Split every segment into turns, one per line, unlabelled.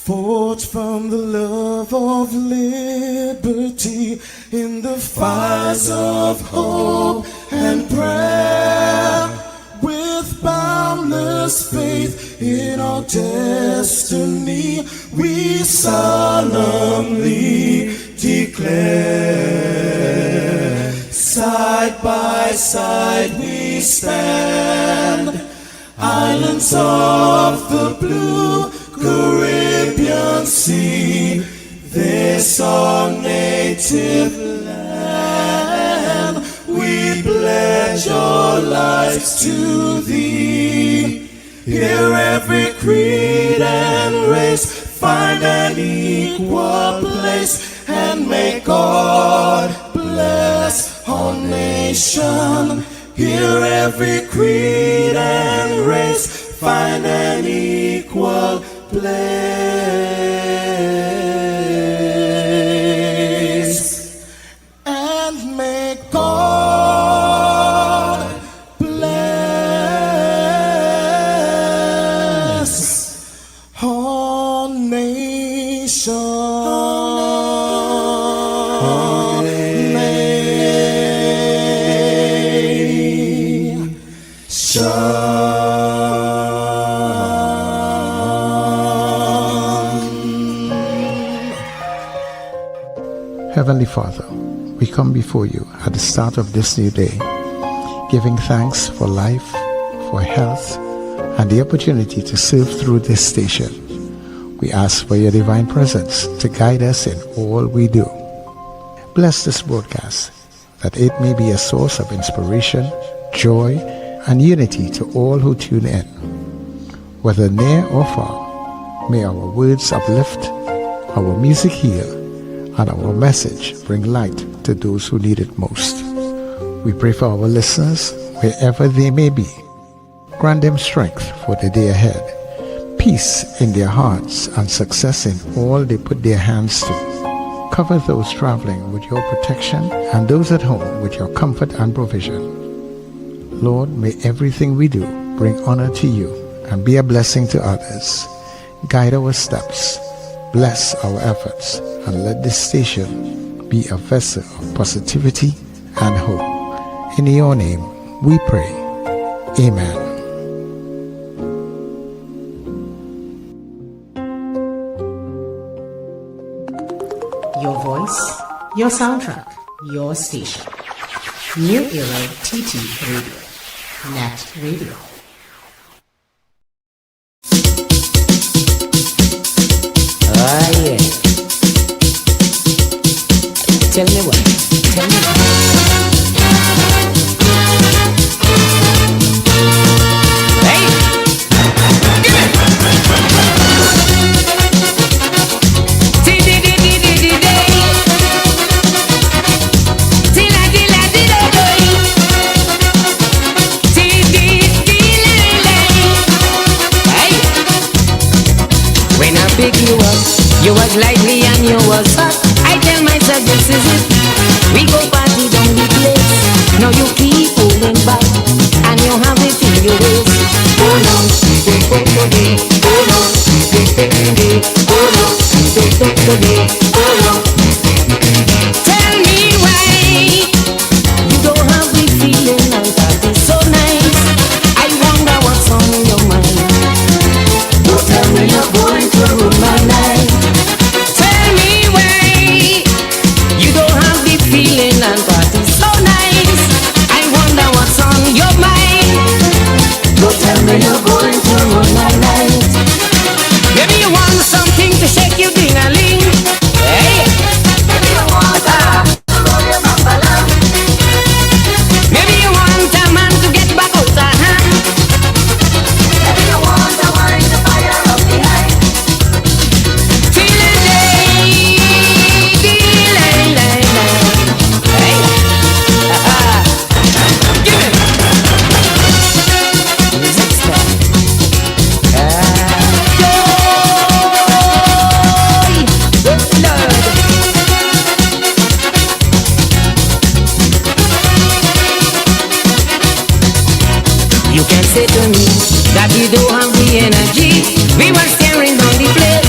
Forged from the love of liberty in the fires of hope and prayer, with boundless faith in our destiny, we solemnly declare. Side by side we stand, islands of the blue Caribbean Sea, this our native land. We pledge our lives to thee. Here every creed and race find an equal place, and may God bless our nation. Here every creed and race find an equal place, and may God bless our nation.
Heavenly Father, we come before you at the start of this new day, giving thanks for life, for health, and the opportunity to serve through this station. We ask for your divine presence to guide us in all we do. Bless this broadcast, that it may be a source of inspiration, joy, and unity to all who tune in. Whether near or far, may our words uplift, our music heal, and our message bring light to those who need it most. We pray for our listeners wherever they may be. Grant them strength for the day ahead, peace in their hearts, and success in all they put their hands to. Cover those traveling with your protection and those at home with your comfort and provision. Lord, may everything we do bring honor to you and be a blessing to others. Guide our steps, bless our efforts, and let this station be a vessel of positivity and hope. In your name we pray. Amen.
Your voice, your soundtrack, your station. New Era TT Radio, NETT Radio.
Ah, yeah. Tell me what. Hey! Give it! When I pick you up, you was lively and you was hot. I tell myself this is it. We go party down the place. Now you keep holding back, and you have it in your waist. Oh no, oh no, oh no. Tell me why you don't have the feeling like that is so nice. I wonder what's on your mind. Don't tell me you're going to ruin my life. Tell me why you don't have the feeling and that is so nice. I wonder what's on your mind. Don't tell me you're going to ruin my life. Maybe you want something to shake you ding-a-ling. Hey, maybe you want to roll your bambala. Maybe you want a man to get back out of hand. Maybe you want to wind the fire up behind. You can say to me, that we don't have the energy. We were staring down the place,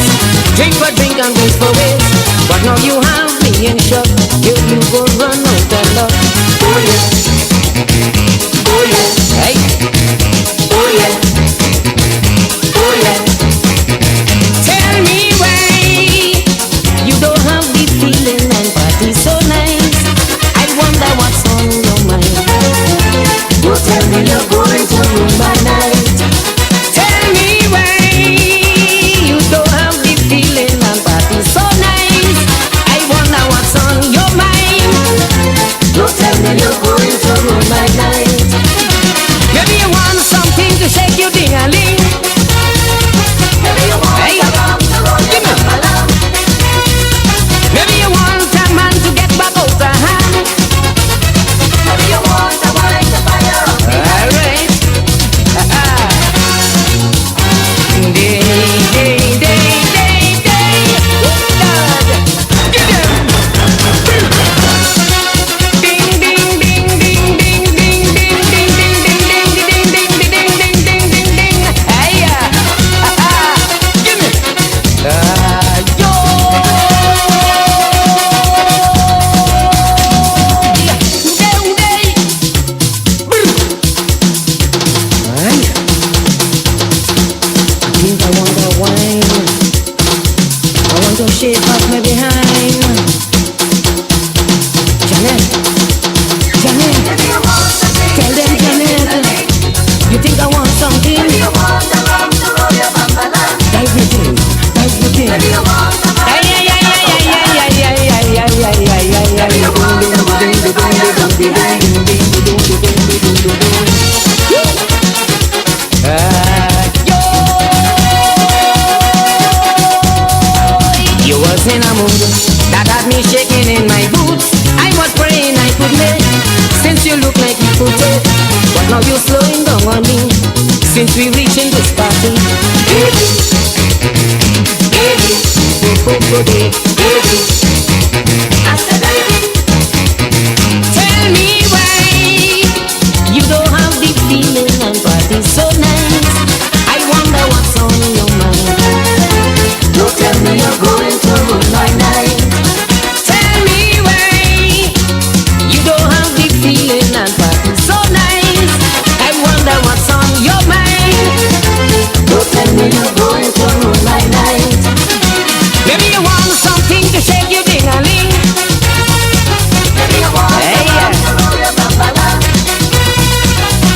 drink for drink and waste for waste. But now you have me in shock, you go run out of luck. Oh yeah, oh yeah, hey, oh yeah, oh yeah. Tell me why you don't have the feeling and party so nice. I wonder what's on your mind. You tell me you're going to ruin my night. Tell me why you don't have the feeling and party so nice. I wonder what's on your mind. You tell me you're going to ruin my night. Maybe you want something to shake your ding-a-ling. Maybe you want a rum to roll your bum. Maybe you want a man to get back out of hand. Maybe you want a wine to fire up the hand. Alright. Day, day, day, day, day. Lord. Get him. Ding, ding, ding, ding, ding, ding, ding, ding, ding, ding, ding, ding, ding, ding, ding, ding, ding, ding. Hey, give me. Yo. I think I want a wine. I want to shake off my behind. Janet, Janet, tell them Janet. You think I want something? Dive me in, dive me in. Ay, ay, ay, ay, ay, ay, ay, ay, ay, ay, ay, ay, You was in a mood that had me shaking in my boots. I was praying I could make, since you look like you could take. But now you're slowing down on me, since we reaching this party. Baby, baby, baby, baby. I said baby. Tell me why you don't have the feeling and party so nice. I wonder what's on your mind. Don't tell me you're going to ruin my night. Tell me why you don't have the feeling and party so nice. I wonder what's on your mind. Don't tell me you're going to ruin my night. Maybe you want something to shake your ding-a-ling. Maybe you want to roll your bum.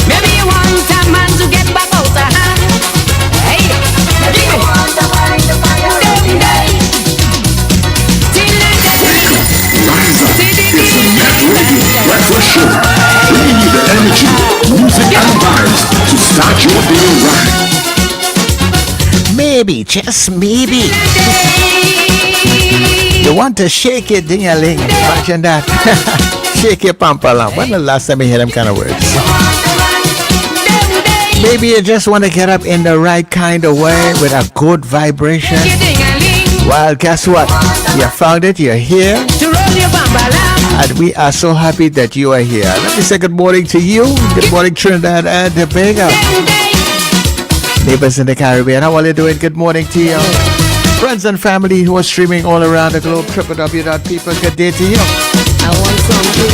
Maybe you want a man to get back out of hand. Hey, maybe you want a wine to fire up the night.
Rise up. It's the NETT Radio Breakfast Show. Bringing you the energy, music, and vibes to start your day right.
Maybe, just maybe, you want to shake it, ding-a-ling. Imagine that. Shake your pam-palam. When the last time you hear them kind of words? Maybe you just want to get up in the right kind of way with a good vibration. Well, guess what? You found it. You're here. And we are so happy that you are here. Let me say good morning to you. Good morning, Trinidad and Tobago. Neighbors in the Caribbean, how are you doing? Good morning to you. Friends and family who are streaming all around the globe, www.people, good day to you.
I want something.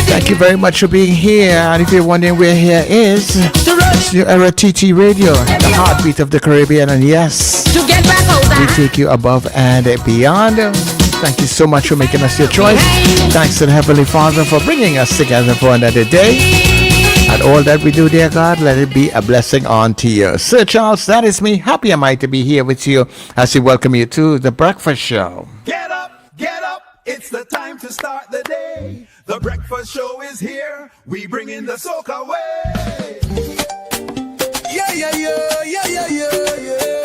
Thank you very much for being here. And if you're wondering where here is, it's New Era TT Radio, the heartbeat of the Caribbean. And yes, we take you above and beyond. Thank you so much for making us your choice. Thanks to the Heavenly Father for bringing us together for another day. And all that we do, dear God, let it be a blessing unto you. Sir Charles, that is me. Happy am I to be here with you as we welcome you to the Breakfast Show.
Get up, it's the time to start the day. The Breakfast Show is here, we bring in the soca way. Yeah, yeah, yeah, yeah, yeah, yeah, yeah.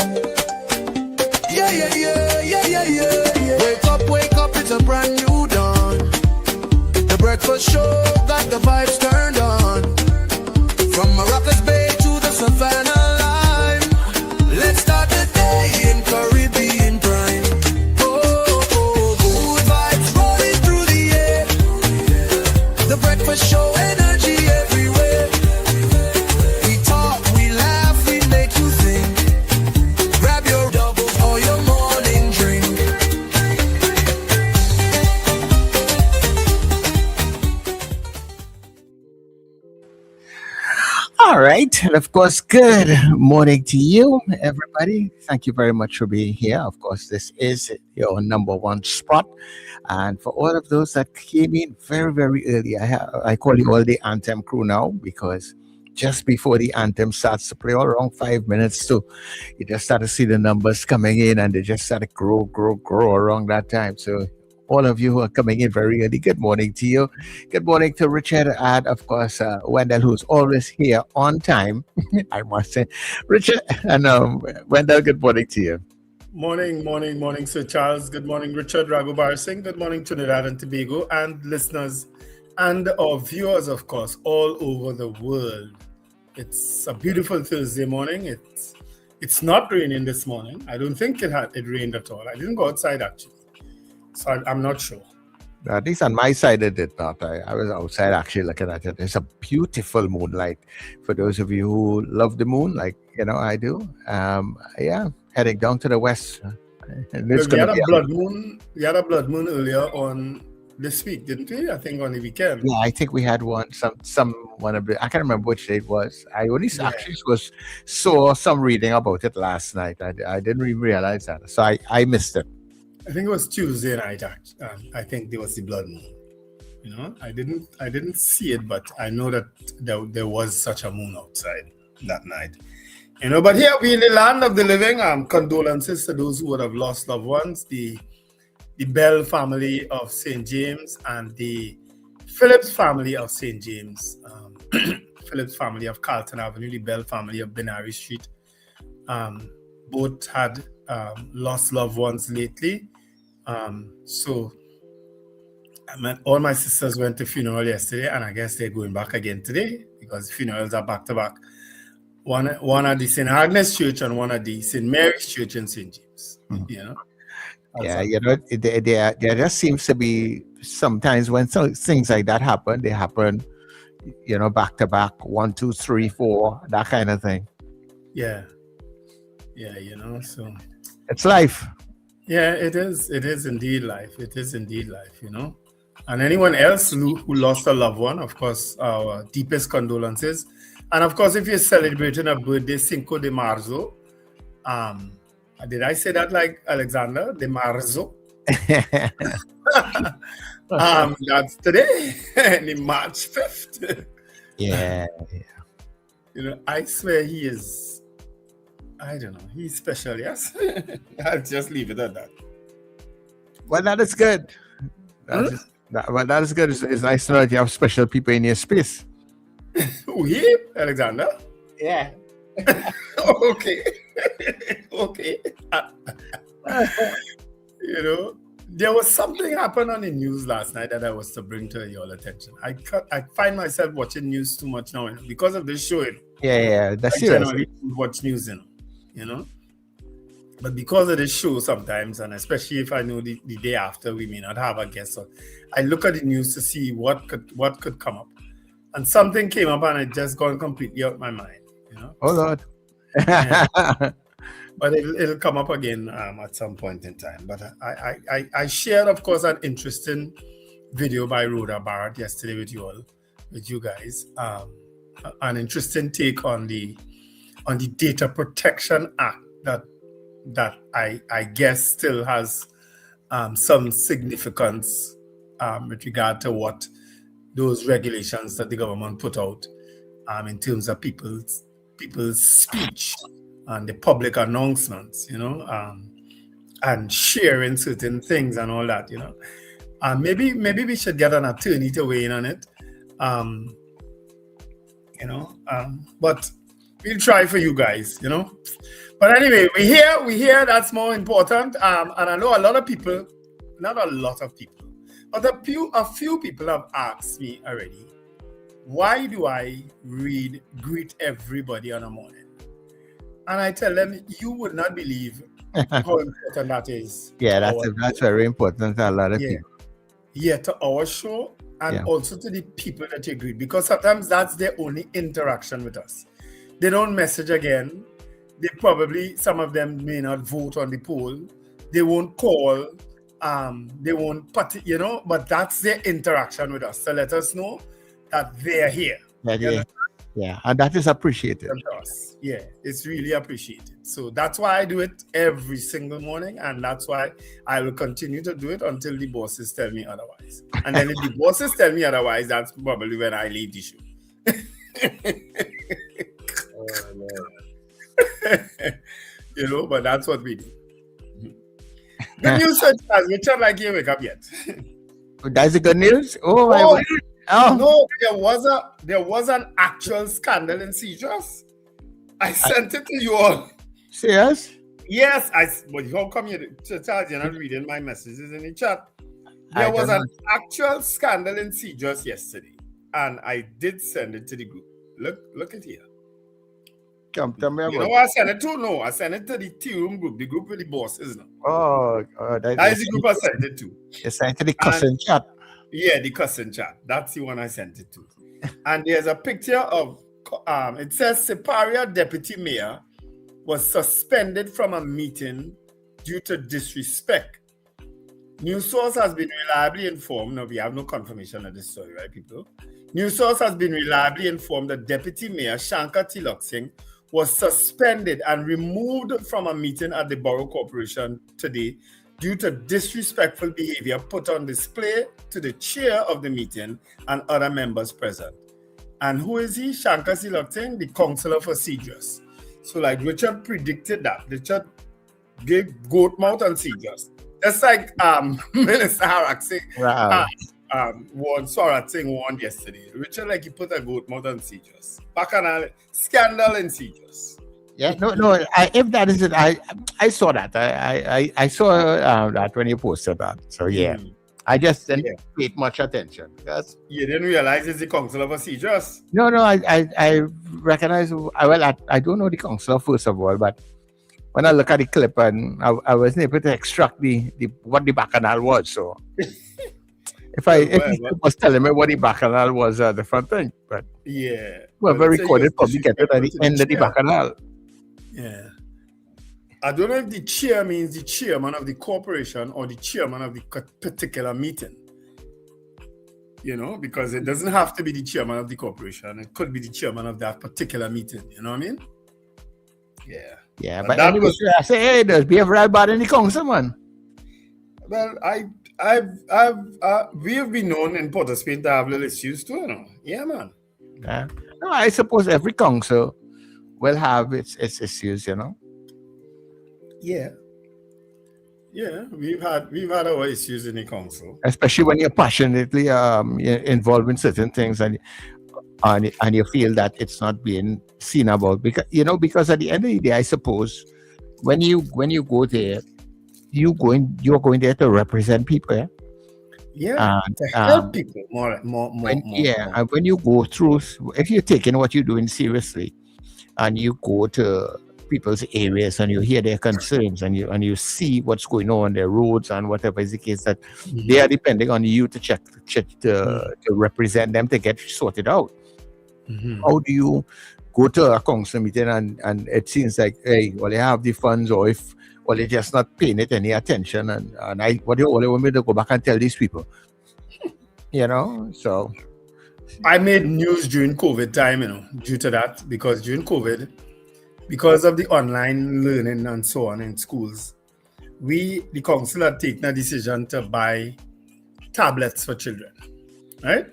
Yeah, yeah, yeah, yeah, yeah, yeah, yeah. Wake up, it's a brand new dawn. The Breakfast Show got the vibes turned on. From Morocco's Bay to the Savannah line, let's start the day in Caribbean prime. Good vibes rolling through the air. The Breakfast Show, energy everywhere.
All right. And of course, good morning to you, everybody. Thank you very much for being here. Of course, this is your number one spot. And for all of those that came in very, very early, I call you all the anthem crew now because just before the anthem starts to play, all around 5 minutes to, you just start to see the numbers coming in and they just start to grow around that time. So all of you who are coming in very early, good morning to you. Good morning to Richard and, of course, Wendell, who's always here on time, I must say. Richard and Wendell, good morning to you.
Morning, Sir Charles. Good morning, Richard Raghubar Singh. Good morning, Trinidad and Tobago, and listeners and our viewers, of course, all over the world. It's a beautiful Thursday morning. It's not raining this morning. I don't think it rained at all. I didn't go outside, actually. So I'm not sure.
At least on my side, it did not. I was outside actually looking at it. It's a beautiful moonlight. For those of you who love the moon, like I do. Heading down to the west. And
we had a blood moon. We had a blood moon earlier on this week, didn't we? I think on the weekend.
Yeah, I think we had one. One of the. I can't remember which day it was. I only actually saw some reading about it last night. I didn't even realize that, so I missed it.
I think it was Tuesday night. I think there was the blood moon. I didn't see it, but I know that there was such a moon outside that night. But here we in the land of the living. Condolences to those who would have lost loved ones. The Bell family of St. James and the Phillips family of St. James. Phillips family of Carlton Avenue. The Bell family of Binary Street. Both had lost loved ones lately. So all my sisters went to funeral yesterday, and I guess they're going back again today because funerals are back to back. One at the St. Agnes Church and one at the St. Mary's Church in St. James.
There just seems to be sometimes when things like that happen, they happen, back to back, 1, 2, 3, 4, that kind of thing.
Yeah, so
it's life.
Yeah, it is. It is indeed life. And anyone else who lost a loved one, of course, our deepest condolences. And of course, if you're celebrating a birthday, Cinco de Marzo, did I say that like Alexander? De Marzo? That's today, March 5th.
Yeah.
I swear he is. I don't know. He's special, yes? I'll just leave it at that.
Well, that is good. That is good. It's nice to know that you have special people in your space.
We, Alexander?
Yeah.
Okay. There was something happened on the news last night that I was to bring to your attention. I find myself watching news too much now because of this show.
Yeah. That's
I generally watch news, But because of this show sometimes, and especially if I know the day after we may not have a guest, so I look at the news to see what could come up. And something came up and it just gone completely out of my mind,
Oh, Lord.
But it'll come up again at some point in time. But I shared, of course, an interesting video by Rhoda Barrett yesterday with you guys. An interesting take on the Data Protection Act that I guess still has some significance with regard to what those regulations that the government put out in terms of people's speech and the public announcements, and sharing certain things and all that, Maybe we should get an attorney to weigh in on it, but we'll try for you guys, But anyway, we hear that's more important. And I know a lot of people, not a lot of people, but a few people have asked me already, why do I greet everybody on a morning? And I tell them, you would not believe how important that is.
Yeah, that's very important to a lot of people.
Yeah, to our show and also to the people that you greet, because sometimes that's their only interaction with us. They don't message again. Some of them may not vote on the poll. They won't call. They won't but that's their interaction with us. So let us know that they're here.
Yeah, and that is appreciated.
Yeah, it's really appreciated. So that's why I do it every single morning, and that's why I will continue to do it until the bosses tell me otherwise. And then if the bosses tell me otherwise, that's probably when I leave the show. You know, but that's what we do. Good news, Richard, like you wake up yet?
That's the good news. Oh.
No, there was an actual scandal in Seizures. I sent it to you all.
Serious?
Yes, but how come you're not reading my messages in the chat? There was an actual scandal in Seizures yesterday, and I did send it to the group. Look at here.
Come tell me about.
You know what I sent it to? No, I sent it to the tea room group, the group with the bosses now.
That
is the group I sent it to.
You sent it to the cousin chat.
Yeah, the cousin chat. That's the one I sent it to. And there's a picture of, it says Superior Deputy Mayor was suspended from a meeting due to disrespect. News source has been reliably informed. No, we have no confirmation of this story, right, people? News source has been reliably informed that Deputy Mayor Shankar Tilak Singh was suspended and removed from a meeting at the Borough Corporation today due to disrespectful behavior put on display to the chair of the meeting and other members present. And who is he? Shankar Tilak Singh, the councillor for Seizures. So like Richard predicted that. Richard gave goat mouth on Seizures. Just like Minister Harak Singh, Swarat Singh warned yesterday. Richard, like he put a goat mouth on Seizures. Bacchanal scandal in Seizures.
Yeah, no. If that is it, I saw that. I saw that when you posted that. So yeah, I just didn't pay much attention because
you didn't realize it's the councillor for Seizures.
No, I recognize. I don't know the councillor first of all, but when I look at the clip and I wasn't able to extract the what the bacchanal was. So if he was telling me what the bacchanal was, a different thing. But whoever recorded probably get it at the end of the bacchanal.
Yeah. I don't know if the chair means the chairman of the corporation or the chairman of the particular meeting. You know, because it doesn't have to be the chairman of the corporation. It could be the chairman of that particular meeting. You know what I mean? Yeah.
Yeah, but anyway, I say, hey, there's behave right bad in the council, man.
Well, we have been known in Port of Spain to have little issues too, you know. Yeah, man.
Yeah. No, I suppose every council will have its issues, you know.
Yeah. Yeah, we've had our issues in the council.
Especially when you're passionately involved in certain things and you feel that it's not being seen about because at the end of the day, I suppose when you go there, you're going there to represent people. Yeah.
Yeah, to help people more.
And when you go through, if you're taking what you're doing seriously, and you go to people's areas and you hear their concerns and you see what's going on their roads and whatever is the case, that they are depending on you to check to represent them to get sorted out. How do you go to a council meeting and it seems like, hey, well, they have the funds, or they're just not paying it any attention, and what do you want me to go back and tell these people? You know, so
I made news during COVID time, you know, due to that, because during COVID, because of the online learning and so on in schools, the council had taken a decision to buy tablets for children, right?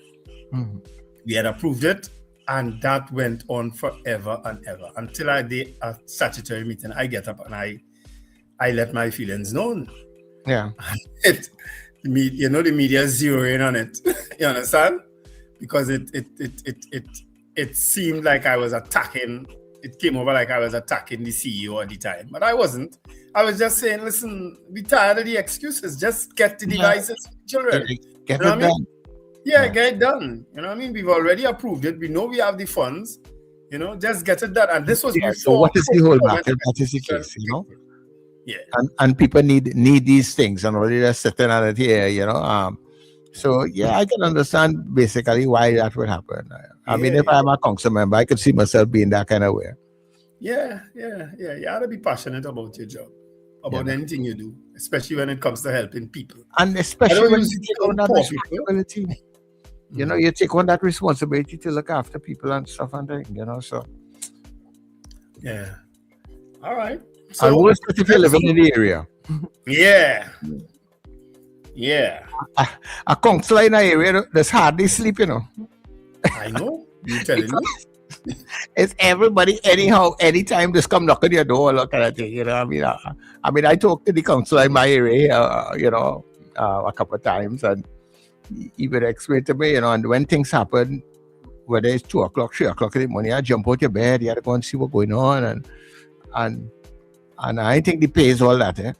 We had approved it, and that went on forever and ever until I did a statutory meeting. I get up and I let my feelings known.
Yeah.
The media is zeroing on it. You understand? Because it seemed like I was attacking. It came over like I was attacking the CEO at the time, but I wasn't. I was just saying, listen, be tired of the excuses. Just get the devices for children.
Get it done.
Yeah, get it done. You know what I mean? We've already approved it. We know we have the funds. You know, just get it done. And this was before.
So what is the whole matter? That is the case, you know?
Yeah.
And people need these things, and already just sitting on it here, you know. So yeah, I can understand basically why that would happen. I mean, if I'm a council member, I could see myself being that kind of way.
Yeah. You ought to be passionate about your job, about anything you do, especially when it comes to helping people.
And especially when you don't have responsibility. you know, you take on that responsibility to look after people and stuff and things, you know, so.
Yeah. All right.
So, and worse if you're living in the area.
Yeah. Yeah.
A council in the area, there's hardly sleep, you know.
I know. You telling me?
It's everybody, anyhow, anytime just come knock on your door, look at it, you know. I mean, I talked to the council in my area, you know, a couple of times, and he would explain to me, you know, and when things happen, whether it's 2 o'clock, 3 o'clock in the morning, I jump out your bed, you have to go and see what's going on, and I think they pays all that, eh?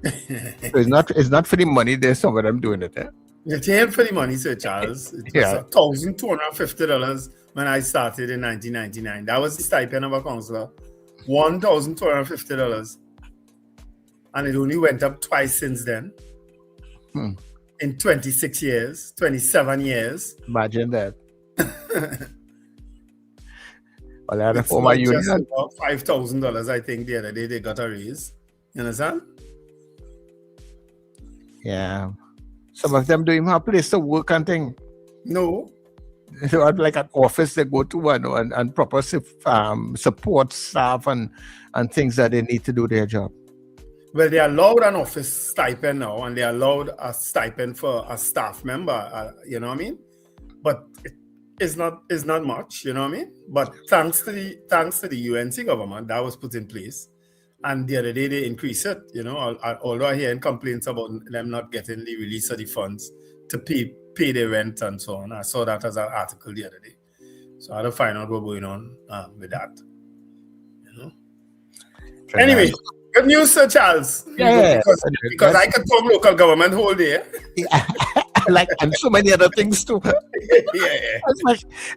So it's not for the money. There's some of them doing it, eh?
It's ain't for the money, Sir Charles. It was $1,250 when I started in 1999. That was the stipend of a counselor. $1,250. And it only went up twice since then. In 26 years, 27 years.
Imagine that. Well, I had a former union.
$5,000, I think, the other day they got a raise. You understand?
Yeah. Some of them don't even have a place to work and thing.
No.
They have like an office they go to and proper support staff and things that they need to do their job.
Well, they allowed an office stipend now, and they allowed a stipend for a staff member. You know what I mean? But it's not much. You know what I mean? But thanks to the UNC government, that was put in place. And the other day they increased it, you know, although I hear complaints about them not getting the release of the funds to pay their rent and so on. I saw that as an article the other day. So I had to find out what's going on with that. You know. Anyway, good news, Sir Charles.
Yeah.
Because I can talk local government whole day.
Like, and so many other things too.
Yeah.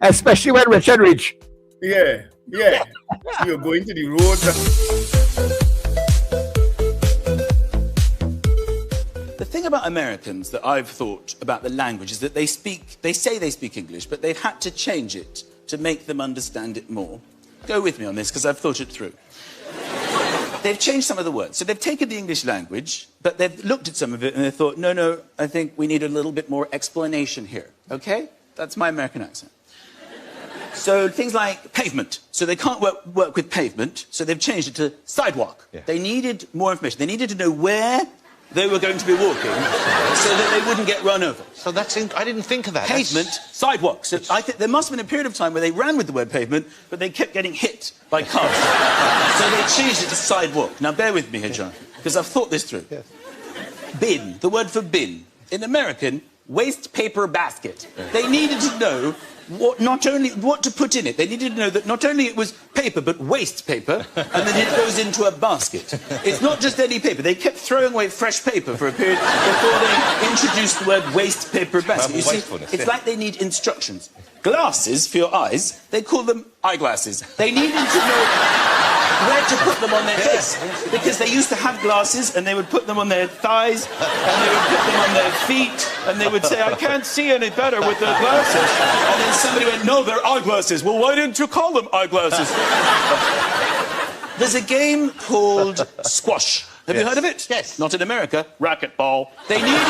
Especially when Richard Rich.
Yeah. Yeah. You're going to the road.
The thing about Americans that I've thought about the language is that they say they speak English, but they've had to change it to make them understand it more. Go with me on this, because I've thought it through. They've changed some of the words. So they've taken the English language, but they've looked at some of it and they thought, no, I think we need a little bit more explanation here. Okay? That's my American accent. So things like pavement. So they can't work with pavement, so they've changed it to sidewalk. Yeah. They needed more information. They needed to know where they were going to be walking so that they wouldn't get run over.
So I didn't think of that.
Pavement, sidewalk. So I think there must have been a period of time where they ran with the word pavement, but they kept getting hit by cars. So they changed it to sidewalk. Now bear with me here, John, because I've thought this through. Yes. Bin, the word for bin. In American, waste paper basket. Yeah. They needed to know what to put in it. They needed to know that not only it was paper, but waste paper, and then it goes into a basket. It's not just any paper. They kept throwing away fresh paper for a period before they introduced the word waste paper basket. You see, it's like they need instructions. Glasses for your eyes, they call them eyeglasses. They needed to know where to put them on their face, because they used to have glasses and they would put them on their thighs and they would put them on their feet and they would say, I can't see any better with the glasses. And then somebody went, no, they're eyeglasses. Well, why didn't you call them eyeglasses? There's a game called squash. Have you heard of it?
Yes.
Not in America. Racquetball. They needed...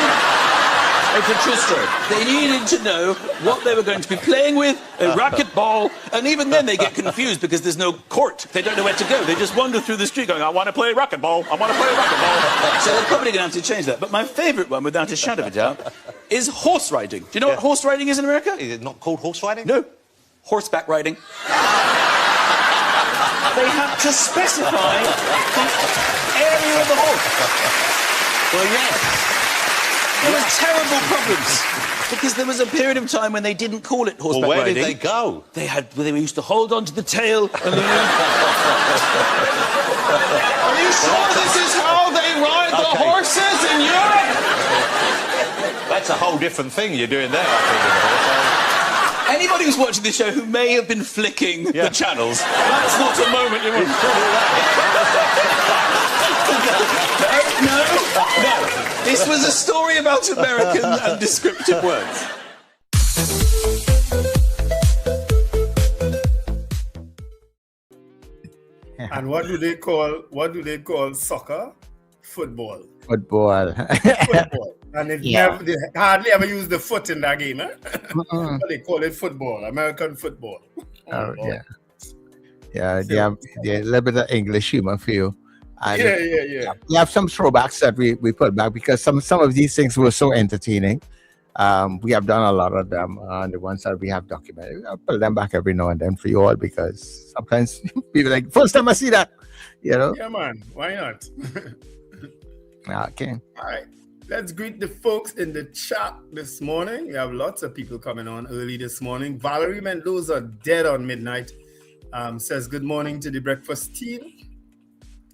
It's a true story. They needed to know what they were going to be playing with, a racquetball, and even then they get confused because there's no court. They don't know where to go. They just wander through the street going, I want to play racquetball, I want to play racquetball. So they're probably going to have to change that. But my favourite one, without a shadow of a doubt, is horse riding. Do you know what horse riding is in America?
Is it not called horse riding?
No. Horseback riding. They have to specify the area of the horse. Well, yes. There were terrible problems, because there was a period of time when they didn't call it horseback riding.
Where did they go?
They used to hold on to the tail and then... Are you sure this is how they ride the horses in Europe?
That's a whole different thing you're doing there, I think.
Anybody who's watching this show who may have been flicking the channels, that's not a moment you want to... No. This was a story about American and descriptive words.
And what do they call soccer? Football.
Football.
Football. And
Yeah.
they hardly ever use the foot in that game, eh?
Mm-mm.
They call it football, American football.
Oh,
Lord.
yeah. Yeah,
So-
they have a little bit of English humor for you. And
Yeah.
we have some throwbacks that we put back because some of these things were so entertaining. We have done a lot of them, and the ones that we have documented, I'll put them back every now and then for you all because sometimes people like, first time I see that, you know.
Yeah, man. Why not?
Okay.
All right. Let's greet the folks in the chat this morning. We have lots of people coming on early this morning. Valerie Mendoza, dead on midnight, says good morning to the breakfast team.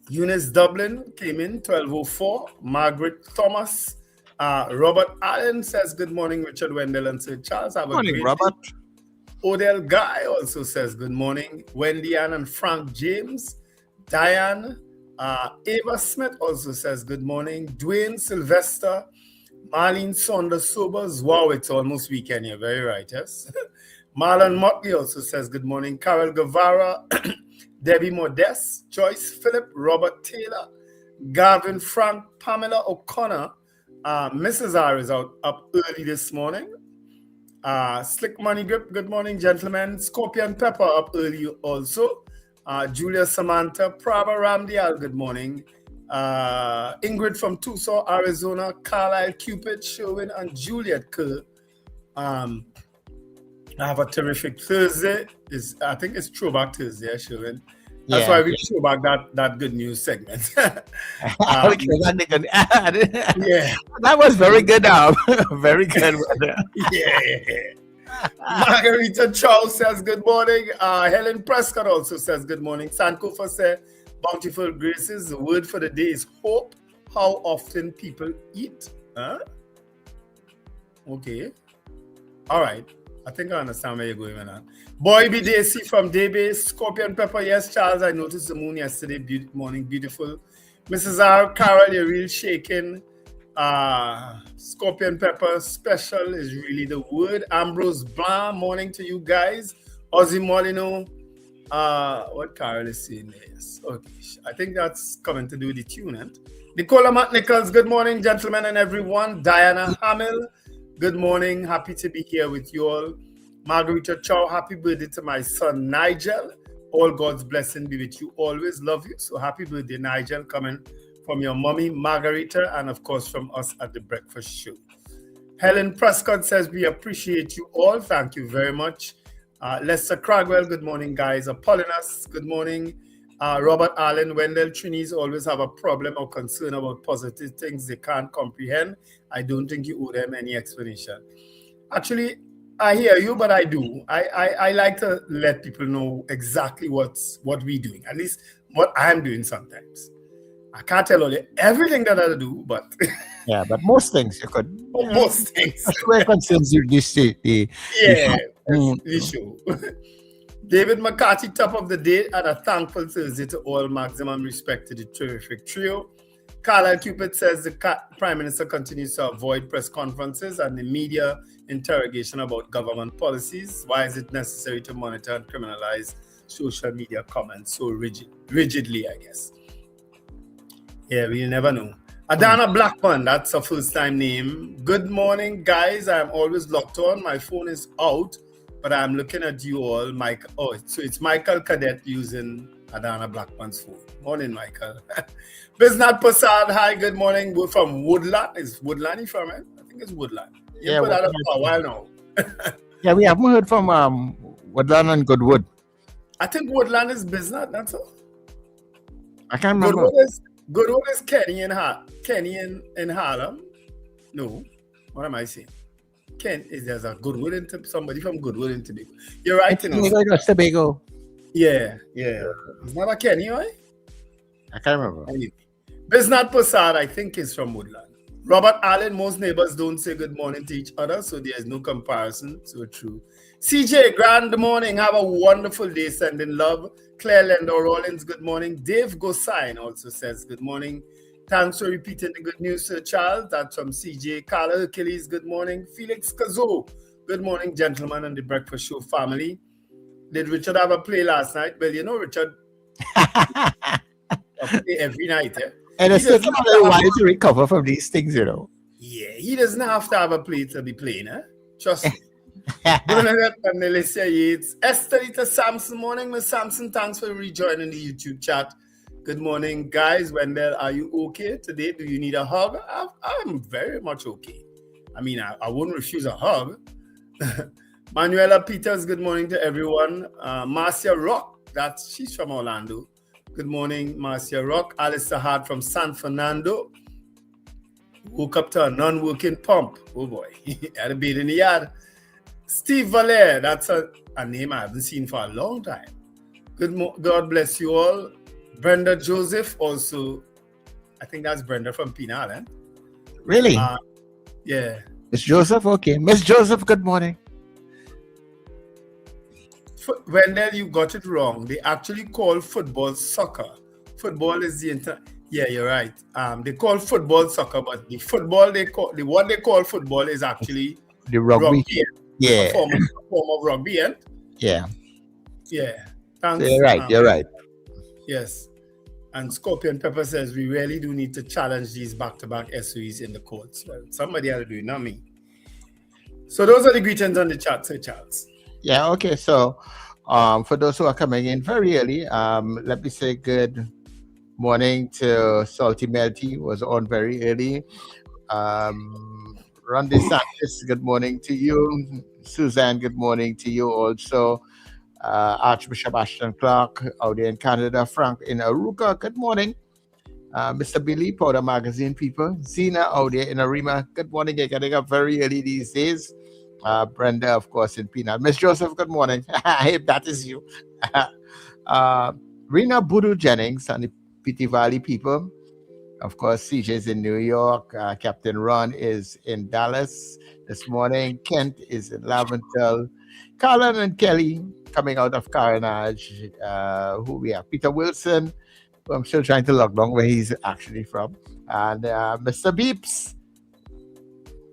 Eunice Dublin came in 12:04. Margaret Thomas. Robert Allen says good morning, Richard Wendell and Sir Charles. Have a
Morning,
great
Robert.
day. Odell Guy also says good morning. Wendy Ann and Frank James. Diane. Ava Smith also says good morning. Dwayne Sylvester. Marlene Saunders Sobers. Wow, it's almost weekend here. Very right, yes. Marlon Motley also says good morning. Carol Guevara. Debbie Modest. Joyce Phillip. Robert Taylor. Gavin Frank. Pamela O'Connor. Mrs. R is up early this morning. Slick Money Grip, good morning, gentlemen. Scorpion Pepper up early also. Julia Samantha, Prava Ramdial, good morning. Ingrid from Tucson, Arizona. Carlisle Cupid, Sherwin, and Juliet Kerr. I have a terrific Thursday. I think it's Throwback Thursday, Sherwin. That's why we show back that good news segment.
Yeah.
That
was very good. Very good.
Yeah. Margarita Charles says good morning. Helen Prescott also says good morning. Sankofa said, bountiful graces. The word for the day is hope. How often people eat. Huh? Okay. All right. I think I understand where you're going with that. Boy B. Daisy from Daybase. Scorpion Pepper. Yes, Charles, I noticed the moon yesterday morning. Beautiful. Mrs. R. Carol, you're real shaking. Scorpion Pepper special is really the word. Ambrose Blanc, morning to you guys. Ozzy Molino. What Carol is saying there? Yes. Okay. I think that's coming to do with the tune. Nicola Matt Nichols, good morning, gentlemen and everyone. Diana Hamill. Good morning. Happy to be here with you all. Margarita Chow, happy birthday to my son, Nigel. All God's blessing be with you always. Love you. So happy birthday, Nigel, coming from your mommy, Margarita, and of course from us at the breakfast show. Helen Prescott says, we appreciate you all. Thank you very much. Lester Cragwell, good morning, guys. Apollonius, good morning. Robert Allen, Wendell Trinis always have a problem or concern about positive things they can't comprehend. I don't think you owe them any explanation. Actually, I hear you, but I do. I like to let people know exactly what we're doing, at least what I'm doing sometimes. I can't tell you everything that I do, but
yeah, but most things you could.
Most things.
That's where it concerns you. The
show. David McCarthy, top of the day, and a thankful Thursday to all. Maximum respect to the terrific trio. Carlisle Cupid says the Prime Minister continues to avoid press conferences and the media interrogation about government policies. Why is it necessary to monitor and criminalize social media comments so rigidly, I guess? Yeah, we'll never know. Adana Blackman, that's a first-time name. Good morning, guys. I'm always locked on. My phone is out, but I'm looking at you all. So it's Michael Cadet using Adana Blackman's phone. Morning, Michael. Biznat Prasad, hi, good morning. We're from Woodland. Is Woodland from it? I think it's Woodland.
Yeah,
put that up for a while now.
Yeah, we haven't heard from Woodland and Goodwood.
I think Woodland is Biznat, that's all.
I can't remember.
Goodwood is Kenny in Harlem. No, what am I saying? There's a Goodwood somebody from Goodwood in Tobago. You're right, you know.
Tobago.
Yeah. It's not a Kenny, right?
I can't remember.
Anyway, Biznat Prasad, I think, is from Woodland. Robert Allen, most neighbors don't say good morning to each other, so there's no comparison. So true. CJ, grand morning. Have a wonderful day. Sending love. Claire Lendo Rollins, good morning. Dave Gosain also says good morning. Thanks for repeating the good news, Sir Charles. That's from CJ. Carla Hercules, good morning. Felix Kazo, good morning, gentlemen, and the Breakfast Show family. Did Richard have a play last night? Well, you know, Richard play every night.
And it's taking a little while to recover from these things, you know.
Yeah, he doesn't have to have a play to be playing, eh? Trust me. It's Esther Samson. Morning, Miss Samson. Thanks for rejoining the YouTube chat. Good morning, guys. Wendell, are you okay today? Do you need a hug? I'm very much okay. I mean, I wouldn't refuse a hug. Manuela Peters, good morning to everyone. Marcia Rock, she's from Orlando. Good morning, Marcia Rock. Alistair Hart from San Fernando. Woke up to a non-working pump. Oh boy, had a bait in the yard. Steve Valer, that's a name I haven't seen for a long time. God bless you all. Brenda Joseph, also, I think that's Brenda from Pinal, eh?
Really?
Yeah.
Miss Joseph, okay. Miss Joseph, good morning.
Wendell, you got it wrong. They actually call football soccer. Football is yeah, you're right. They call football soccer, but the one they call football is actually
the rugby. Yeah.
A form of rugby, eh?
Yeah.
Yeah. Thanks.
So you're right.
Yes. And Scorpion Pepper says we really do need to challenge these back-to-back SOEs in the courts. Well, somebody had to do it, not me. So those are the greetings on the chat, Sir Charles.
Yeah, okay. So for those who are coming in very early, let me say good morning to Salty Melty, who was on very early. Randy Santos, good morning to you. Suzanne, good morning to you also. Archbishop Ashton Clark out there in Canada. Frank in Aruka, good morning. Mr. Billy, Powder Magazine people. Zena out there in Arima, good morning. You're getting up very early these days. Brenda, of course, in Peanut. Miss Joseph, good morning. If that is you. Rena Budu Jennings and the Pity Valley people. Of course, CJ's in New York. Captain Ron is in Dallas this morning. Kent is in Laventel. Carlin and Kelly coming out of Carnage. Who we have? Peter Wilson, who I'm still trying to log down where he's actually from. And Mr. Beeps.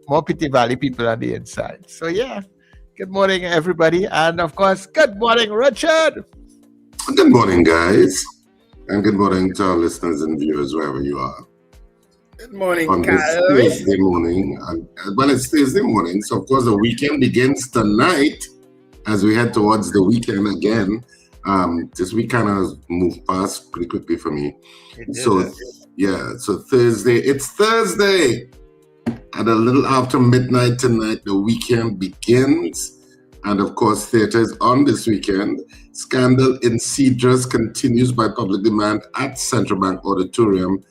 More Pity Valley people on the inside. So, yeah. Good morning, everybody. And, of course, good morning, Richard.
Good morning, guys. And good morning to our listeners and viewers wherever you are.
Good morning,
on this Thursday morning. Well, it's Thursday morning, so of course the weekend begins tonight as we head towards the weekend again. This week kind of moved past pretty quickly for me. So Thursday. It's Thursday. At a little after midnight tonight, the weekend begins. And of course, theaters on this weekend. Scandal in Cedars continues by public demand at Central Bank Auditorium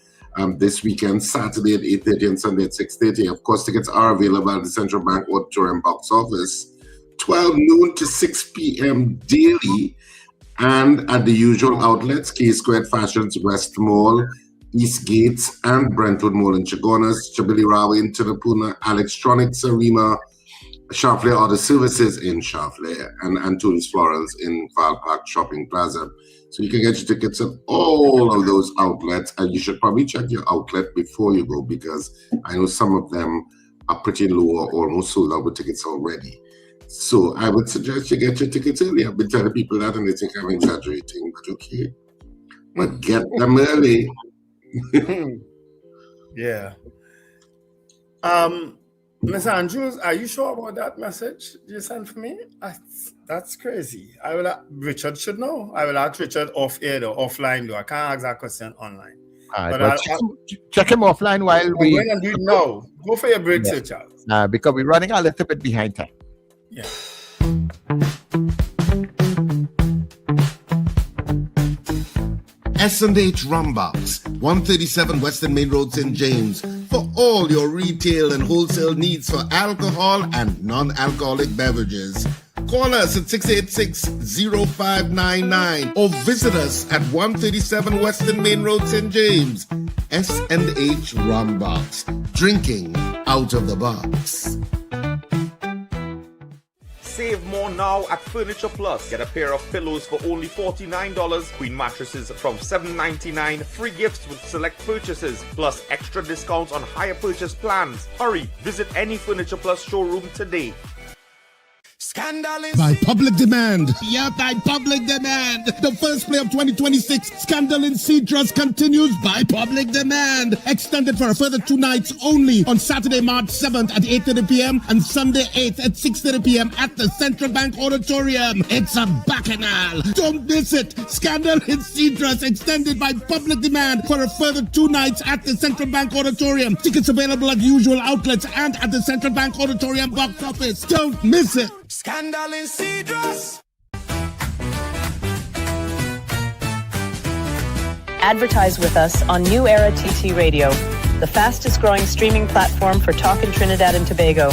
this weekend, Saturday at 8:30 and Sunday at 6:30. Of course, tickets are available at the Central Bank Auditorium box office, 12 noon to 6 p.m. daily, and at the usual outlets, Key Square Fashions, West Mall, East Gates, and Brentwood Mall in Chagonas, Chabili Rawi in Tunapuna, Electronics Arima, Sharflare Auto Services in Sharflare, and Antunes Florals in Val Park Shopping Plaza. So you can get your tickets at all of those outlets, and you should probably check your outlet before you go, because I know some of them are pretty low or almost sold out with tickets already. So I would suggest you get your tickets early. I've been telling people that and they think I'm exaggerating, but okay. But get them early.
Yeah. Ms. Andrews, are you sure about that message you sent for me? That's crazy. Richard should know. I will ask Richard off air or offline though. I can't ask that question online.
All right, but check him offline while we
go and do it now. Go for your break, Sir Charles.
Because we're running a little bit behind time.
Yeah.
S&H Rumbox, 137 Western Main Road, St. James, for all your retail and wholesale needs for alcohol and non-alcoholic beverages. Call us at 686-0599 or visit us at 137 Western Main Road, St. James. S&H Rumbox, drinking out of the box.
Save more now at Furniture Plus. Get a pair of pillows for only $49, queen mattresses from $7.99, free gifts with select purchases, plus extra discounts on higher purchase plans. Hurry, visit any Furniture Plus showroom today.
By public demand. Yeah, by public demand. The first play of 2026, Scandal in Cedros, continues by public demand. Extended for a further 2 nights only on Saturday, March 7th at 8:30 p.m. and Sunday 8th at 6:30 p.m. at the Central Bank Auditorium. It's a bacchanal. Don't miss it. Scandal in Cedros, extended by public demand for a further 2 nights at the Central Bank Auditorium. Tickets available at usual outlets and at the Central Bank Auditorium box office. Don't miss it.
Scandal in Cedros.
Advertise with us on New Era TT Radio, the fastest growing streaming platform for talk in Trinidad and Tobago.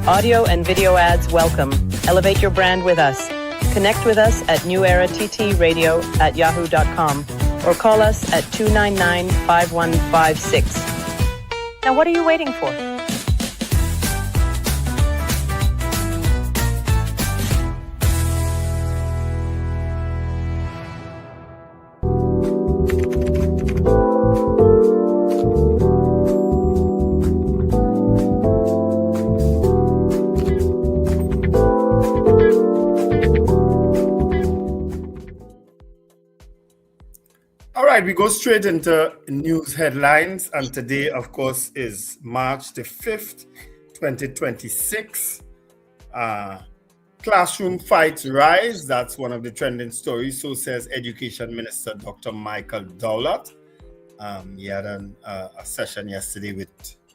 Audio and video ads welcome. Elevate your brand with us. Connect with us at newerattradio@yahoo.com or call us at 299-5156. Now what are you waiting for?
We go straight into news headlines, and today, of course, is March the 5th, 2026. Classroom fights rise. That's one of the trending stories. So says Education Minister Dr. Michael Dowlett. He had a session yesterday with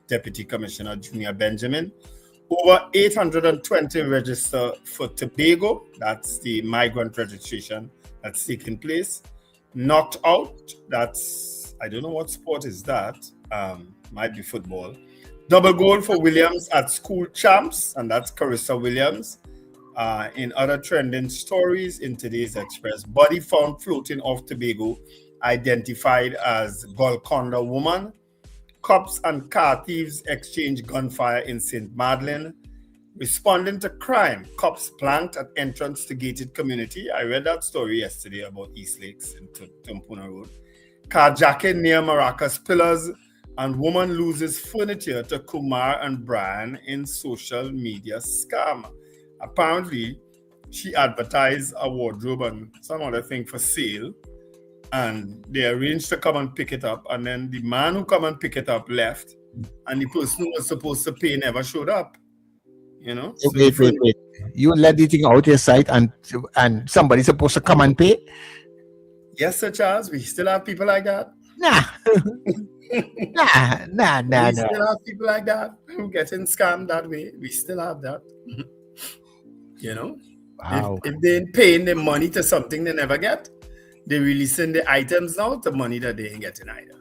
Deputy Commissioner Junior Benjamin. Over 820 register for Tobago. That's the migrant registration that's taking place. Knocked out, that's, I don't know what sport is that, might be football. Double goal for Williams at school champs, and that's Carissa Williams. In other trending stories in today's Express, body found floating off Tobago, identified as Golconda woman. Cops and car thieves exchange gunfire in St. Madeleine. Responding to crime, cops plant at entrance to gated community. I read that story yesterday about East Lakes in Tumpuna Road. Carjacking near Maracas Pillars, and woman loses furniture to Kumar and Brian in social media scam. Apparently, she advertised a wardrobe and some other thing for sale, and they arranged to come and pick it up, and then the man who come and pick it up left, and the person who was supposed to pay never showed up. You know, so
wait. You let the thing out your site and somebody's supposed to come and pay?
Yes, Sir Charles. We still have people like that.
Nah.
We still have people like that who getting scammed that way. We still have that. You know, wow. If they ain't paying the money to something they never get, they releasing the items now to money that they ain't getting either.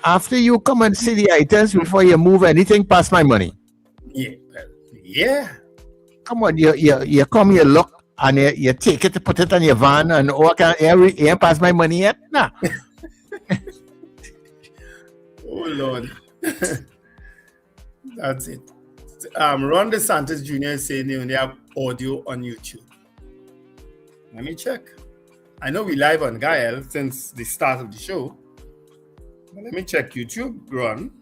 After you come and see the items before you move anything past my money.
Yeah. Yeah.
Come on, you come, you look, and you take it to put it on your van, and you ain't pass my money yet? Nah.
Oh, Lord. That's it. Ron DeSantis Jr. is saying they only have audio on YouTube. Let me check. I know we live on Gael since the start of the show. But let me check YouTube, Ron.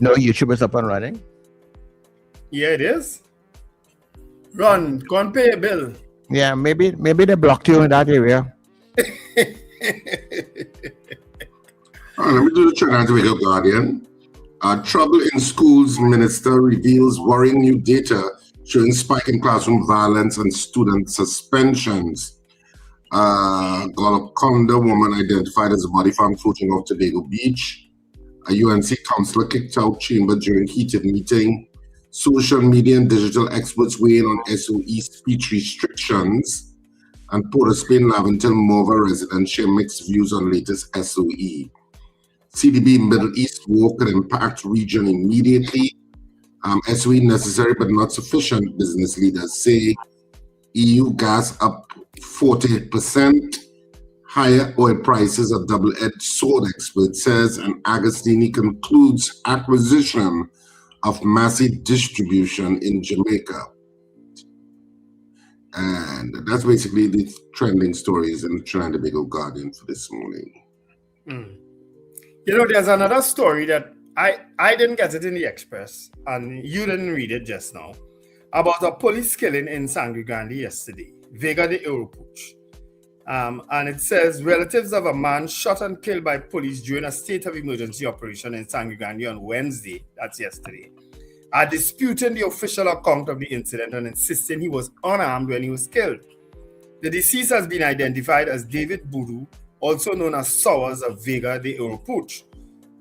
No, YouTube is up and running.
Yeah, it is. Ron, go and pay a bill.
Yeah, maybe they blocked you in that area.
Let me do the Trinidad Radio Guardian. Trouble in schools minister reveals worrying new data showing spike in classroom violence and student suspensions. Golconda woman identified as a body found floating off Tobago Beach. A UNC counselor kicked out chamber during heated meeting. Social media and digital experts weigh in on SOE speech restrictions. And Port of Spain Laventil Morva residents share mixed views on latest SOE. CDB Middle East war could impact region immediately. SOE necessary but not sufficient, business leaders say. EU gas up 40%. Higher oil prices a double-edged sword, expert says, and Agostini concludes acquisition of massive distribution in Jamaica. And that's basically the trending stories in the Trinidad and Tobago Guardian for this morning.
You know, there's another story that I didn't get it in the Express, and you didn't read it just now. about a police killing in Sangre Grande yesterday, Vega de Europuch. And it says, relatives of a man shot and killed by police during a state of emergency operation in Sangre Grande on Wednesday, that's yesterday, are disputing the official account of the incident and insisting he was unarmed when he was killed. The deceased has been identified as David Buru, also known as Sowers of Vega de Europuch.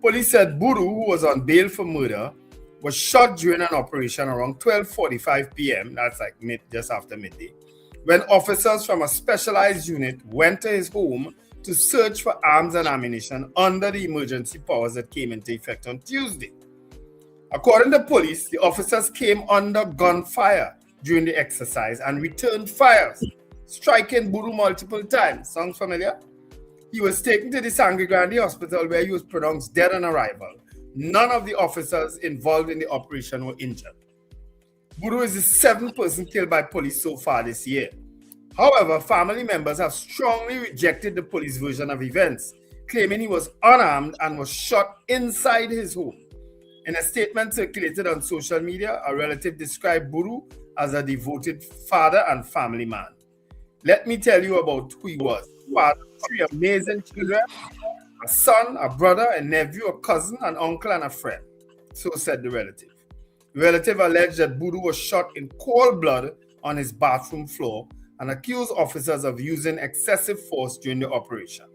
Police said Buru, who was on bail for murder, was shot during an operation around 12:45 p.m., that's like just after midday, when officers from a specialized unit went to his home to search for arms and ammunition under the emergency powers that came into effect on Tuesday. According to police, the officers came under gunfire during the exercise and returned fires, striking Buru multiple times. Sounds familiar? He was taken to the Sangre Grande hospital where he was pronounced dead on arrival. None of the officers involved in the operation were injured. Buru is the seventh person killed by police so far this year. However, family members have strongly rejected the police version of events, claiming he was unarmed and was shot inside his home. In a statement circulated on social media, a relative described Buru as a devoted father and family man. Let me tell you about who he was. Father of 3 amazing children, a son, a brother, a nephew, a cousin, an uncle, and a friend. So said the relative. The relative alleged that Buru was shot in cold blood on his bathroom floor and accused officers of using excessive force during the operation.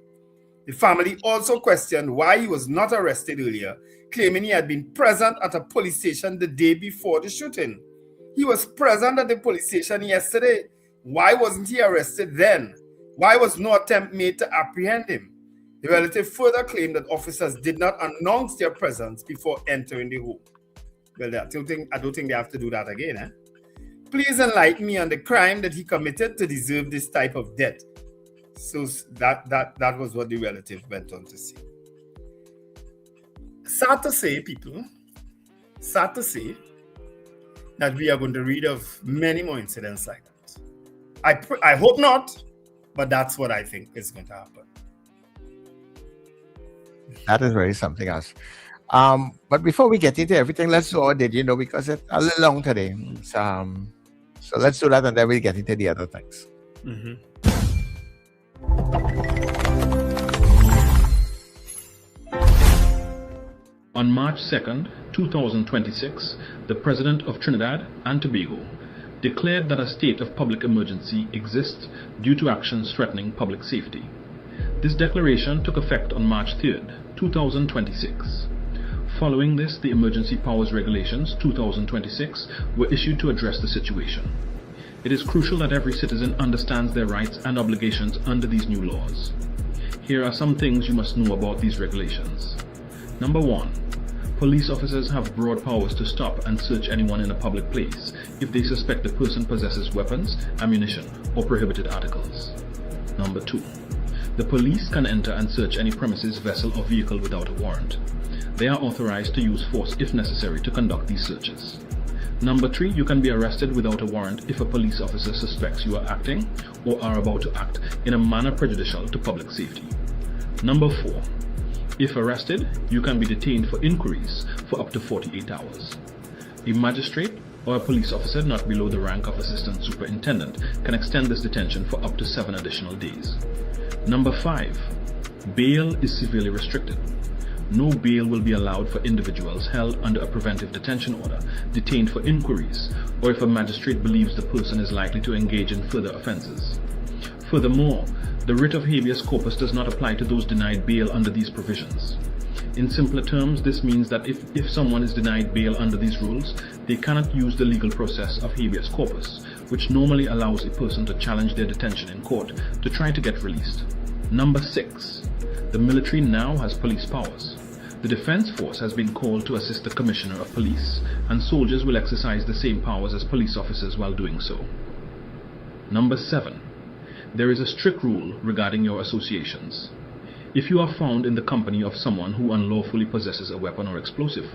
The family also questioned why he was not arrested earlier, claiming he had been present at a police station the day before the shooting. He was present at the police station yesterday. Why wasn't he arrested then? Why was no attempt made to apprehend him? The relative further claimed that officers did not announce their presence before entering the home. Well, I don't think they have to do that again. Eh? Please enlighten me on the crime that he committed to deserve this type of death. So that was what the relative went on to say. Sad to say, people, sad to say that we are going to read of many more incidents like that. I hope not, but that's what I think is going to happen.
That is very something else. But before we get into everything, let's do our Did You Know, because it's a little long today. So let's do that and then we'll get into the other things.
Mm-hmm.
On March 2nd, 2026, the President of Trinidad and Tobago declared that a state of public emergency exists due to actions threatening public safety. This declaration took effect on March 3rd, 2026. Following this, the Emergency Powers Regulations 2026 were issued to address the situation. It is crucial that every citizen understands their rights and obligations under these new laws. Here are some things you must know about these regulations. Number 1. Police officers have broad powers to stop and search anyone in a public place if they suspect the person possesses weapons, ammunition, or prohibited articles. Number 2. The police can enter and search any premises, vessel, or vehicle without a warrant. They are authorized to use force if necessary to conduct these searches. Number 3. You can be arrested without a warrant if a police officer suspects you are acting or are about to act in a manner prejudicial to public safety. Number 4. If arrested, you can be detained for inquiries for up to 48 hours. A magistrate or a police officer not below the rank of assistant superintendent can extend this detention for up to 7 additional days. Number 5. Bail is severely restricted. No bail will be allowed for individuals held under a preventive detention order, detained for inquiries, or if a magistrate believes the person is likely to engage in further offenses. Furthermore, the writ of habeas corpus does not apply to those denied bail under these provisions. In simpler terms, this means that if someone is denied bail under these rules, they cannot use the legal process of habeas corpus, which normally allows a person to challenge their detention in court to try to get released. Number 6. The military now has police powers. The Defense Force has been called to assist the Commissioner of Police, and soldiers will exercise the same powers as police officers while doing so. Number 7. There is a strict rule regarding your associations. If you are found in the company of someone who unlawfully possesses a weapon or explosive,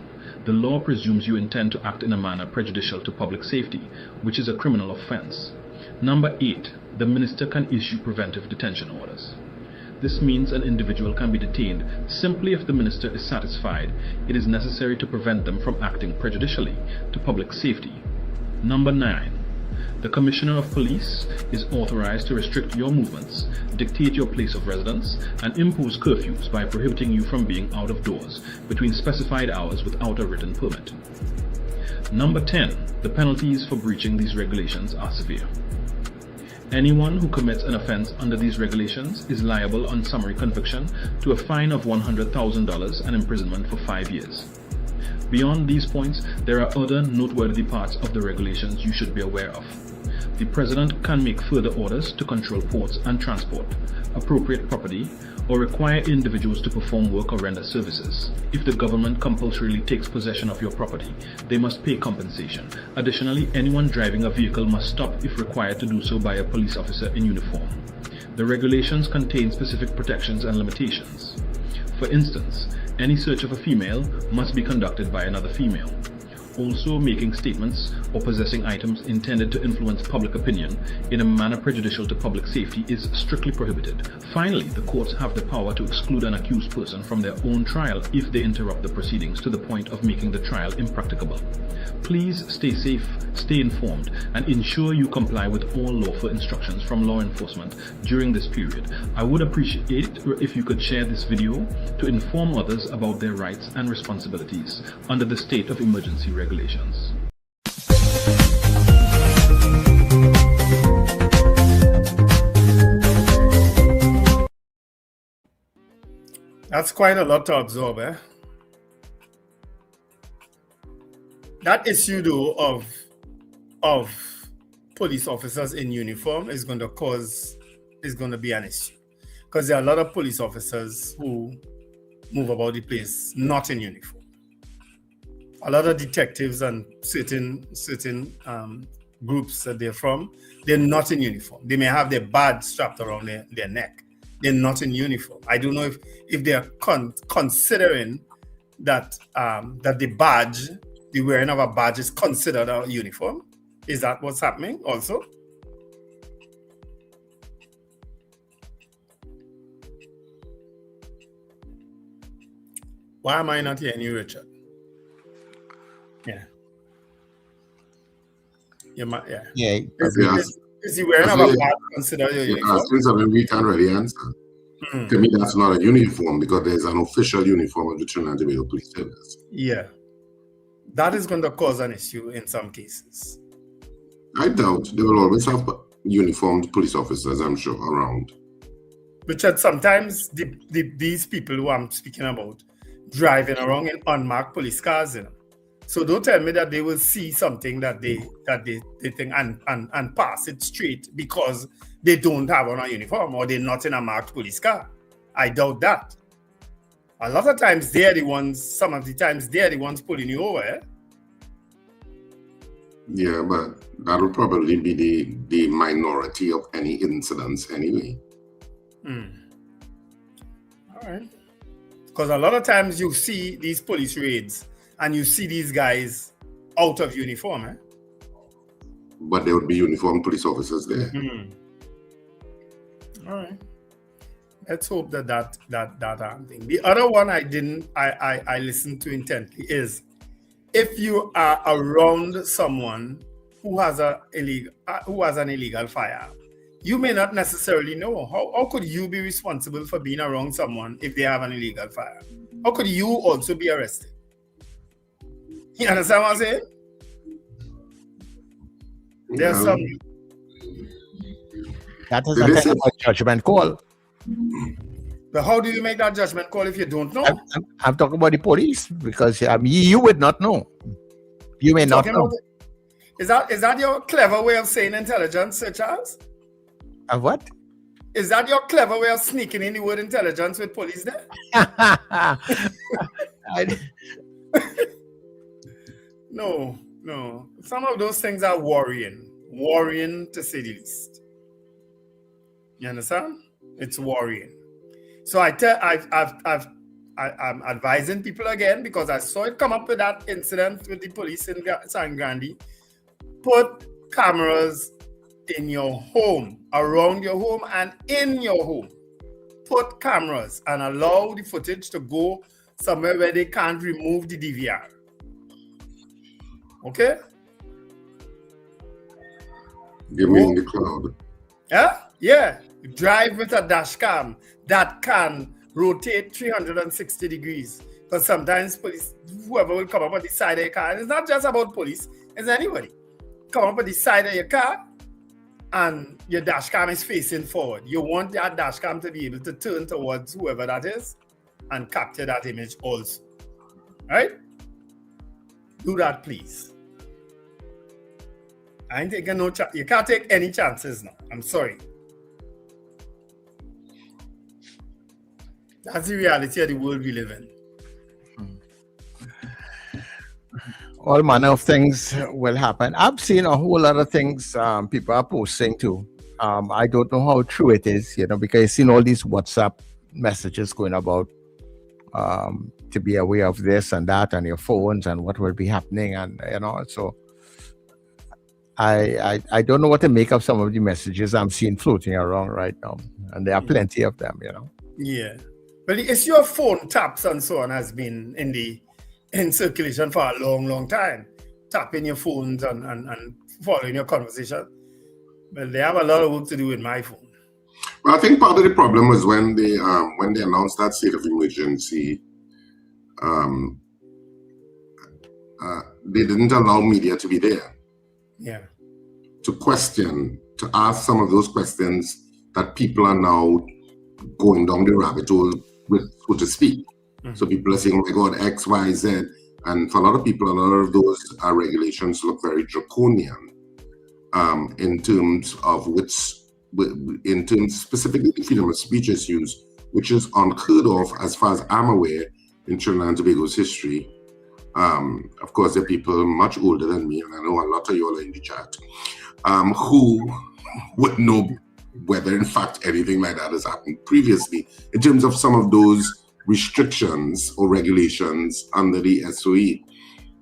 the law presumes you intend to act in a manner prejudicial to public safety, which is a criminal offense. Number 8. The minister can issue preventive detention orders. This means an individual can be detained simply if the minister is satisfied it is necessary to prevent them from acting prejudicially to public safety. Number 9. The Commissioner of Police is authorized to restrict your movements, dictate your place of residence, and impose curfews by prohibiting you from being out of doors between specified hours without a written permit. Number 10. The penalties for breaching these regulations are severe. Anyone who commits an offense under these regulations is liable on summary conviction to a fine of $100,000 and imprisonment for 5 years. Beyond these points, there are other noteworthy parts of the regulations you should be aware of. The President can make further orders to control ports and transport, appropriate property, or require individuals to perform work or render services. If the government compulsorily takes possession of your property, they must pay compensation. Additionally, anyone driving a vehicle must stop if required to do so by a police officer in uniform. The regulations contain specific protections and limitations. For instance, any search of a female must be conducted by another female. Also, making statements or possessing items intended to influence public opinion in a manner prejudicial to public safety is strictly prohibited. Finally, the courts have the power to exclude an accused person from their own trial if they interrupt the proceedings to the point of making the trial impracticable. Please stay safe, stay informed, and ensure you comply with all lawful instructions from law enforcement during this period. I would appreciate it if you could share this video to inform others about their rights and responsibilities under the state of emergency regulations.
That's quite a lot to absorb, eh? That issue, though, of police officers in uniform is going to be an issue, because there are a lot of police officers who move about the place not in uniform. A lot of detectives and certain groups that they're from, they're not in uniform. They may have their badge strapped around their neck. They're not in uniform. I don't know if they are considering that the badge, the wearing of a badge, is considered a uniform. Is that what's happening also? Why am I not hearing you, Richard? Yeah. Yeah. Is he wearing a badge considered a uniform?
Since we can't really answer. To me, that's not a uniform, because there's an official uniform of the Trinidad and Tobago Police Service.
Yeah. That is going to cause an issue in some cases.
I doubt they will always have uniformed police officers, I'm sure, around.
Richard, sometimes these people who I'm speaking about driving around in unmarked police cars, you know. So don't tell me that they will see something that they think and pass it straight because they don't have on a uniform or they're not in a marked police car. I doubt that. A lot of times some of the times they're the ones pulling you over. Eh?
Yeah, but that'll probably be the minority of any incidents anyway.
All right. Because a lot of times you see these police raids and you see these guys out of uniform. Eh?
But there would be uniformed police officers there.
All right. Let's hope that thing. The other one I listened to intently is, if you are around someone who has an illegal firearm, you may not necessarily know. How could you be responsible for being around someone if they have an illegal firearm? How could you also be arrested? You understand what I'm saying? There's some.
That is a kind of a judgment call.
But how do you make that judgment call if you don't know?
I'm talking about the police, because you would not know. You may not know.
Is that your clever way of saying intelligence, Sir Charles?
What?
Is that your clever way of sneaking in the word intelligence with police there? No. Some of those things are worrying to say the least. You understand? It's worrying. So I'm advising people again, because I saw it come up with that incident with the police in San Grande. Put cameras in your home, around your home, and in your home. Put cameras and allow the footage to go somewhere where they can't remove the DVR. Okay?
You mean the cloud?
Yeah. Drive with a dash cam that can rotate 360 degrees. Because sometimes police, whoever will come up on the side of your car, and it's not just about police, it's anybody. Come up on the side of your car and your dash cam is facing forward. You want that dash cam to be able to turn towards whoever that is and capture that image also. Right? Do that, please. I ain't taking no chance. You can't take any chances now. I'm sorry. That's the reality of the world we live in.
All manner of things will happen. I've seen a whole lot of things people are posting too. I don't know how true it is, because I've seen all these WhatsApp messages going about to be aware of this and that on your phones and what will be happening, and so I don't know what to make of some of the messages I'm seeing floating around right now, and there are plenty of them,
Yeah, but it's your phone taps and so on has been in circulation for a long time. Tapping your phones and following your conversation. But they have a lot of work to do with my phone.
Well, I think part of the problem was when they announced that state of emergency, they didn't allow media to be there.
Yeah.
To ask some of those questions that people are now going down the rabbit hole with, so to speak. Mm-hmm. So people are saying, oh my God, X, Y, Z. And for a lot of people, a lot of those regulations look very draconian in terms specifically the freedom of speech issues, which is unheard of as far as I'm aware in Trinidad and Tobago's history. Of course, there are people much older than me, and I know a lot of you all are in the chat, who would know whether in fact anything like that has happened previously in terms of some of those restrictions or regulations under the SOE.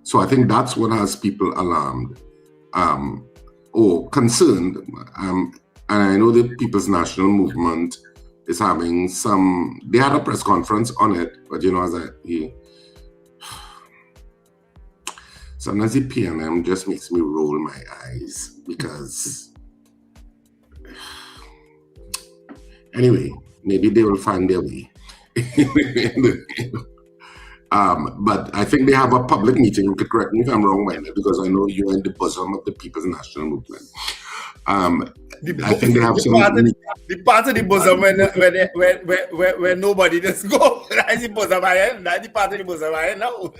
So I think that's what has people alarmed or concerned. And I know the People's National Movement is having they had a press conference on it, but sometimes the PNM just makes me roll my eyes because anyway, maybe they will find their way. But I think they have a public meeting. You could correct me if I'm wrong, Wendy, because I know you're in the bosom of the People's National Movement. I think they have
the part of the bosom where nobody just go. That's the bosom I am. That's the part of the bosom I am now.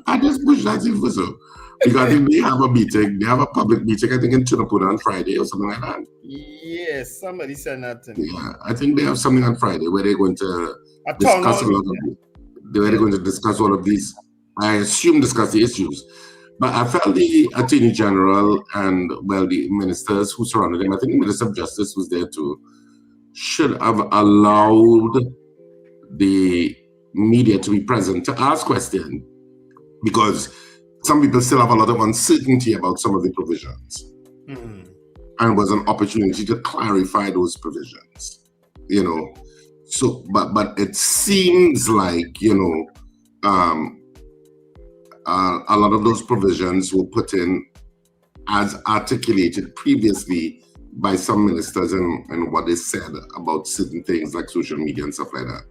I just push that in bosom because I think they have a meeting. They have a public meeting. I think in Trinidad on Friday or something like that.
Yes, somebody said that to me.
Yeah, I think they have something on Friday where they're going to discuss they're going to discuss all of these. I assume discuss the issues. But I felt the Attorney General and, the ministers who surrounded him, I think the Minister of Justice was there too, should have allowed the media to be present to ask questions, because some people still have a lot of uncertainty about some of the provisions. Mm-hmm. And was an opportunity to clarify those provisions, So, but it seems like, a lot of those provisions were put in as articulated previously by some ministers and what they said about certain things like social media and stuff like that.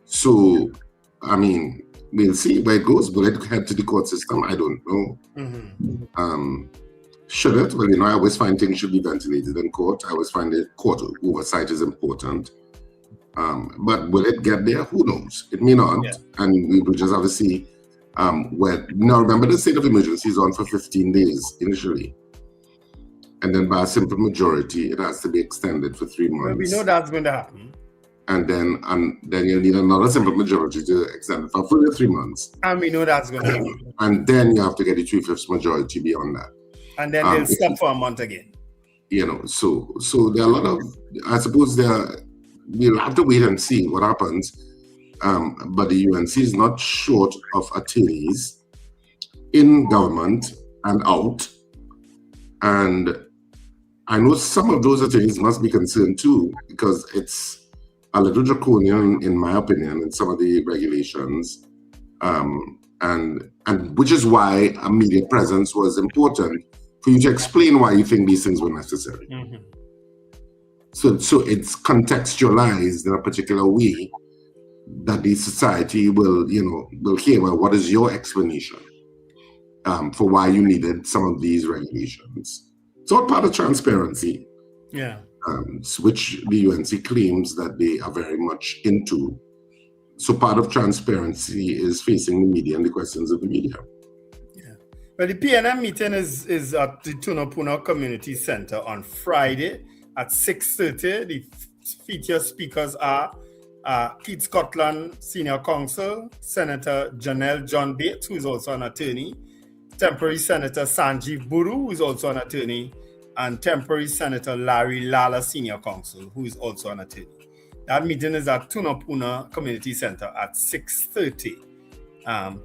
So, I mean, we'll see where it goes. Will it head to the court system? I don't know. Mm-hmm. Should it? Well, I always find things should be ventilated in court. I always find the court oversight is important. But will it get there? Who knows? It may not. Yeah. And we will just have to see. Now remember, the state of emergency is on for 15 days initially. And then by a simple majority, it has to be extended for 3 months.
Well, we know that's going to happen.
And then you'll need another simple majority to extend it for further 3 months.
And we know that's going to happen.
And then you have to get a 3/5 majority beyond that.
And then they'll stop for a month again.
So there are a lot of, I suppose we'll have to wait and see what happens. But the UNC is not short of attorneys in government and out. And I know some of those attorneys must be concerned too, because it's a little draconian, in my opinion, in some of the regulations. And which is why a media presence was important for you to explain why you think these things were necessary.
Mm-hmm.
So it's contextualized in a particular way that the society will hear, well, what is your explanation for why you needed some of these regulations? It's all part of transparency.
Yeah.
Which the UNC claims that they are very much into. So part of transparency is facing the media and the questions of the media.
Yeah. Well, the PNM meeting is at the Tunapuna Community Center on Friday at 6:30. The featured speakers are Keith Scotland, Senior Counsel, Senator Janelle John Bates, who is also an attorney, Temporary Senator Sanjeev Buru, who is also an attorney, and Temporary Senator Larry Lala, Senior Counsel, who is also an attorney. That meeting is at Tunapuna Community Center at 6:30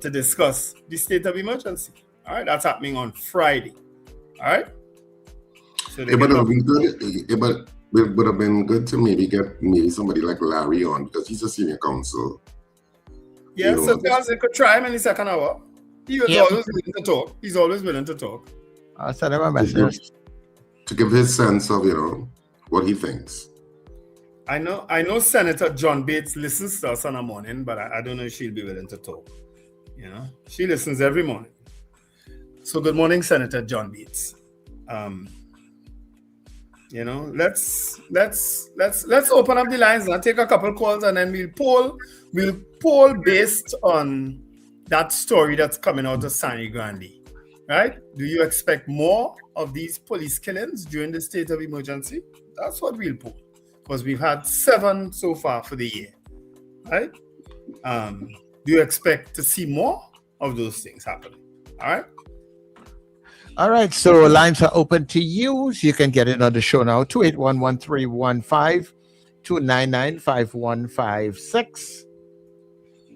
to discuss the state of emergency. All right, that's happening on Friday. All right. So
it would have been good. It would have been good to get somebody like Larry on, because he's a senior counsel.
Yeah, so they could try him in the second hour. He was always willing to talk. He's always willing to talk.
I'll send him a message
to give his sense of what he thinks.
I know Senator John Bates listens to us on a morning, but I don't know if she'll be willing to talk. She listens every morning. So good morning, Senator John Bates. Let's open up the lines and take a couple calls, and then we'll poll based on that story that's coming out of Sani Grande. Right? Do you expect more of these police killings during the state of emergency? That's what we'll poll, because we've had 7 so far for the year. Right? Do you expect to see more of those things happening? All right?
All right, so lines are open to you. So you can get in on the show now. 281-1315, 299-5156.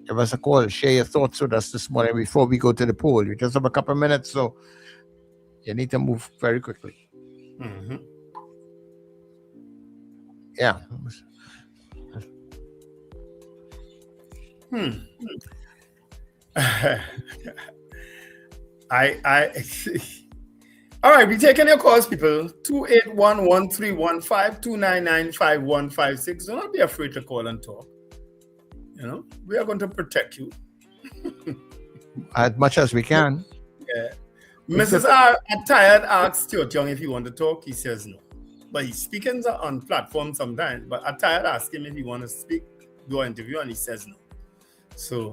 Give us a call. Share your thoughts with us this morning before we go to the poll. You just have a couple of minutes, so you need to move very quickly.
Mm-hmm.
Yeah.
All right, we're taking your calls, people. 281-1315, 299-5156. Do not be afraid to call and talk. We are going to protect you.
As much as we can.
Yeah. Mrs. R. Tired asks Stuart Young if he want to talk. He says no. But he's speaking on platform sometimes. But Tired asks him if he want to speak, do an interview, and he says no. So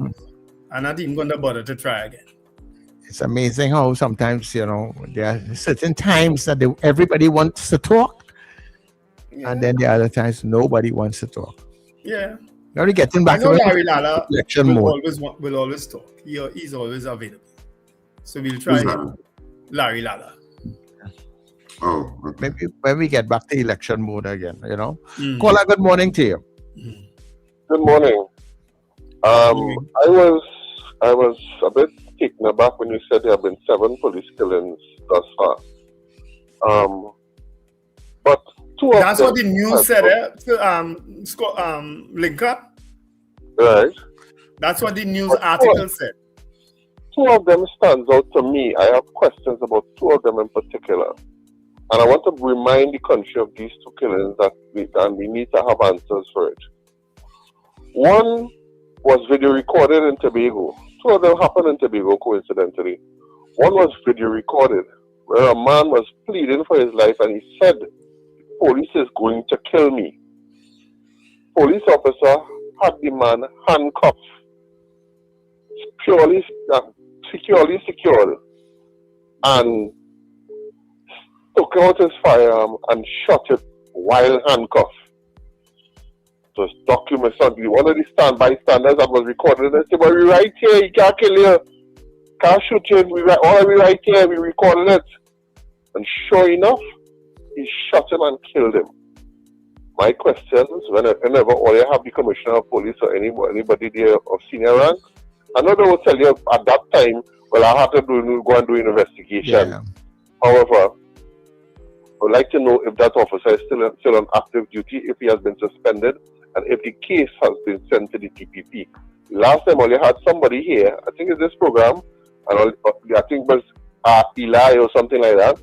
I'm not even going to bother to try again.
It's amazing how sometimes, there are certain times that everybody wants to talk, and then the other times nobody wants to talk.
Yeah.
Now we're getting back to
Larry Lala
election mode.
Will always talk. He's always available. So we'll try Larry Lala.
Oh, okay.
Maybe when we get back to election mode again, Caller, good morning to you.
Good morning. I was a bit taken aback when you said there have been 7 police killings thus far. But 2 of them... That's
what the news said, Lincoln?
Right.
That's what the news article said.
2 of them stands out to me. I have questions about 2 of them in particular. And I want to remind the country of these 2 killings that we need to have answers for it. One was video recorded in Tobago. 2 of them happened in Tobago, coincidentally. One was video recorded, where a man was pleading for his life, and he said, "Police is going to kill me." Police officer had the man handcuffed, securely secured, and took out his firearm and shot it while handcuffed. So it's documents on one of the bystanders that was recorded, and they said, "Well, we're right here, he can't kill you. Can't shoot you, we right here, we recorded it." And sure enough, he shot him and killed him. My question is, whenever all you have the commissioner of police or anybody there of senior rank, I know they will tell you at that time, well, I have to go and do an investigation.
Yeah.
However, I would like to know if that officer is still on active duty, if he has been suspended, and if the case has been sent to the TPP. Last time, only had somebody here, I think it's this program, and I think it was Eli or something like that,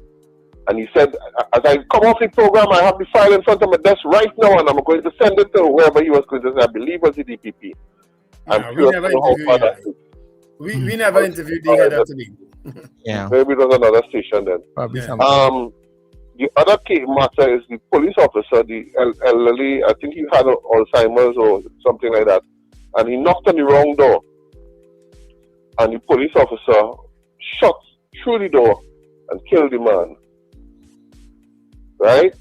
And he said, as I come off the program, I have the file in front of my desk right now, and I'm going to send it to whoever he was going to say. I believe was the DPP.
We never interviewed the head of the league.
Yeah.
Maybe it was another station then.
Probably
the other case matter is the police officer, the elderly, I think he had Alzheimer's or something like that, and he knocked on the wrong door. And the police officer shot through the door and killed the man. Right?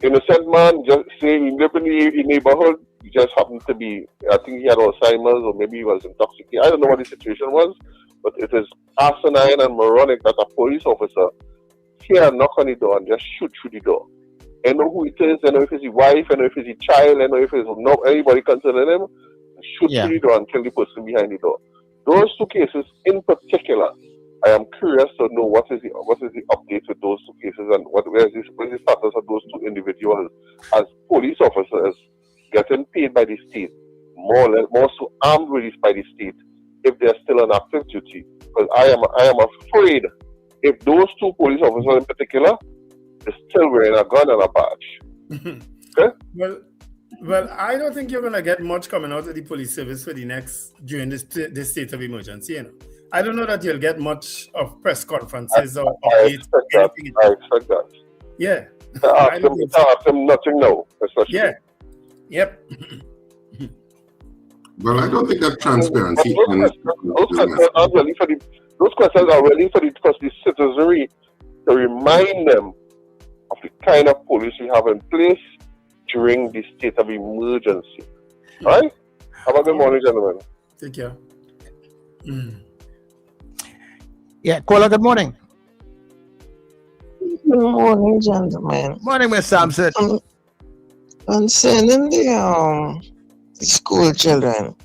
Innocent man, just saying he lived in the neighborhood, he just happened to be, I think he had Alzheimer's or maybe he was intoxicated. I don't know what the situation was, but it is asinine and moronic that a police officer hear a knock on the door and just shoot through the door. I know who it is, I know if it's his wife, I know if it's his child, I know if it's not anybody concerning him, shoot through the door and kill the person behind the door. Those two cases in particular, I am curious to know what is the update with those two cases and what is the status of those two individuals as police officers getting paid by the state, more so armed with by the state if they're still on active duty. Because I am afraid if those two police officers in particular is still wearing a gun and a badge. Okay?
Well, I don't think you're gonna get much coming out of the police service for during this state of emergency. You know, I don't know that you'll get much of press conferences or updates.
I expect that.
Yeah.
Ask them nothing now, especially.
Yeah. Yep.
Well, I don't think that transparency.
Those questions are really for the citizenry to remind them of the kind of police we have in place during the state of emergency. Right? Have a good morning, gentlemen.
Take care.
Yeah, caller, good morning.
Good morning, gentlemen.
Morning, Miss Sampson.
Concerning the school children,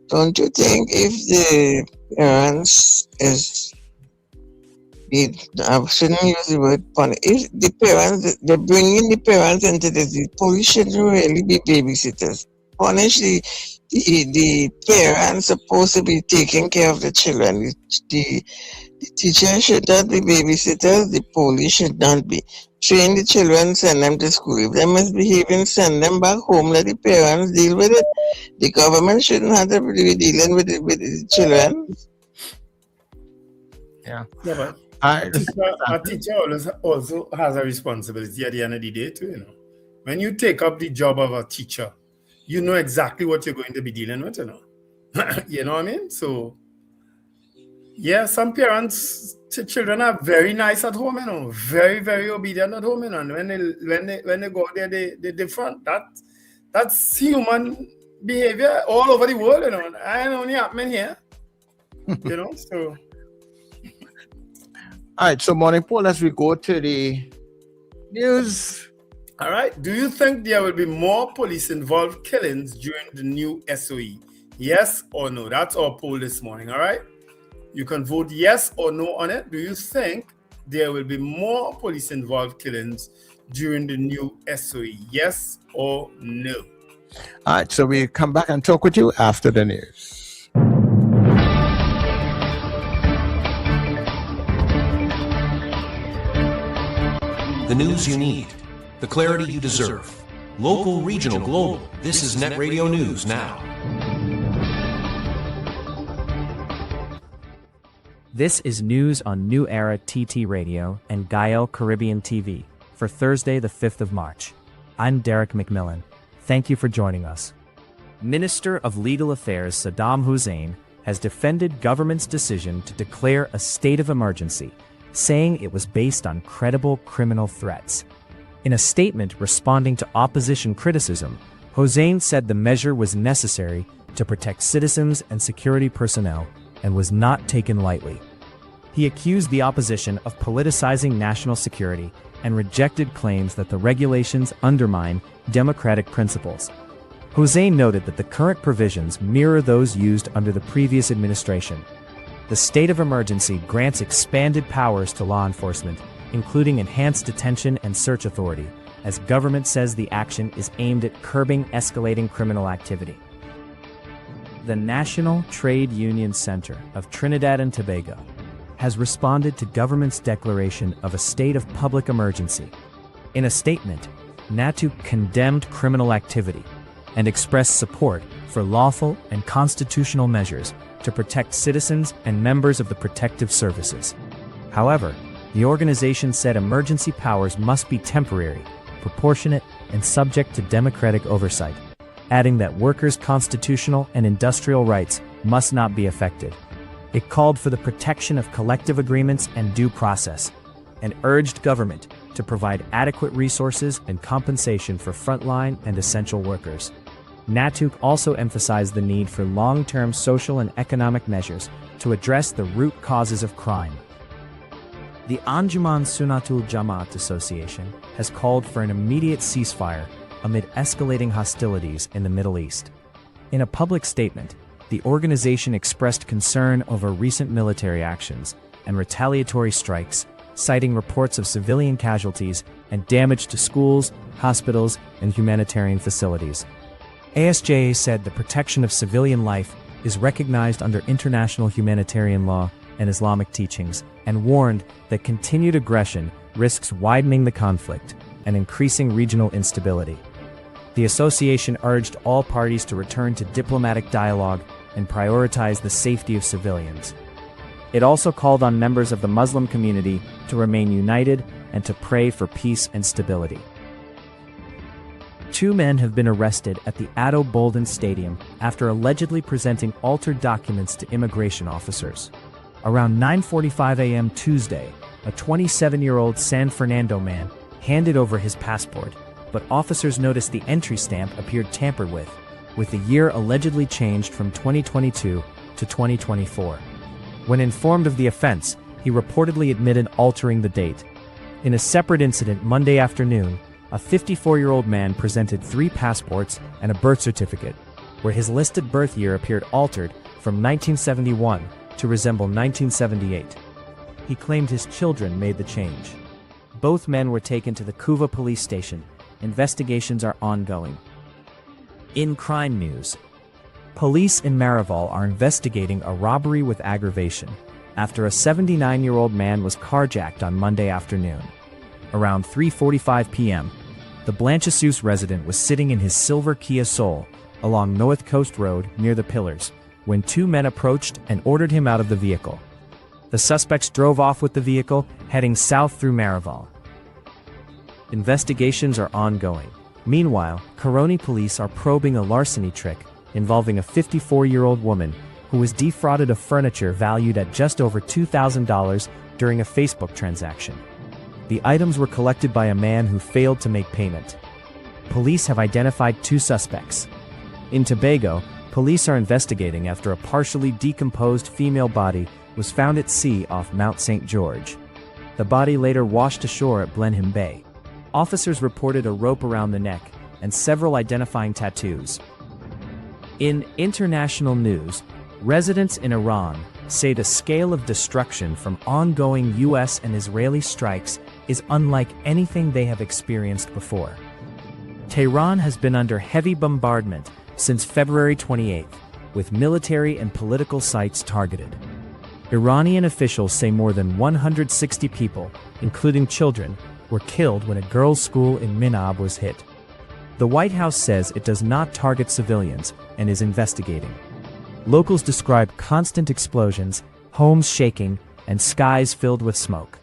don't you think if the parents I shouldn't use the word punish, if the parents, they're bringing the parents into this, the police shouldn't really be babysitters. Punish the parents supposed to be taking care of the children. The teacher should not be babysitters, the police should not be. Train the children, send them to school. If they misbehaving, send them back home, let the parents deal with it. The government shouldn't have to be dealing with the children.
Yeah, but a teacher also has a responsibility at the end of the day too, you know. When you take up the job of a teacher, you know exactly what you're going to be dealing with, you know. You know what I mean? So, yeah, some parents, children are very nice at home, you know, very, very obedient at home, you know. And when they go there, they're different. That's human behavior all over the world, you know. And only happening here, you know. So.
All right, so morning, Paul, as we go to the news.
All right. Do you think there will be more police-involved killings during the new SOE? Yes or no? That's our poll this morning, all right? You can vote yes or no on it. Do you think there will be more police-involved killings during the new SOE? Yes or no?
All right, so we'll come back and talk with you after the news.
The news you need, the clarity you deserve. Local, regional, global. This is NETT Radio News Now.
This is news on New Era TT Radio and Gael Caribbean TV for Thursday, the 5th of March. I'm Derek McMillan. Thank you for joining us. Minister of Legal Affairs Saddam Hussein has defended government's decision to declare a state of emergency, saying it was based on credible criminal threats. In a statement responding to opposition criticism, Hussein said the measure was necessary to protect citizens and security personnel and was not taken lightly. He accused the opposition of politicizing national security and rejected claims that the regulations undermine democratic principles. Hussein noted that the current provisions mirror those used under the previous administration. The state of emergency grants expanded powers to law enforcement, including enhanced detention and search authority, as government says the action is aimed at curbing escalating criminal activity. The National Trade Union Center of Trinidad and Tobago has responded to government's declaration of a state of public emergency. In a statement, NATU condemned criminal activity and expressed support for lawful and constitutional measures to protect citizens and members of the protective services. However, the organization said emergency powers must be temporary, proportionate, and subject to democratic oversight, adding that workers' constitutional and industrial rights must not be affected. It called for the protection of collective agreements and due process, and urged government to provide adequate resources and compensation for frontline and essential workers. NATU also emphasized the need for long-term social and economic measures to address the root causes of crime. The Anjuman Sunatul Jamaat Association has called for an immediate ceasefire amid escalating hostilities in the Middle East. In a public statement, the organization expressed concern over recent military actions and retaliatory strikes, citing reports of civilian casualties and damage to schools, hospitals, and humanitarian facilities. ASJA said the protection of civilian life is recognized under international humanitarian law and Islamic teachings, and warned that continued aggression risks widening the conflict and increasing regional instability. The association urged all parties to return to diplomatic dialogue and prioritize the safety of civilians. It also called on members of the Muslim community to remain united and to pray for peace and stability. 2 men have been arrested at the Addo Bolden Stadium after allegedly presenting altered documents to immigration officers. Around 9:45 a.m. Tuesday, a 27-year-old San Fernando man handed over his passport, but officers noticed the entry stamp appeared tampered with the year allegedly changed from 2022 to 2024. When informed of the offense, he reportedly admitted altering the date. In a separate incident Monday afternoon, a 54-year-old man presented 3 passports and a birth certificate, where his listed birth year appeared altered from 1971 to resemble 1978. He claimed his children made the change. Both men were taken to the Couva police station. Investigations are ongoing. In crime news, police in Marival are investigating a robbery with aggravation after a 79-year-old man was carjacked on Monday afternoon. Around 3:45 p.m., the Blanchisseuse resident was sitting in his silver Kia Soul along North Coast Road near the Pillars when 2 men approached and ordered him out of the vehicle. The suspects drove off with the vehicle, heading south through Marival. Investigations are ongoing. Meanwhile, Caroni police are probing a larceny trick involving a 54-year-old woman who was defrauded of furniture valued at just over $2,000 during a Facebook transaction. The items were collected by a man who failed to make payment. Police have identified 2 suspects. In Tobago, police are investigating after a partially decomposed female body was found at sea off Mount St. George. The body later washed ashore at Blenheim Bay. Officers reported a rope around the neck and several identifying tattoos. In international news, residents in Iran say the scale of destruction from ongoing U.S. and Israeli strikes is unlike anything they have experienced before. Tehran has been under heavy bombardment since February 28th, with military and political sites targeted. Iranian officials say more than 160 people, including children, were killed when a girls' school in Minab was hit. The White House says it does not target civilians and is investigating. Locals describe constant explosions, homes shaking, and skies filled with smoke.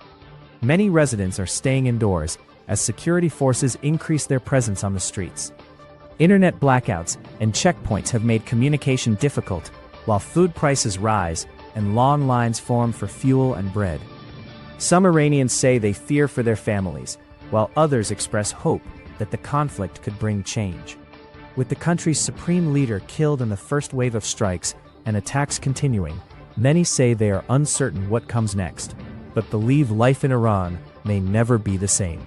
Many residents are staying indoors as security forces increase their presence on the streets. Internet blackouts and checkpoints have made communication difficult, while food prices rise and long lines form for fuel and bread. Some Iranians say they fear for their families, while others express hope that the conflict could bring change. With the country's supreme leader killed in the first wave of strikes and attacks continuing, many say they are uncertain what comes next, but believe life in Iran may never be the same.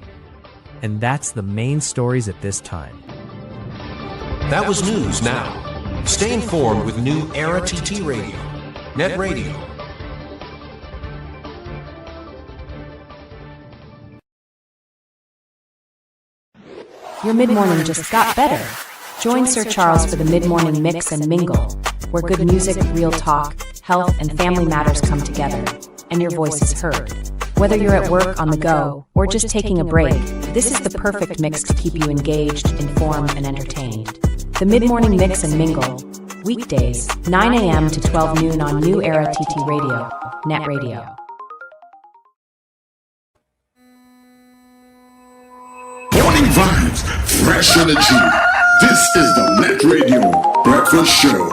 And that's the main stories at this time.
That was news now. Stay informed with New Era TT Radio. NETT Radio.
Your mid-morning just got better. Join Sir Charles for the mid-morning mix and mingle, where good music, real talk, health, and family matters come together. and your voice is heard. Whether you're at work, on the go, or just taking a break, this is the perfect mix to keep you engaged, informed, and entertained. The Mid-Morning Mix and Mingle. Weekdays, 9 a.m. to 12 noon on New Era TT Radio, NETT Radio.
Morning vibes, fresh energy. This is the NETT Radio Breakfast Show.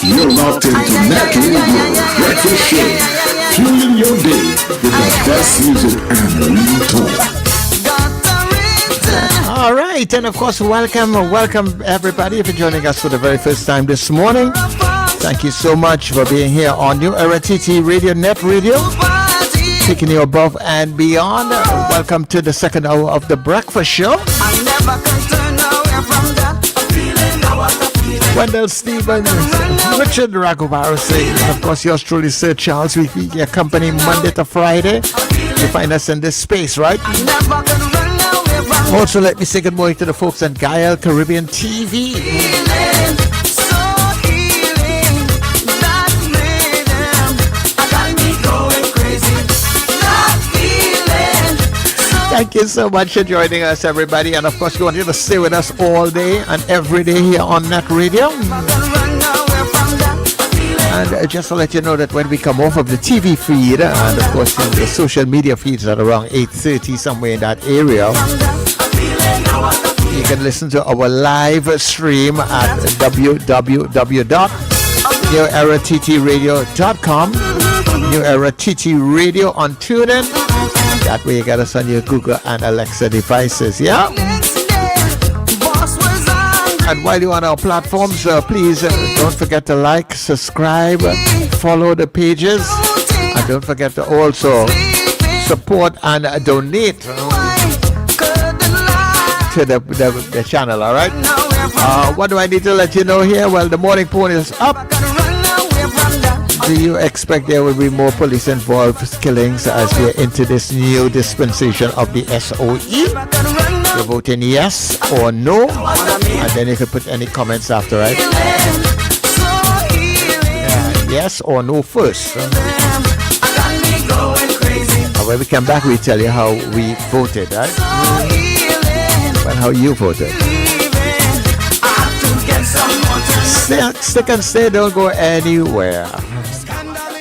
You're locked into NETT Radio Breakfast Show, fueling your day with the best music and real talk.
All right, and of course, welcome everybody if you're joining us for the very first time this morning. Thank you so much for being here on New Era TT Radio, NETT Radio, taking you above and beyond. Welcome to the second hour of the Breakfast Show. Wendell Stevens, Richard Raghuvarasi, and of course yours truly, Sir Charles. We accompany Monday to Friday. You find us in this space, right? Also, let me say good morning to the folks on Gael Caribbean TV. Thank you so much for joining us, everybody. And of course, you want you to stay with us all day and every day here on NETT Radio. And just to let you know that when we come off of the TV feed, and of course the social media feeds at around 8:30, somewhere in that area, you can listen to our live stream at www.newerattradio.com. New Era TT Radio on TuneIn. That way you get us on your Google and Alexa devices, yeah? And while you're on our platforms, please don't forget to like, subscribe, follow the pages, and don't forget to also support and donate to the channel, all right? What do I need to let you know here? Well, the morning phone is up. Do you expect there will be more police-involved killings as we're into this new dispensation of the SOE? You're voting yes or no, and then you can put any comments after, right? Yes or no first. And when we come back, we tell you how we voted, right? And how you voted. Stick and stay, don't go anywhere.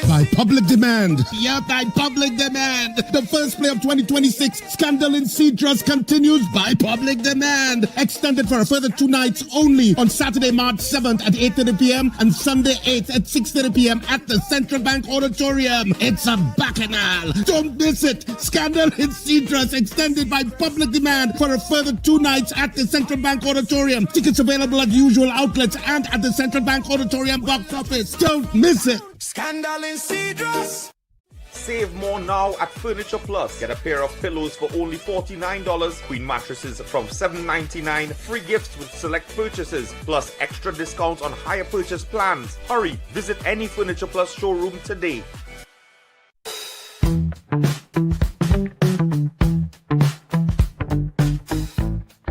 By public demand. Yeah, by public demand. The first play of 2026, Scandal in Cedros, continues by public demand. Extended for a further 2 nights only on Saturday, March 7th at 8:30 p.m. and Sunday 8th at 6:30 p.m. at the Central Bank Auditorium. It's a bacchanal. Don't miss it. Scandal in Cedros, extended by public demand for a further 2 nights at the Central Bank Auditorium. Tickets available at usual outlets and at the Central Bank Auditorium box office. Don't miss it.
Scandal in Cedros.
Save more now at Furniture Plus. Get a pair of pillows for only $49, queen mattresses from $7.99, free gifts with select purchases, plus extra discounts on higher purchase plans. Hurry, visit any Furniture Plus showroom today.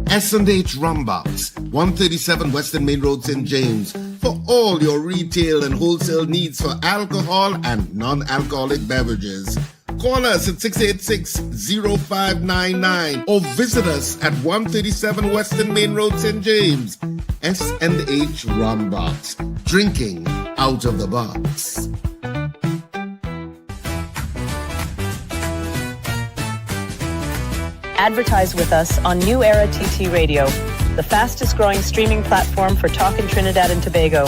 S&H Rumbox, 137 Western Main Road, St. James, for all your retail and wholesale needs for alcohol and non-alcoholic beverages. Call us at 686-0599 or visit us at 137 Western Main Road, St. James. S&H Rumbox, drinking out of the box.
Advertise with us on New Era TT Radio, the fastest growing streaming platform for talk in Trinidad and Tobago.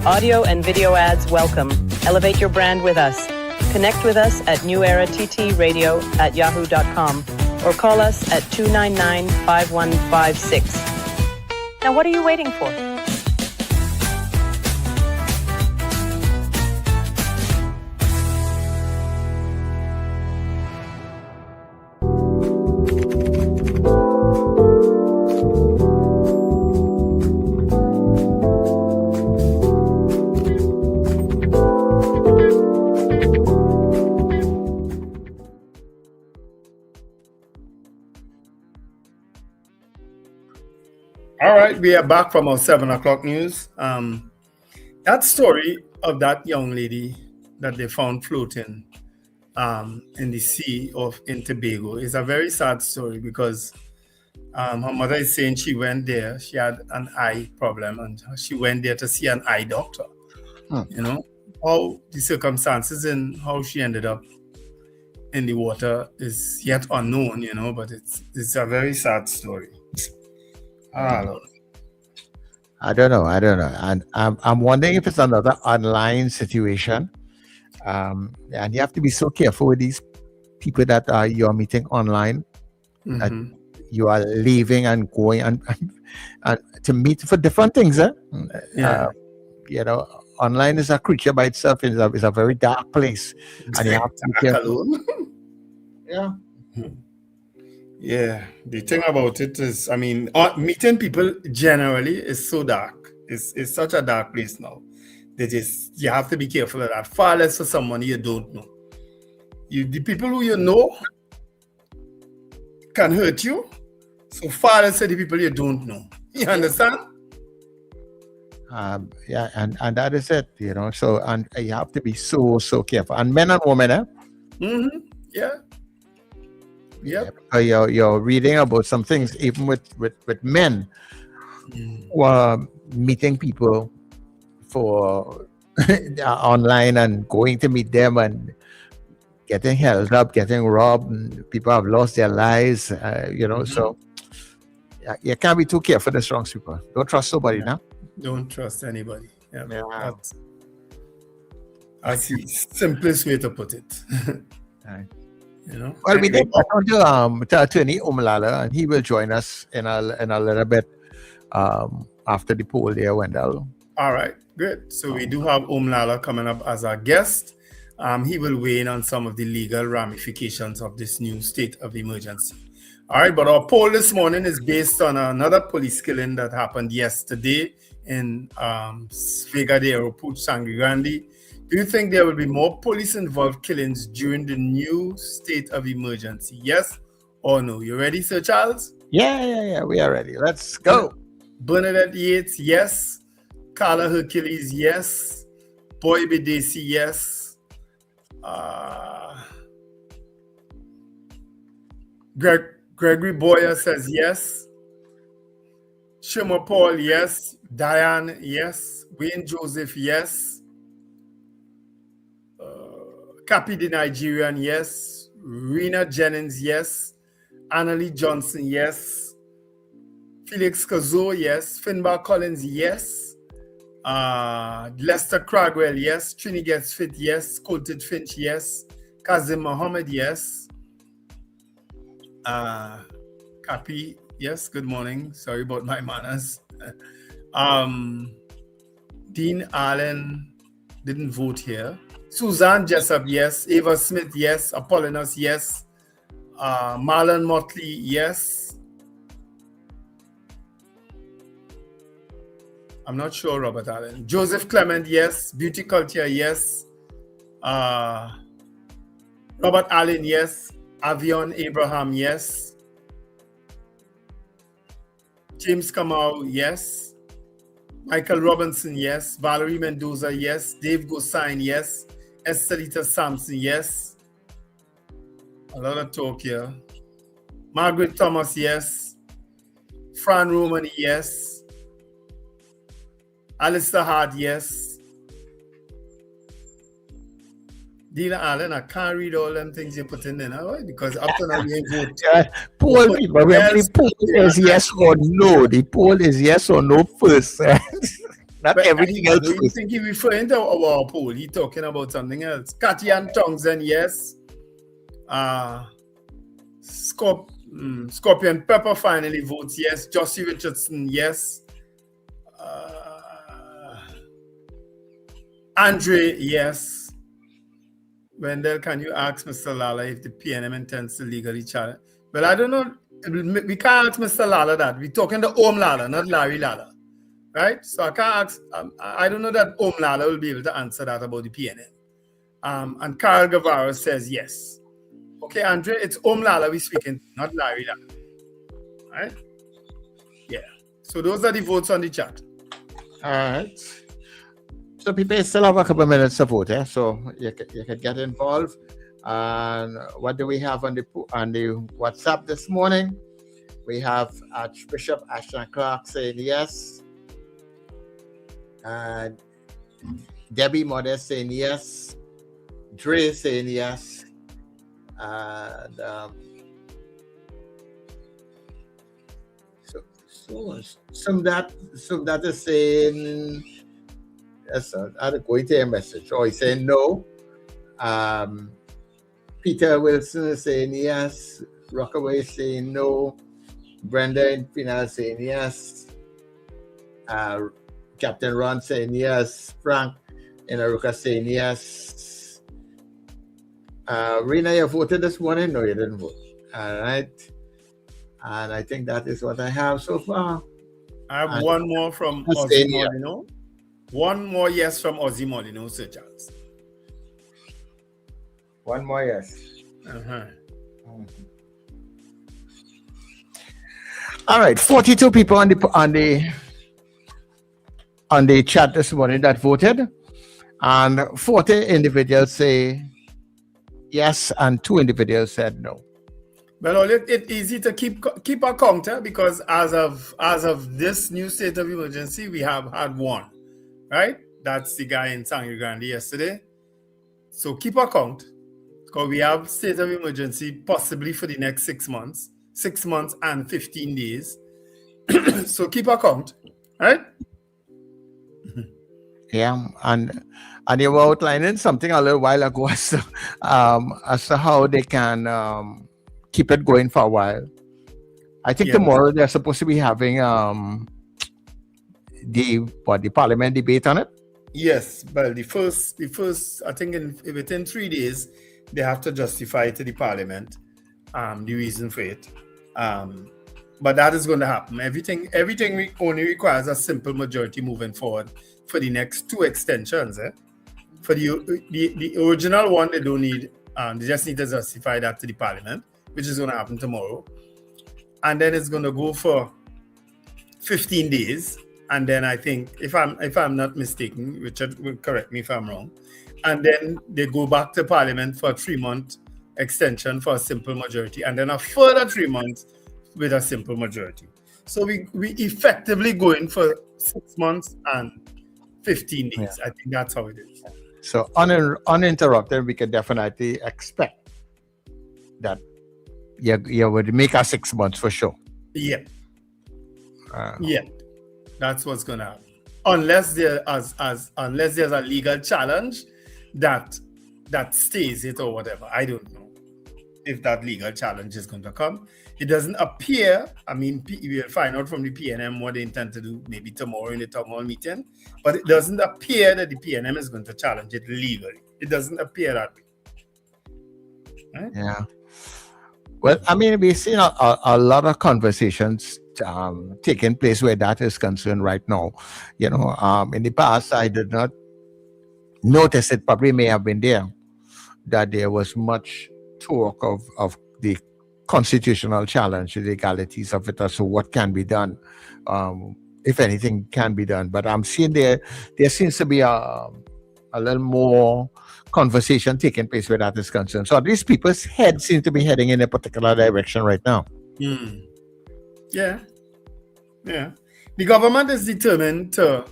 Audio and video ads welcome. Elevate your brand with us. Connect with us at newerattradio@yahoo.com or call us at 299-5156. Now what are you waiting for?
All right, we are back from our 7 o'clock news. That story of that young lady that they found floating in the sea in Tobago is a very sad story because her mother is saying she went there, she had an eye problem, and she went there to see an eye doctor. You know, how the circumstances and how she ended up in the water is yet unknown, you know, but it's a very sad story. I
don't know. And I'm wondering if it's another online situation. And you have to be so careful with these people that you're meeting online. That you are leaving and going and to meet for different things. You know, online is a creature by itself. It's a very dark place. And you have to be careful. Yeah.
Yeah, the thing about it is, I mean, meeting people generally is so dark. It's such a dark place now. You have to be careful of that. Far less for someone you don't know. The people who you know can hurt you. So father said the people you don't know. You understand?
Yeah, and that is it, you know. So, and you have to be so careful. And men and women,
Yeah. Yep.
You're reading about some things, even with men who are meeting people for online and going to meet them and getting held up, getting robbed, and people have lost their lives, you know. So you can't be too careful, the strong people. Don't trust nobody now.
Don't trust anybody. Yeah. That's the simplest way to put it.
Right.
You know.
Well, we did talk to Attorney Om Lala, and he will join us in a little bit after the poll there, Wendell.
All right, good. So we do have Om Lala coming up as our guest. He will weigh in on some of the legal ramifications of this new state of emergency. All right, but our poll this morning is based on another police killing that happened yesterday in Vega de Aeroport, Sangre Grande. Do you think there will be more police-involved killings during the new state of emergency? Yes or no? You ready, Sir Charles?
Yeah, we are ready. Let's go.
Bernadette Yates, yes. Carla Hercules, yes. Boy Bedesi, yes. Gregory Boyer says yes. Shimmer Paul, yes. Diane, yes. Wayne Joseph, yes. Cappy the Nigerian, yes. Rena Jennings, yes. Annalie Johnson, yes. Felix Kazo, yes. Finbar Collins, yes. Lester Cragwell, yes. Trini Gets Fit, yes. Colted Finch, yes. Kazim Mohammed, yes. Cappy, yes. Good morning. Sorry about my manners. Dean Allen didn't vote here. Suzanne Jessup, yes. Ava Smith, yes. Apollonus, yes. Marlon Motley, yes. I'm not sure, Robert Allen. Joseph Clement, yes. Beauty Culture, yes. Robert Allen, yes. Avion Abraham, yes. James Kamau, yes. Michael Robinson, yes. Valerie Mendoza, yes. Dave Gosain, yes. Estelita Sampson, yes. A lot of talk here. Margaret Thomas, yes. Fran Romani, yes. Alistair Hart, yes. Dina Allen, I can't read all them things you put in there now, because up to now you ain't vote.
Poll people, the poll is yes or no. The poll is yes or no first. Not but everything else.
Do you think he's referring to our poll? He's talking about something else. Katian Townsend, yes. Scorpion Pepper finally votes yes. Josie Richardson, yes. Andre, yes. Wendell, can you ask Mr. Lala if the PNM intends to legally challenge? Well, I don't know. We can't ask Mr. Lala that. We're talking to Om Lala, not Larry Lala. Right? So I can't ask. I don't know that Om Lala will be able to answer that about the PNM. And Carl Guevara says yes. Okay, Andre, it's Om Lala we're speaking, not Larry Lala. Right? Yeah. So those are the votes on the chat.
All right. So people still have a couple of minutes to vote, so you can get involved. And what do we have on the WhatsApp this morning? We have Archbishop Ashton Clark saying yes. Debbie Modest saying yes. Dre saying yes. And some that is saying yes, I'm going to a message. Oh, he's saying no. Peter Wilson is saying yes. Rockaway is saying no. Brenda and Pina saying yes. Captain Ron saying yes. Frank and Aruka saying yes. Rena, you voted this morning? No, you didn't vote. All right. And I think that is what I have so far.
I have one more from Ozzy Molino. One more yes from Ozzy Molino, Sir Charles.
One more yes. All right, 42 people on the chat this morning that voted, and 40 individuals say yes, and 2 individuals said no.
Well, it's easy to keep a counter because as of this new state of emergency, we have had one, right? That's the guy in Sangre Grande yesterday. So keep a count because we have state of emergency possibly for the next 6 months, 6 months and 15 days. So keep a count, right?
Yeah, and you were outlining something a little while ago as to how they can keep it going for a while. I think tomorrow they're supposed to be having the parliament debate on it.
Yes, well, the first I think within 3 days they have to justify to the parliament the reason for it. But that is going to happen. Everything only requires a simple majority moving forward for the next 2 extensions. For the original one, they don't need. They just need to justify that to the parliament, which is going to happen tomorrow. And then it's going to go for 15 days. And then I think, if I'm not mistaken, Richard will correct me if I'm wrong. And then they go back to Parliament for a 3-month extension for a simple majority, and then a further 3 months with a simple majority. So we effectively go in for 6 months and 15 days. Yeah. I think that's how it is.
So uninterrupted, we can definitely expect that you would make our 6 months for sure.
Yeah. That's what's gonna happen. Unless there's a legal challenge that stays it or whatever. I don't know if that legal challenge is going to come. It doesn't appear. I mean, we'll find out from the PNM what they intend to do maybe tomorrow in the town hall meeting. But it doesn't appear that the PNM is going to challenge it legally. It doesn't appear that way. Right?
Yeah. Well, I mean, we've seen a lot of conversations taking place where that is concerned right now. You know, in the past, I did not notice it. Probably may have been there that there was much talk of the constitutional challenge, the legalities of it, as to what can be done, if anything can be done. But I'm seeing there seems to be a little more conversation taking place where that is concerned. So at least people's heads seem to be heading in a particular direction right now.
Yeah. The government is determined to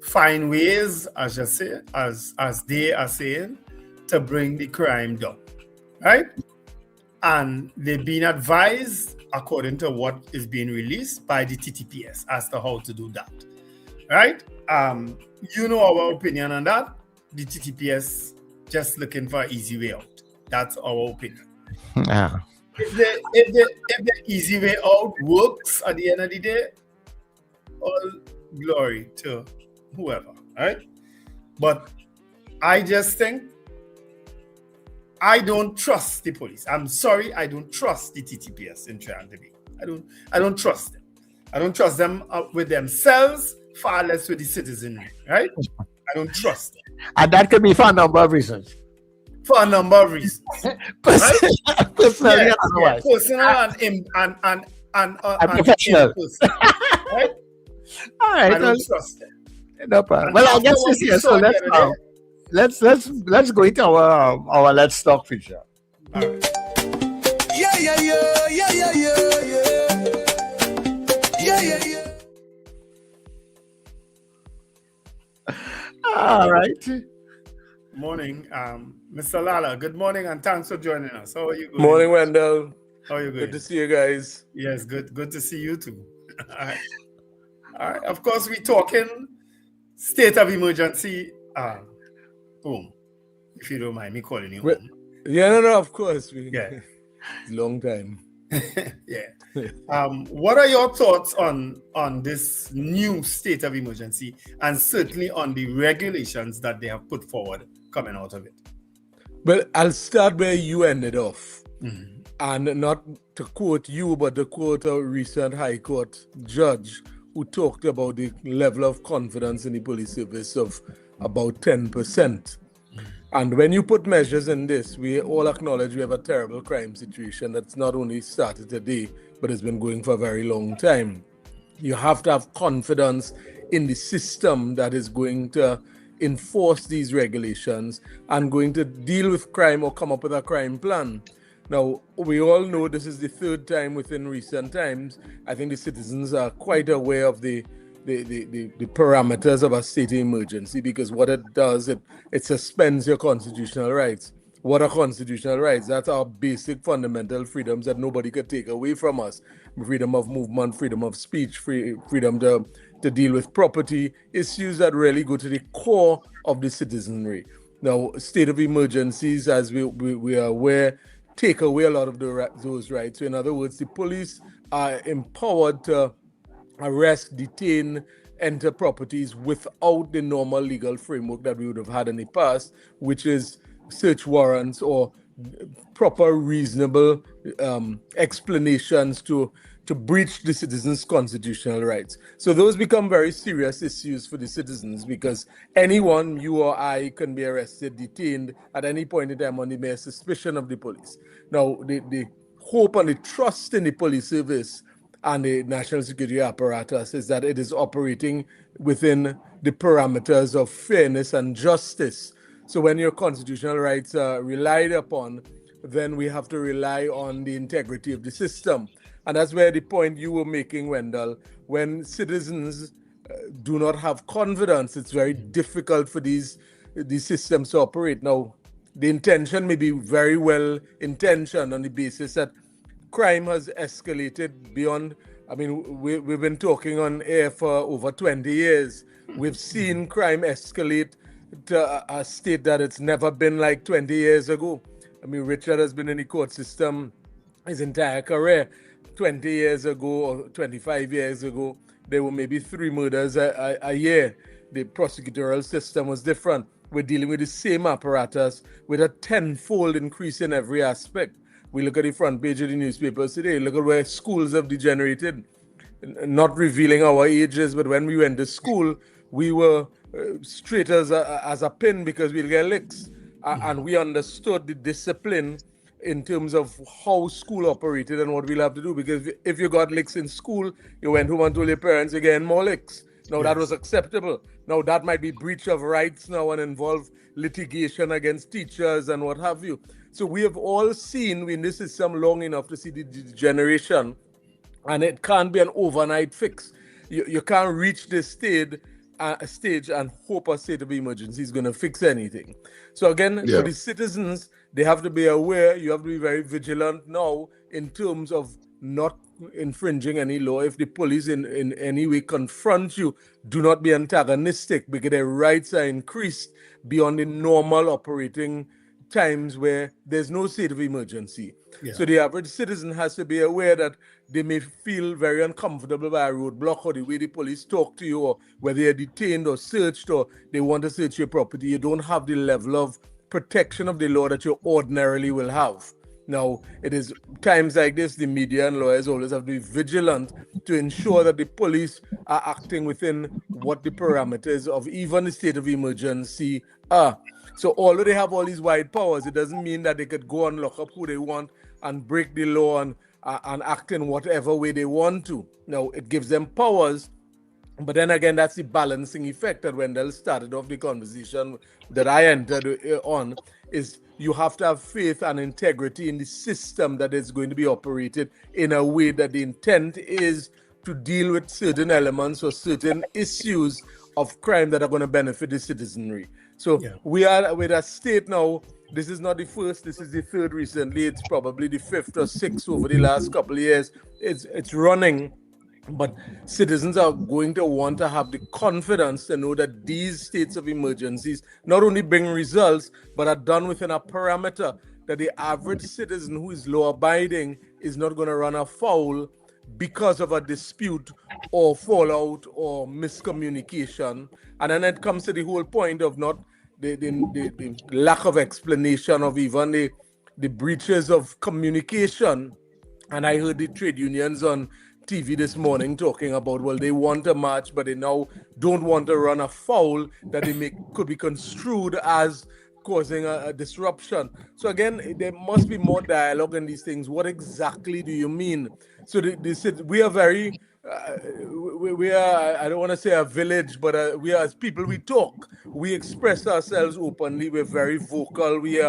find ways, as you say, as they are saying, to bring the crime down, right? And they've been advised, according to what is being released, by the TTPS as to how to do that, right? You know our opinion on that. The TTPS just looking for an easy way out. That's our opinion.
Yeah.
If the easy way out works at the end of the day, all glory to whoever, right? But I just think I don't trust the police. I'm sorry, I don't trust the TTPS in Trinidad. I don't trust them. I don't trust them with themselves, far less with the citizenry, right? I don't trust them.
And that could be for a number of reasons.
For a number of reasons.
Personally and otherwise.
Personal and
professional.
Right?
All right.
I don't trust them.
No problem. Well, I guess this year, so let's go into our Let's Talk feature.
Yeah.
All right.
Morning, Mr. Lala. Good morning and thanks for joining us. How are you going?
Morning, Wendell.
How are you going?
Good to see you guys.
Yes, good to see you too. All right. Of course, we're talking state of emergency. Boom. If you don't mind me calling you.
Yeah, no, of course. It's a long time.
Yeah. What are your thoughts on this new state of emergency and certainly on the regulations that they have put forward coming out of it?
Well, I'll start where you ended off. And not to quote you, but to quote a recent High Court judge who talked about the level of confidence in the police service of about 10%. And when you put measures in this, we all acknowledge we have a terrible crime situation that's not only started today, but it's been going for a very long time. You have to have confidence in the system that is going to enforce these regulations and going to deal with crime or come up with a crime plan. Now, we all know this is the third time within recent times. I think the citizens are quite aware of the parameters of a state of emergency, because what it does, it suspends your constitutional rights. What are constitutional rights? That's our basic fundamental freedoms that nobody could take away from us. Freedom of movement, freedom of speech, freedom to deal with property, issues that really go to the core of the citizenry. Now, state of emergencies, as we are aware, take away a lot of those rights. So in other words, the police are empowered to arrest, detain, enter properties without the normal legal framework that we would have had in the past, which is search warrants or proper, reasonable explanations to breach the citizens' constitutional rights. So those become very serious issues for the citizens, because anyone, you or I, can be arrested, detained at any point in time on the mere suspicion of the police. Now, the hope and the trust in the police service and the national security apparatus is that it is operating within the parameters of fairness and justice. So when your constitutional rights are relied upon, then we have to rely on the integrity of the system. And that's where the point you were making, Wendell, when citizens do not have confidence, it's very difficult for these systems to operate. Now, the intention may be very well intentioned on the basis that crime has escalated beyond. I mean, we've been talking on air for over 20 years. We've seen crime escalate to a state that it's never been like 20 years ago. I mean, Richard has been in the court system his entire career. 20 years ago or 25 years ago, there were maybe 3 murders a year. The prosecutorial system was different. We're dealing with the same apparatus with a 10-fold increase in every aspect. We look at the front page of the newspapers today. Look at where schools have degenerated. Not revealing our ages, but when we went to school, we were straight as a pin because we'd get licks. And we understood the discipline in terms of how school operated and what we'll have to do. Because if you got licks in school, you went home and told your parents you're getting more licks. Now, that was acceptable. Now, that might be breach of rights now and involve litigation against teachers and what have you. So we have all seen in this system long enough to see the degeneration, and it can't be an overnight fix. You can't reach this stage and hope a state of emergency is going to fix anything. So again, for the citizens, they have to be aware. You have to be very vigilant now in terms of not infringing any law. If the police in any way confront you, do not be antagonistic, because their rights are increased beyond the normal operating times where there's no state of emergency. So the average citizen has to be aware that they may feel very uncomfortable by a roadblock or the way the police talk to you, or whether you're detained or searched or they want to search your property. You don't have the level of protection of the law that you ordinarily will have. Now, it is times like this, the media and lawyers always have to be vigilant to ensure that the police are acting within what the parameters of even the state of emergency are. So although they have all these wide powers, it doesn't mean that they could go and lock up who they want and break the law and act in whatever way they want to. Now, it gives them powers, but then again, that's the balancing effect that Wendell started off the conversation that I entered on, is you have to have faith and integrity in the system that is going to be operated in a way that the intent is to deal with certain elements or certain issues of crime that are going to benefit the citizenry. So we are with a state now. This is not the first, this is the third recently. It's probably the 5th or 6th over the last couple of years. It's running, but citizens are going to want to have the confidence to know that these states of emergencies not only bring results, but are done within a parameter that the average citizen who is law-abiding is not going to run afoul because of a dispute or fallout or miscommunication. And then it comes to the whole point of not the lack of explanation of even the breaches of communication. And I heard the trade unions on TV this morning talking about, well, they want a march, but they now don't want to run afoul that could be construed as causing a disruption. So again, there must be more dialogue in these things. What exactly do you mean? So we are very, we are, I don't want to say a village, but we are, as people, we talk, we express ourselves openly, we're very vocal, we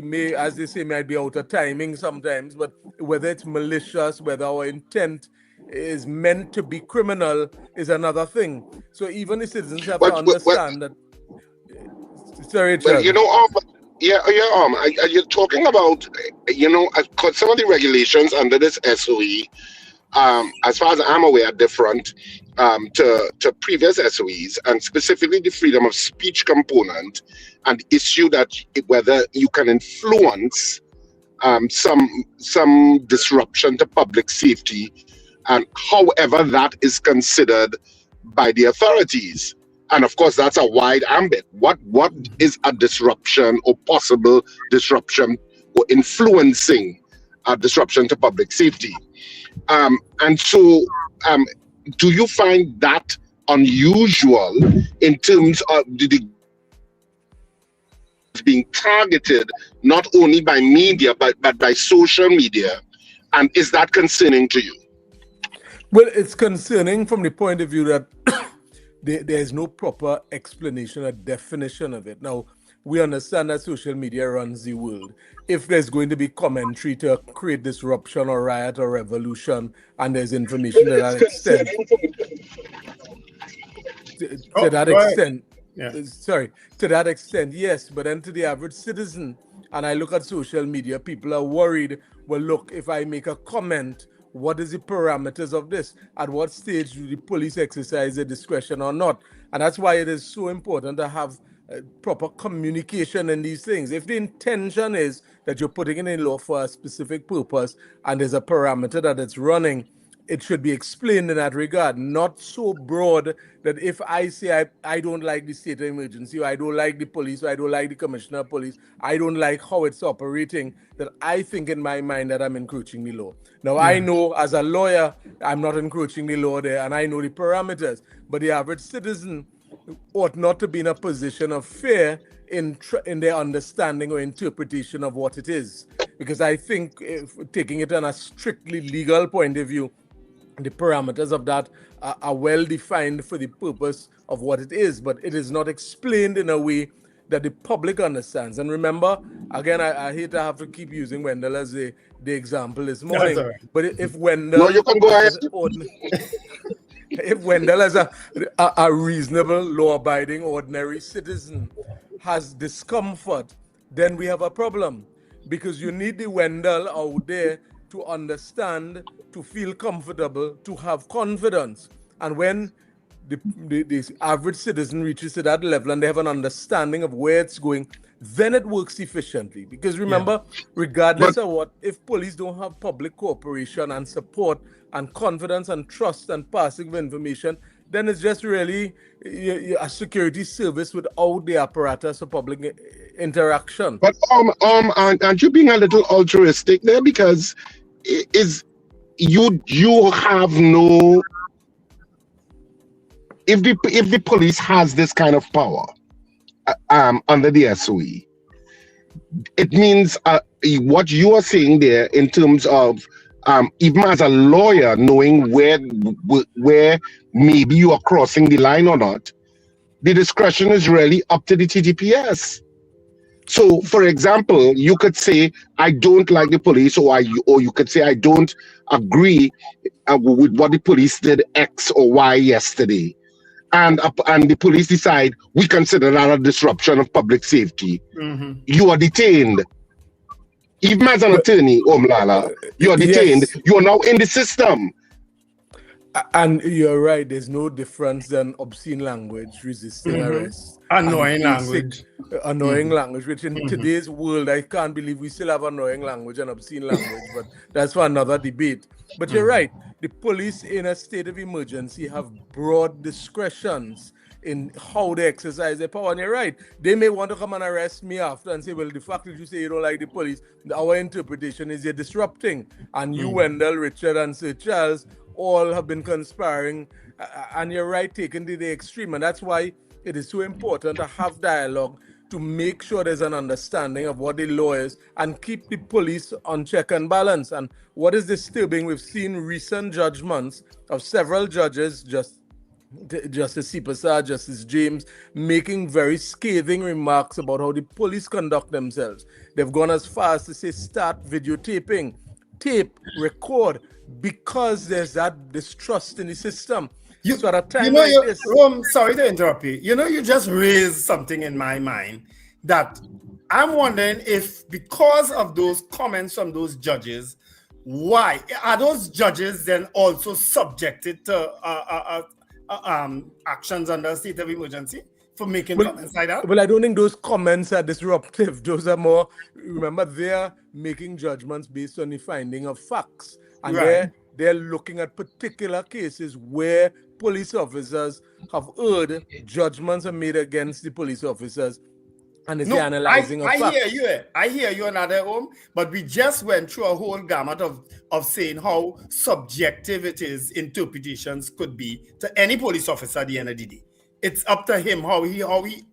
may, as they say, might be out of timing sometimes, but whether it's malicious, whether our intent is meant to be criminal is another thing. So even the citizens have to understand that. Sorry,
But you're talking about, some of the regulations under this SOE, as far as I'm aware, are different to previous SOEs, and specifically the freedom of speech component, and the issue that whether you can influence some disruption to public safety, and however that is considered by the authorities. And of course, that's a wide ambit. What is a disruption or possible disruption or influencing a disruption to public safety? And so, do you find that unusual in terms of the being targeted not only by media but by social media? And is that concerning to you?
Well, it's concerning from the point of view that there's no proper explanation or definition of it. Now, we understand that social media runs the world. If there's going to be commentary to create disruption or riot or revolution, and there's information to that extent, to that extent, yes. But then to the average citizen, and I look at social media, people are worried, well, look, if I make a comment, what is the parameters of this? At what stage do the police exercise their discretion or not? And that's why it is so important to have proper communication in these things. If the intention is that you're putting in a law for a specific purpose and there's a parameter that it's running, it should be explained in that regard, not so broad that if I say I don't like the state of emergency, or I don't like the police, or I don't like the commissioner of police, I don't like how it's operating, that I think in my mind that I'm encroaching the law. Now, I know as a lawyer, I'm not encroaching the law there, and I know the parameters, but the average citizen ought not to be in a position of fear in their understanding or interpretation of what it is. Because I think, taking it on a strictly legal point of view, the parameters of that are well defined for the purpose of what it is, but it is not explained in a way that the public understands. And remember, again, I hate to have to keep using Wendell as the example this morning, but if Wendell...
No, you can go ahead.
If Wendell as a reasonable, law-abiding, ordinary citizen has discomfort, then we have a problem, because you need the Wendell out there to understand, to feel comfortable, to have confidence. And when the average citizen reaches to that level and they have an understanding of where it's going, then it works efficiently. Because remember, regardless of what, if police don't have public cooperation and support and confidence and trust and passing of information, then it's just really a security service without the apparatus of public interaction.
But aren't you being a little altruistic there? Because you have no... If the police has this kind of power under the SOE, it means what you are saying there in terms of even as a lawyer, knowing where maybe you are crossing the line or not, the discretion is really up to the TTPS. So, for example, you could say, I don't like the police, or you could say, I don't agree with what the police did X or Y yesterday. And the police decide, we consider that a disruption of public safety. Mm-hmm. You are detained. Even as an attorney, Om Lala, you are detained. Yes. You are now in the system.
And you're right, there's no difference than obscene language, resisting arrest.
Annoying language.
Annoying language, which in today's world, I can't believe we still have annoying language and obscene language, but that's for another debate. But you're right, the police in a state of emergency have broad discretions in how they exercise their power. And you're right, they may want to come and arrest me after and say, well, the fact that you say you don't like the police, our interpretation is you're disrupting. And you, Wendell, Richard, and Sir Charles all have been conspiring, and you're right, taken to the extreme. And that's why it is so important to have dialogue to make sure there's an understanding of what the law is and keep the police on check and balance. And what is disturbing, we've seen recent judgments of several judges, Justice Sipasa, Justice James, making very scathing remarks about how the police conduct themselves. They've gone as far as to say start videotaping, tape, record, because there's that distrust in the system. So at a time like this,
sorry to interrupt you. You just raised something in my mind that I'm wondering if, because of those comments from those judges, why are those judges then also subjected to actions under a state of emergency for making comments like that?
Well, I don't think those comments are disruptive. Those are more, remember, they're making judgments based on the finding of facts. And they're looking at particular cases where police officers have heard judgments are made against the police officers, and it's analyzing of facts.
I hear you another home, but we just went through a whole gamut of saying how subjective it is interpretations could be to any police officer at the end of the day. It's up to him how he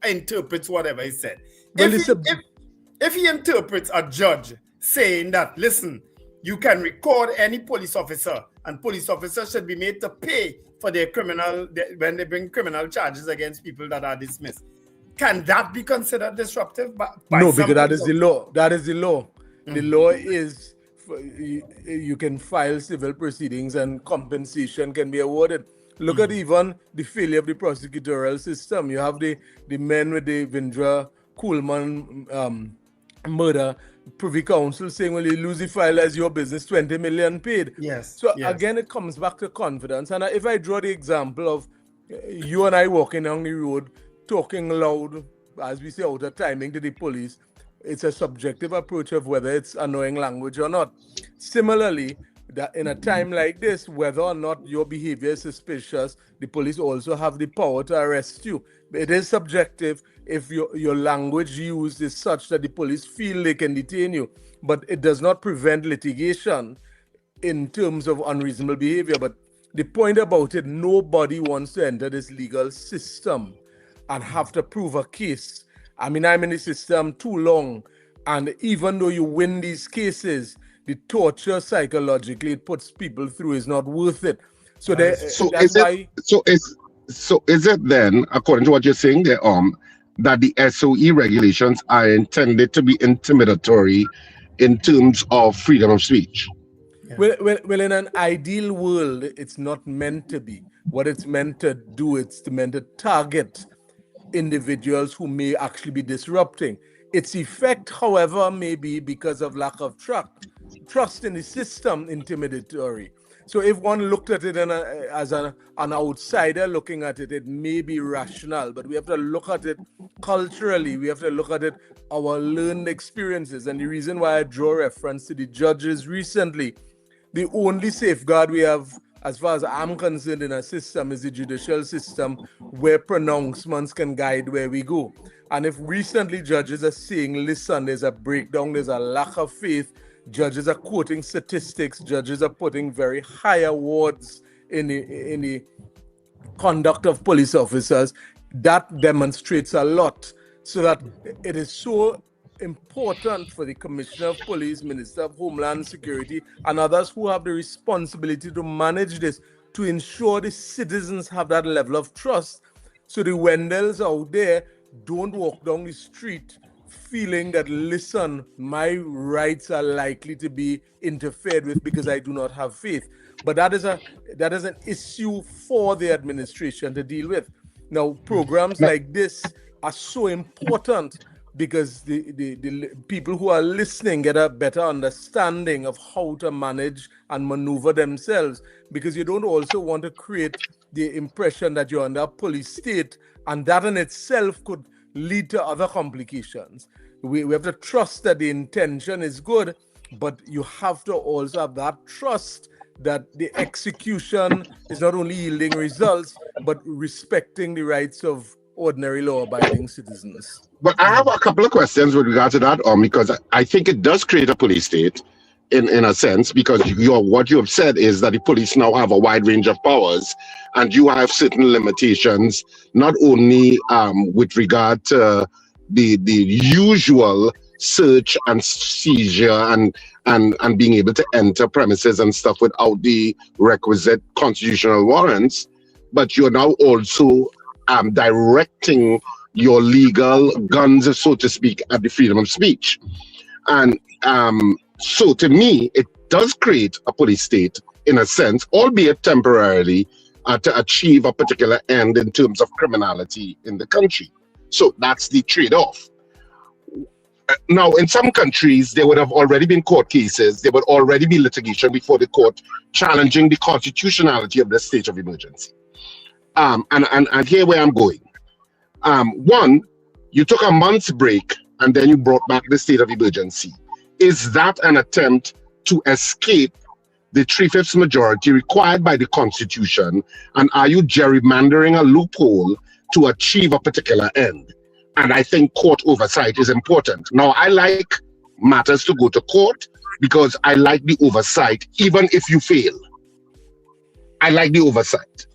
interprets whatever he said. If he interprets a judge saying that, listen, you can record any police officer, and police officers should be made to pay for their when they bring criminal charges against people that are dismissed. Can that be considered disruptive?
No, because that is the law. That is the law. Mm-hmm. The law is you can file civil proceedings and compensation can be awarded. Look at even the failure of the prosecutorial system. You have the men with the Vindra Coolman murder. Privy Council saying, well, you lose the file as your business, 20 million paid.
Yes.
So again, it comes back to confidence. And if I draw the example of you and I walking down the road, talking loud, as we say, out of timing to the police, it's a subjective approach of whether it's annoying language or not. Similarly, that in a time like this, whether or not your behavior is suspicious, the police also have the power to arrest you. It is subjective if your language used is such that the police feel they can detain you. But it does not prevent litigation in terms of unreasonable behavior. But the point about it, nobody wants to enter this legal system and have to prove a case. I mean, I'm in the system too long. And even though you win these cases, the torture psychologically it puts people through is not worth it. So
is it then, according to what you're saying there, that the SOE regulations are intended to be intimidatory in terms of freedom of speech?
Well, in an ideal world, it's not meant to be. What it's meant to do, it's meant to target individuals who may actually be disrupting. Its effect, however, may be because of lack of trust in the system, intimidatory. So if one looked at it as an outsider looking at it, it may be rational, but we have to look at it culturally. We have to look at it, our learned experiences. And the reason why I draw reference to the judges recently, the only safeguard we have, as far as I'm concerned, in a system is the judicial system where pronouncements can guide where we go. And if recently judges are saying, listen, there's a breakdown, there's a lack of faith, judges are quoting statistics, judges are putting very high awards in the conduct of police officers, that demonstrates a lot. So that it is so important for the Commissioner of Police, Minister of Homeland Security, and others who have the responsibility to manage this, to ensure the citizens have that level of trust. So the Wendells out there don't walk down the street feeling that, listen, my rights are likely to be interfered with because I do not have faith. But that is an issue for the administration to deal with. Now, programs like this are so important because the people who are listening get a better understanding of how to manage and maneuver themselves, because you don't also want to create the impression that you're under a police state, and that in itself could lead to other complications. We have to trust that the intention is good, but you have to also have that trust that the execution is not only yielding results, but respecting the rights of ordinary law-abiding citizens.
But I have a couple of questions with regard to that, because I think it does create a police state in a sense, because what you have said is that the police now have a wide range of powers, and you have certain limitations, not only with regard to usual search and seizure and being able to enter premises and stuff without the requisite constitutional warrants, but you're now also directing your legal guns, so to speak, at the freedom of speech. And so to me, it does create a police state in a sense, albeit temporarily, to achieve a particular end in terms of criminality in the country. So that's the trade-off. Now, in some countries, there would have already been court cases, there would already be litigation before the court challenging the constitutionality of the state of emergency. And here where I'm going. One, you took a month's break and then you brought back the state of emergency. Is that an attempt to escape the 3/5 majority required by the Constitution? And are you gerrymandering a loophole to achieve a particular end? And I think court oversight is important. Now, I like matters to go to court because I like the oversight, even if you fail. I like the oversight.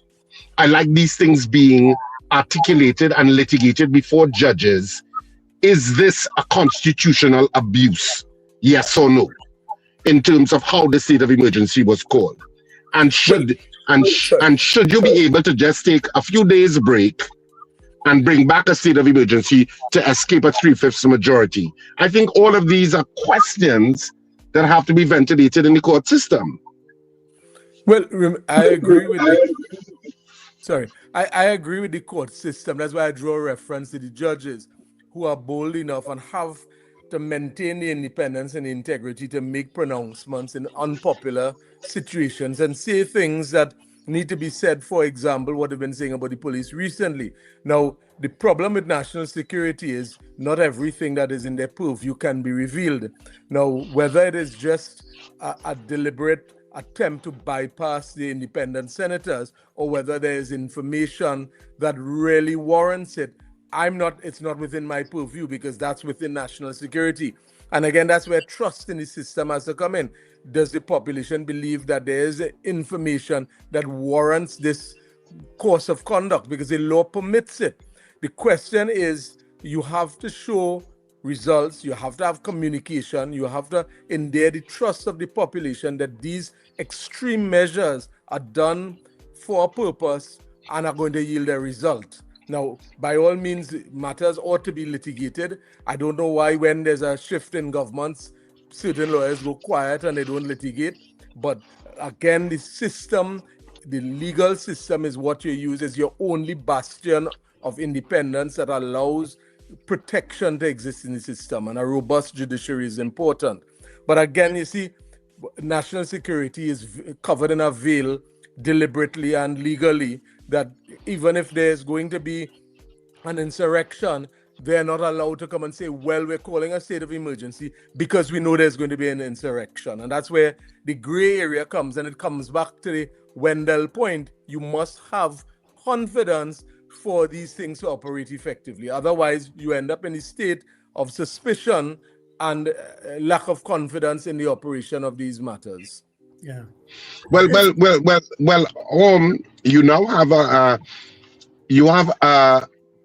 I like these things being articulated and litigated before judges. Is this a constitutional abuse? Yes or no? In terms of how the state of emergency was called. And should you be able to just take a few days break and bring back a state of emergency to escape a 3/5 majority? I think all of these are questions that have to be ventilated in the court system.
Well, I agree with I agree with the court system. That's why I draw a reference to the judges who are bold enough and have to maintain the independence and integrity to make pronouncements in unpopular situations and say things that need to be said. For example, what they've been saying about the police recently. Now, the problem with national security is not everything that is in their purview can be revealed. Now, whether it is just a deliberate attempt to bypass the independent senators or whether there is information that really warrants it, it's not within my purview because that's within national security. And again, that's where trust in the system has to come in. Does the population believe that there is information that warrants this course of conduct because the law permits it? The question is, you have to show results, you have to have communication, you have to endear the trust of the population that these extreme measures are done for a purpose and are going to yield a result. Now, by all means, matters ought to be litigated. I don't know why when there's a shift in governments, certain lawyers go quiet and they don't litigate. But again, the system, the legal system is what you use as your only bastion of independence that allows protection to exist in the system. And a robust judiciary is important. But again, you see, national security is covered in a veil deliberately and legally, that even if there's going to be an insurrection, they're not allowed to come and say, well, we're calling a state of emergency because we know there's going to be an insurrection. And that's where the gray area comes. And it comes back to the Wendell point. You must have confidence for these things to operate effectively. Otherwise, you end up in a state of suspicion and lack of confidence in the operation of these matters.
Yeah.
Well. You now have a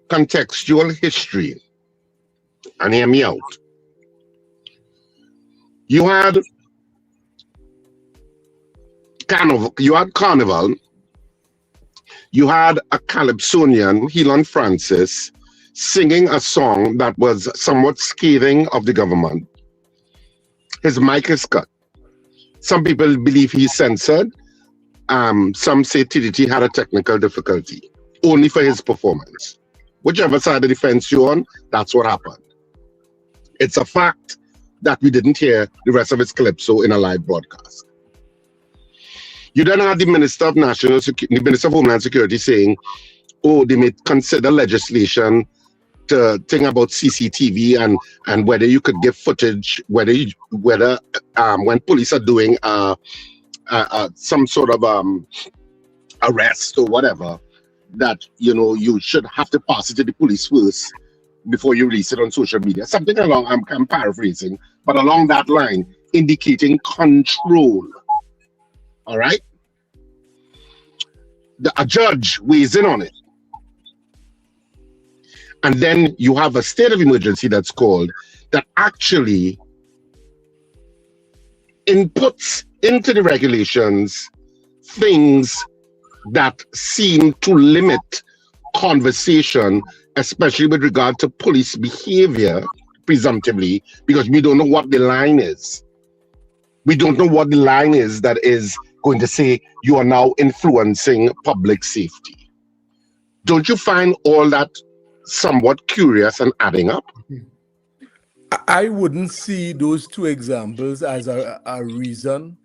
contextual history, and hear me out. You had carnival. You had a calypsonian, Helon Francis, singing a song that was somewhat scathing of the government. His mic is cut. Some people believe he's censored. Some say TDT had a technical difficulty, only for his performance. Whichever side of the fence you're on, that's what happened. It's a fact that we didn't hear the rest of his calypso in a live broadcast. You then had the Minister of Homeland Security saying, oh, they may consider legislation to think about CCTV and whether you could give footage, whether when police are doing some sort of arrest or whatever, that you should have to pass it to the police first before you release it on social media. Something along, I'm paraphrasing, but along that line, indicating control. All right? A judge weighs in on it. And then you have a state of emergency that's called, that actually inputs into the regulations things that seem to limit conversation, especially with regard to police behavior, presumptively, because we don't know what the line is. We don't know what the line is that is going to say you are now influencing public safety. Don't you find all that somewhat curious and adding up?
I wouldn't see those two examples as a reason.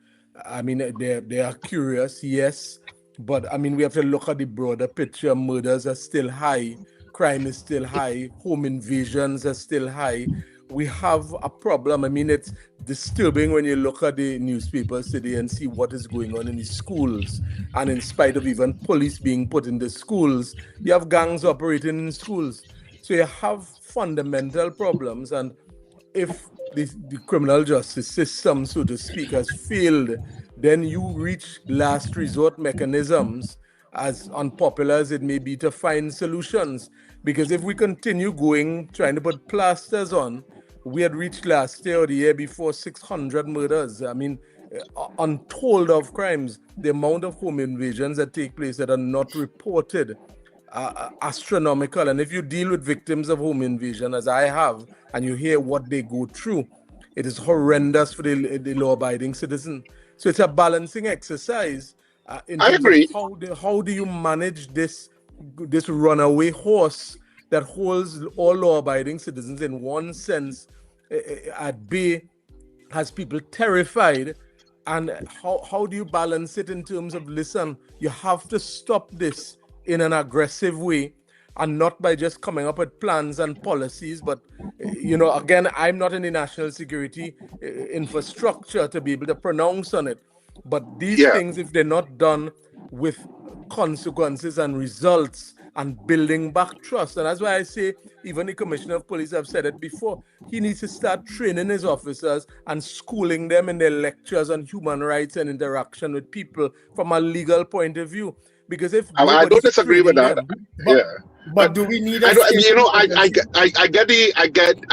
I mean, they are curious, yes, but I mean, we have to look at the broader picture. Murders are still high, crime is still high, home invasions are still high. We have a problem. I mean, it's disturbing when you look at the newspapers today and see what is going on in the schools. And in spite of even police being put in the schools, you have gangs operating in schools. So you have fundamental problems. And if the criminal justice system, so to speak, has failed, then you reach last resort mechanisms, as unpopular as it may be, to find solutions. Because if we continue trying to put plasters on, we had reached last year or the year before 600 murders. I mean, untold of crimes. The amount of home invasions that take place that are not reported are astronomical. And if you deal with victims of home invasion, as I have, and you hear what they go through, it is horrendous for the law-abiding citizen. So it's a balancing exercise.
I agree.
How do you manage this runaway horse that holds all law-abiding citizens in one sense at bay, has people terrified, and how do you balance it in terms of, listen, you have to stop this in an aggressive way, and not by just coming up with plans and policies, but, again, I'm not in the national security infrastructure to be able to pronounce on it, but these things, if they're not done with consequences and results and building back trust, and that's why I say, even the Commissioner of Police, I've said it before, he needs to start training his officers and schooling them in their lectures on human rights and interaction with people from a legal point of view. Because if
I don't disagree with that.
But do we need?
I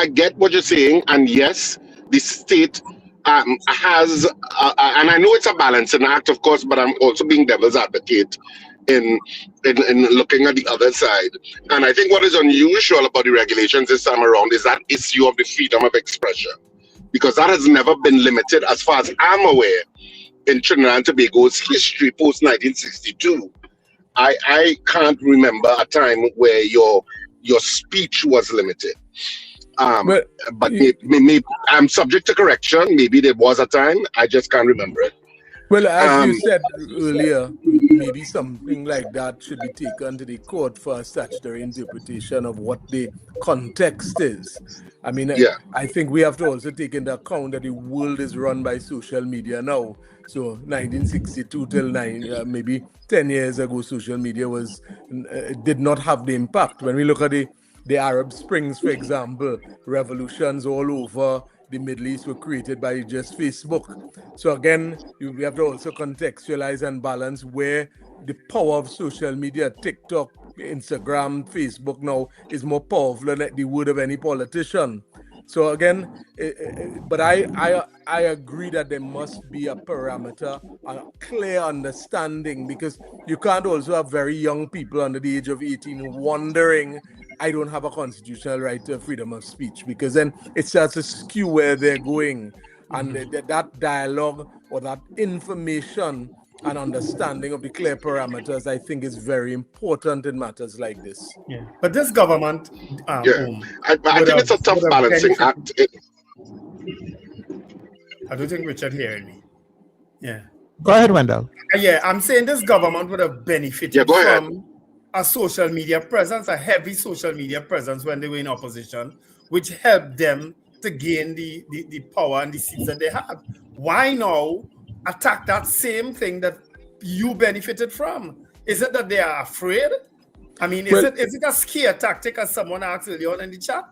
get what you're saying, and yes, the state has, and I know it's a balancing act, of course, but I'm also being devil's advocate in looking at the other side. And I think what is unusual about the regulations this time around is that issue of the freedom of expression, because that has never been limited, as far as I'm aware, in Trinidad and Tobago's history post 1962. I can't remember a time where your speech was limited. But maybe I'm subject to correction. Maybe there was a time. I just can't remember it.
Well, as you said earlier, maybe something like that should be taken to the court for a statutory interpretation of what the context is. I mean, I think we have to also take into account that the world is run by social media now. So 1962 till maybe 10 years ago, social media did not have the impact. When we look at the Arab Springs, for example, revolutions all over the Middle East were created by just Facebook. So again, we have to also contextualize and balance where the power of social media, TikTok, Instagram, Facebook now is more powerful than the word of any politician. So again, but I agree that there must be a parameter, a clear understanding, because you can't also have very young people under the age of 18 wondering, I don't have a constitutional right to freedom of speech, because then it starts to skew where they're going. And that dialogue or that information and understanding of the clear parameters, I think, is very important in matters like this.
Yeah. But this government...
I think it's a tough balancing act.
I don't think Richard hearing me. Yeah.
Go ahead, Wendell.
Yeah, I'm saying this government would have benefited from a social media presence, a heavy social media presence when they were in opposition, which helped them to gain the power and the seats that they have. Why now attack that same thing that you benefited from? Is it that they are afraid? I mean, is it a scare tactic, as someone asked earlier on in the chat?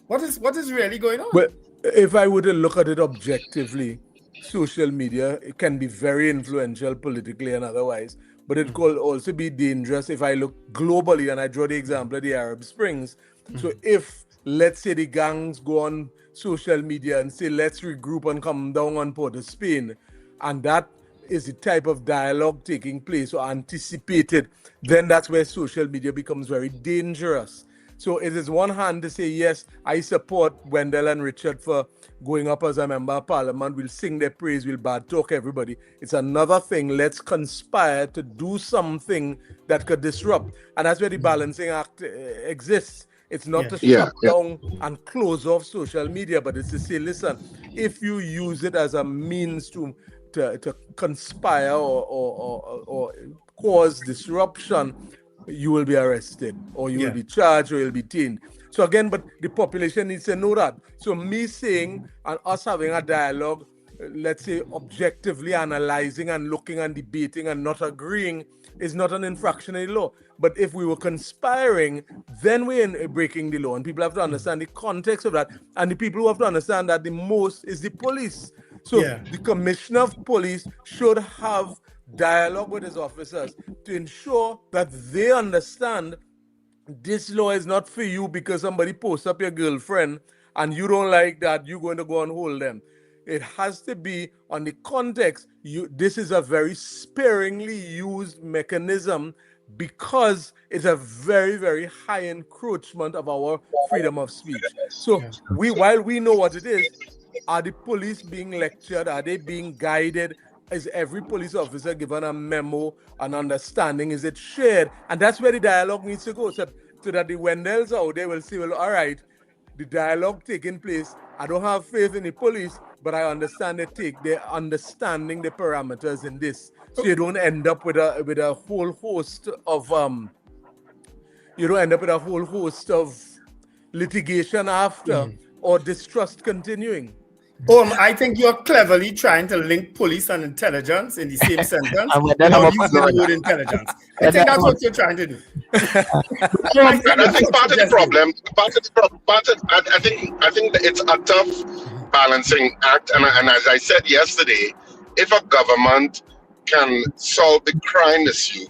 What is really going on?
Well, if I were to look at it objectively, social media, it can be very influential politically and otherwise, but it could also be dangerous if I look globally, and I draw the example of the Arab Springs. So if, let's say, the gangs go on social media and say, let's regroup and come down on Port of Spain, and that is the type of dialogue taking place or anticipated, then that's where social media becomes very dangerous. So it is one hand to say, yes, I support Wendell and Richard for going up as a member of parliament. We'll sing their praise, we'll bad talk everybody. It's another thing. Let's conspire to do something that could disrupt. And that's where the balancing act exists. It's not to shut down and close off social media, but it's to say, listen, if you use it as a means to conspire or cause disruption, you will be arrested, or you will be charged, or you'll be detained. So again, but the population needs to know that. So me saying and us having a dialogue, let's say objectively analyzing and looking and debating and not agreeing is not an infraction in the law. But if we were conspiring, then we're breaking the law. And people have to understand the context of that. And the people who have to understand that the most is the police. So the commissioner of police should have dialogue with his officers to ensure that they understand this law is not for you because somebody posts up your girlfriend and you don't like that, you're going to go and hold them. It has to be on the context. This is a very sparingly used mechanism because it's a very, very high encroachment of our freedom of speech. So while we know what it is, are the police being lectured? Are they being guided? Is every police officer given a memo, an understanding? Is it shared? And that's where the dialogue needs to go, so that the Wendells out there will say, well, all right, the dialogue taking place, I don't have faith in the police, but I understand they're understanding the parameters in this. So you don't end up with a whole host of litigation after or distrust continuing.
I think you're cleverly trying to link police and intelligence in the same sentence without using the word intelligence. I think that's what you're trying to do.
I think part of the problem, I think that it's a tough balancing act. And as I said yesterday, if a government can solve the crime issue,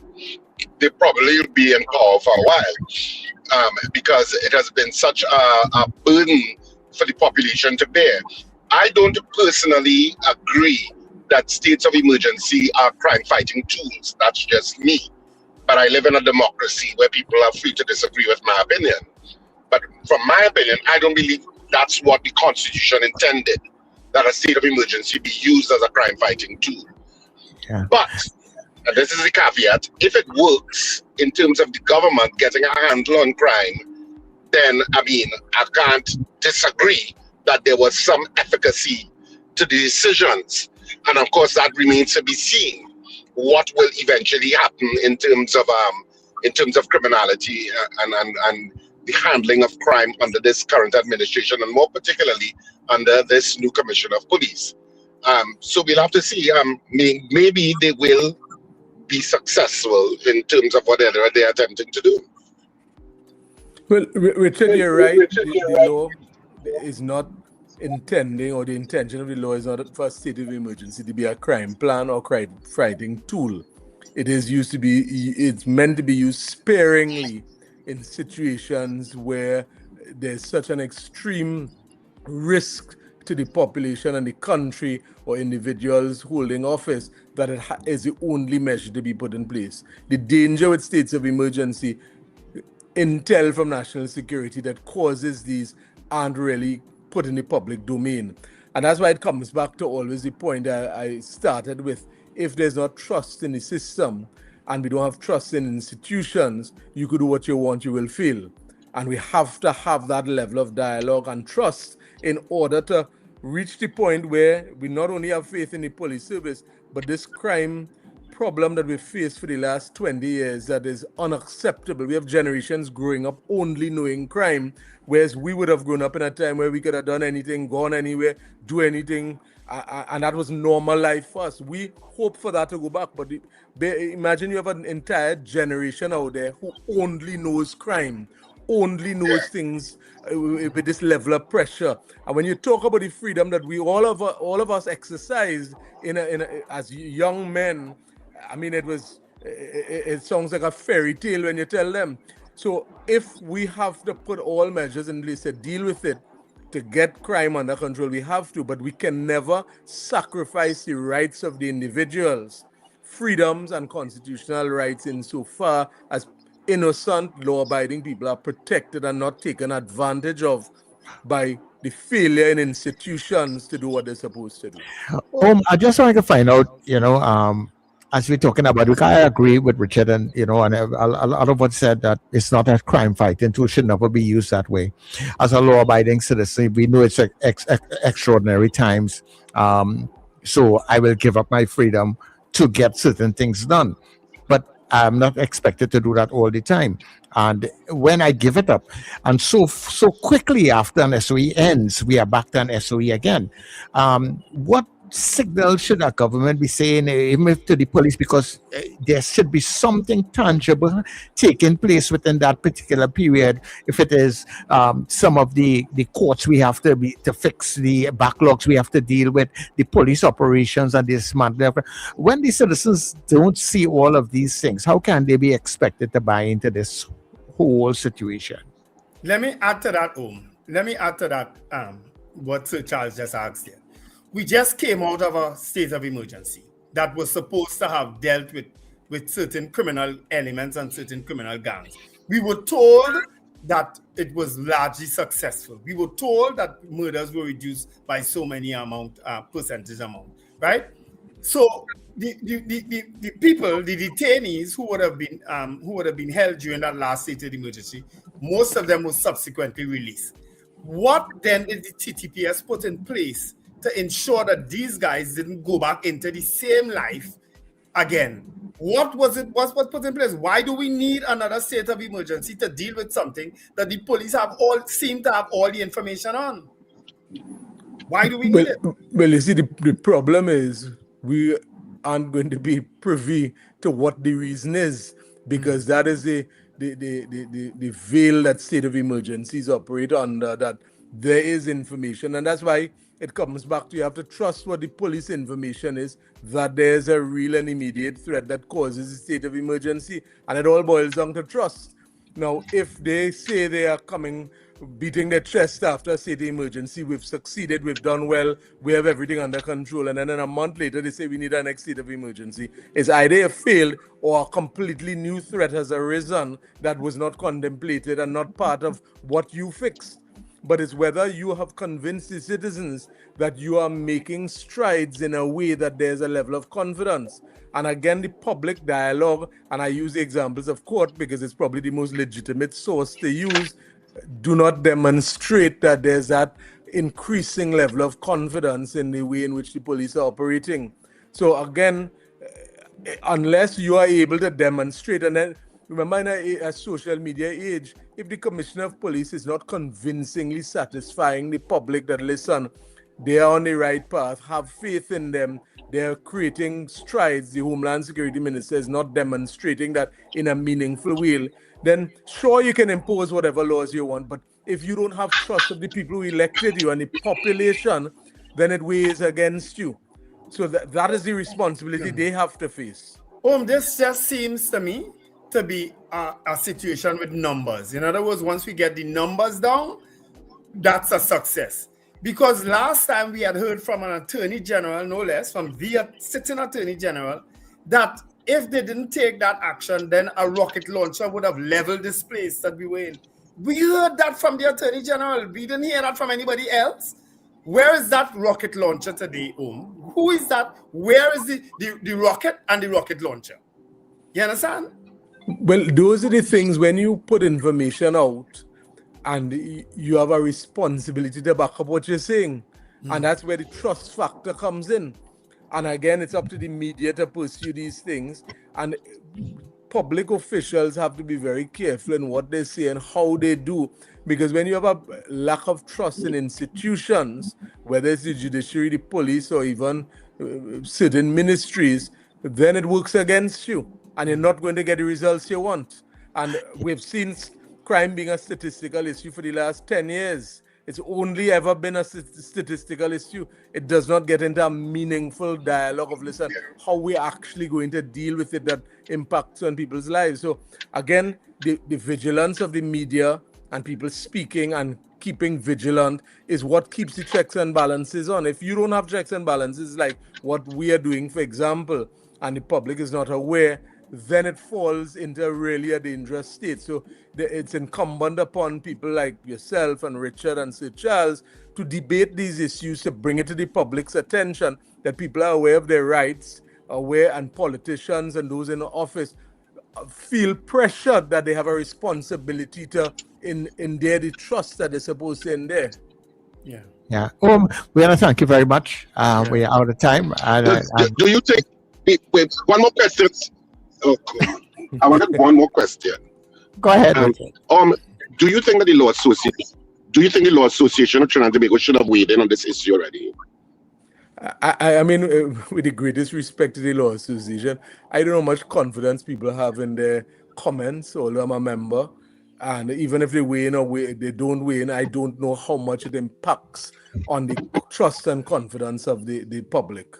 they probably will be in power for a while, because it has been such a burden for the population to bear. I don't personally agree that states of emergency are crime-fighting tools. That's just me. But I live in a democracy where people are free to disagree with my opinion. But from my opinion, I don't believe that's what the Constitution intended, that a state of emergency be used as a crime-fighting tool. Yeah. But, and this is the caveat, if it works in terms of the government getting a handle on crime, then, I can't disagree that there was some efficacy to the decisions. And of course, that remains to be seen. What will eventually happen in terms of criminality and the handling of crime under this current administration, and more particularly under this new commissioner of police. So we'll have to see. Maybe they will be successful in terms of whatever they're attempting to do.
Well, Richard, you're right. The law is not intending, or the intention of the law is not for a state of emergency to be a crime plan or crime fighting tool. It's meant to be used sparingly in situations where there's such an extreme risk to the population and the country or individuals holding office that it is the only measure to be put in place. The danger with states of emergency, intel from national security that causes these aren't really put in the public domain. And that's why it comes back to always the point that I started with. If there's not trust in the system and we don't have trust in institutions, you could do what you want, you will fail. And we have to have that level of dialogue and trust in order to reach the point where we not only have faith in the police service, but this crime problem that we've faced for the last 20 years that is unacceptable. We have generations growing up only knowing crime, whereas we would have grown up in a time where we could have done anything, gone anywhere, do anything, and that was normal life for us. We hope for that to go back, but imagine you have an entire generation out there who only knows crime, only knows things with this level of pressure. And when you talk about the freedom that we all of us exercised as young men, it sounds like a fairy tale when you tell them. So if we have to put all measures in place to deal with it, to get crime under control, we have to, but we can never sacrifice the rights of the individuals, freedoms and constitutional rights insofar as innocent, law-abiding people are protected and not taken advantage of by the failure in institutions to do what they're supposed to do.
I just wanted to find out, as we're talking about it, I agree with Richard, and and a lot of what said that it's not a crime fighting tool, should never be used that way. As a law-abiding citizen, we know it's extraordinary times, so I will give up my freedom to get certain things done, but I'm not expected to do that all the time. And when I give it up, and so quickly after an SOE ends, we are back to an SOE again. What signal should our government be saying, even to the police, because there should be something tangible taking place within that particular period? If it is some of the courts we have to fix, the backlogs we have to deal with, the police operations and this dismantling. When the citizens don't see all of these things, how can they be expected to buy into this whole situation?
Let me add to that, Let me add to that, what Sir Charles just asked here. We just came out of a state of emergency that was supposed to have dealt with certain criminal elements and certain criminal gangs. We were told that it was largely successful. We were told that murders were reduced by so many percentage amount, right? So the people, the detainees who would have been held during that last state of emergency, most of them were subsequently released. What then did the TTPS put in place to ensure that these guys didn't go back into the same life again? What was put in place? Why do we need another state of emergency to deal with something that the police seem to have all the information on? Why do we need it?
Well, you see, the problem is we aren't going to be privy to what the reason is, because that is the veil that state of emergencies operate under, that there is information, and that's why it comes back to you have to trust what the police information is, that there's a real and immediate threat that causes a state of emergency, and it all boils down to trust. Now, if they say they are coming, beating their chest after a state of emergency, we've succeeded, we've done well, we have everything under control, and then a month later they say we need our next state of emergency, it's either a failed or a completely new threat has arisen that was not contemplated and not part of what you fixed. But it's whether you have convinced the citizens that you are making strides in a way that there's a level of confidence. And again, the public dialogue, and I use the examples of court because it's probably the most legitimate source to use, do not demonstrate that there's that increasing level of confidence in the way in which the police are operating. So again, unless you are able to demonstrate, and then remember, in a social media age, if the commissioner of police is not convincingly satisfying the public that, listen, they are on the right path, have faith in them, they're creating strides, the Homeland Security Minister is not demonstrating that in a meaningful way, then sure, you can impose whatever laws you want, but if you don't have trust of the people who elected you and the population, then it weighs against you. So that is the responsibility they have to face.
This just seems to me to be a situation with numbers. In other words, once we get the numbers down, that's a success. Because last time we had heard from an attorney general, no less, from the sitting attorney general, that if they didn't take that action, then a rocket launcher would have leveled this place that we were in. We heard that from the attorney general. We didn't hear that from anybody else. Where is that rocket launcher today, Who is that? Where is the rocket and the rocket launcher? You understand?
Well, those are the things when you put information out and you have a responsibility to back up what you're saying. And that's where the trust factor comes in. And again, it's up to the media to pursue these things. And public officials have to be very careful in what they say and how they do. Because when you have a lack of trust in institutions, whether it's the judiciary, the police, or even certain ministries, then it works against you. And you're not going to get the results you want. And we've seen crime being a statistical issue for the last 10 years. It's only ever been a statistical issue. It does not get into a meaningful dialogue of, listen, how we're actually going to deal with it that impacts on people's lives. So again, the vigilance of the media and people speaking and keeping vigilant is what keeps the checks and balances on. If you don't have checks and balances like what we are doing, for example, and the public is not aware, then it falls into really a dangerous state. So it's incumbent upon people like yourself and Richard and Sir Charles to debate these issues, to bring it to the public's attention, that people are aware of their rights, aware, and politicians and those in office feel pressured that they have a responsibility to endear the trust that they're supposed to endear.
Yeah.
Yeah. We want to thank you very much. We are out of time.
Do you think? Wait, one more question. Oh, I wanted one more question.
Go ahead.
Do you think that the Law Association of Trinidad and Tobago should have weighed in on this issue already?
I mean, with the greatest respect to the Law Association, I don't know how much confidence people have in their comments, although I'm a member. And even if they weigh in or they don't weigh in, I don't know how much it impacts on the trust and confidence of the public.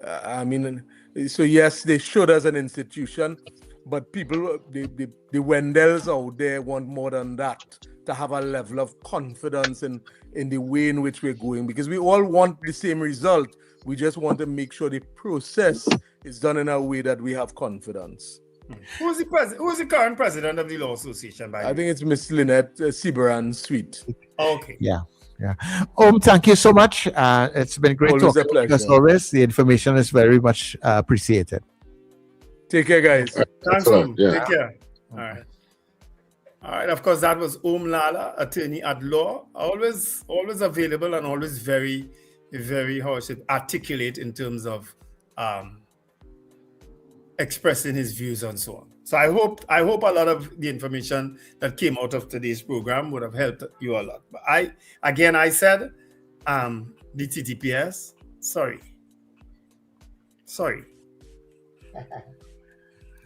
I mean, so yes, they should as an institution, but people, the Wendells out there want more than that, to have a level of confidence in the way in which we're going, because we all want the same result. We just want to make sure the process is done in a way that we have confidence.
Who's the current president of the Law Association?
I think it's Miss Lynette Siberan Sweet.
Okay.
Yeah. Thank you so much. It's been great
Always
talking.
a pleasure.
As always, the information is very much appreciated.
Take care, guys.
Thanks, Om. Take care. All right. Of course, that was Om Lala, attorney at law. Always available and always very, very articulate in terms of expressing his views and so on. So I hope a lot of the information that came out of today's program would have helped you a lot. But I said the TTPS. Sorry.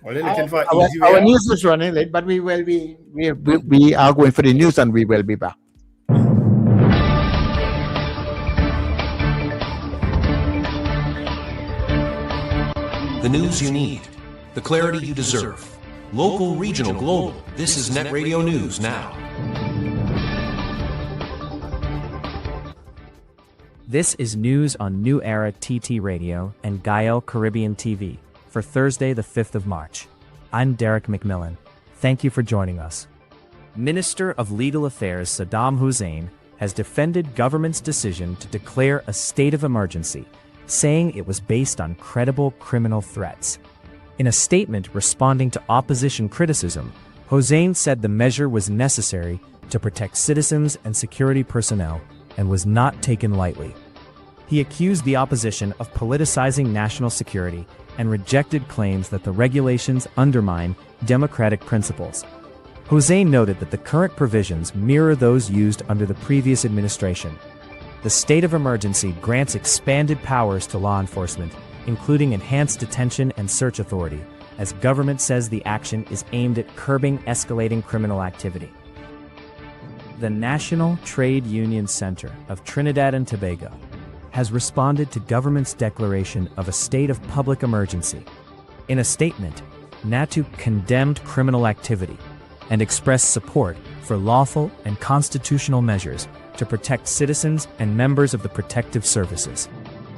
Well, looking for
our news is running late, but we are going for the news and we will be back.
The news you need, the clarity you deserve. Local, regional, global. This is NETT Radio News now.
This is news on New Era TT Radio and Gael Caribbean TV for Thursday, the 5th of March. I'm Derek McMillan. Thank you for joining us. Minister of Legal Affairs Saddam Hussein has defended government's decision to declare a state of emergency, saying it was based on credible criminal threats. In a statement responding to opposition criticism, Hussein said the measure was necessary to protect citizens and security personnel and was not taken lightly. He accused the opposition of politicizing national security and rejected claims that the regulations undermine democratic principles. Hussein noted that the current provisions mirror those used under the previous administration. The state of emergency grants expanded powers to law enforcement, including enhanced detention and search authority, as government says the action is aimed at curbing escalating criminal activity. The National Trade Union Center of Trinidad and Tobago has responded to government's declaration of a state of public emergency. In a statement, NATU condemned criminal activity and expressed support for lawful and constitutional measures to protect citizens and members of the protective services.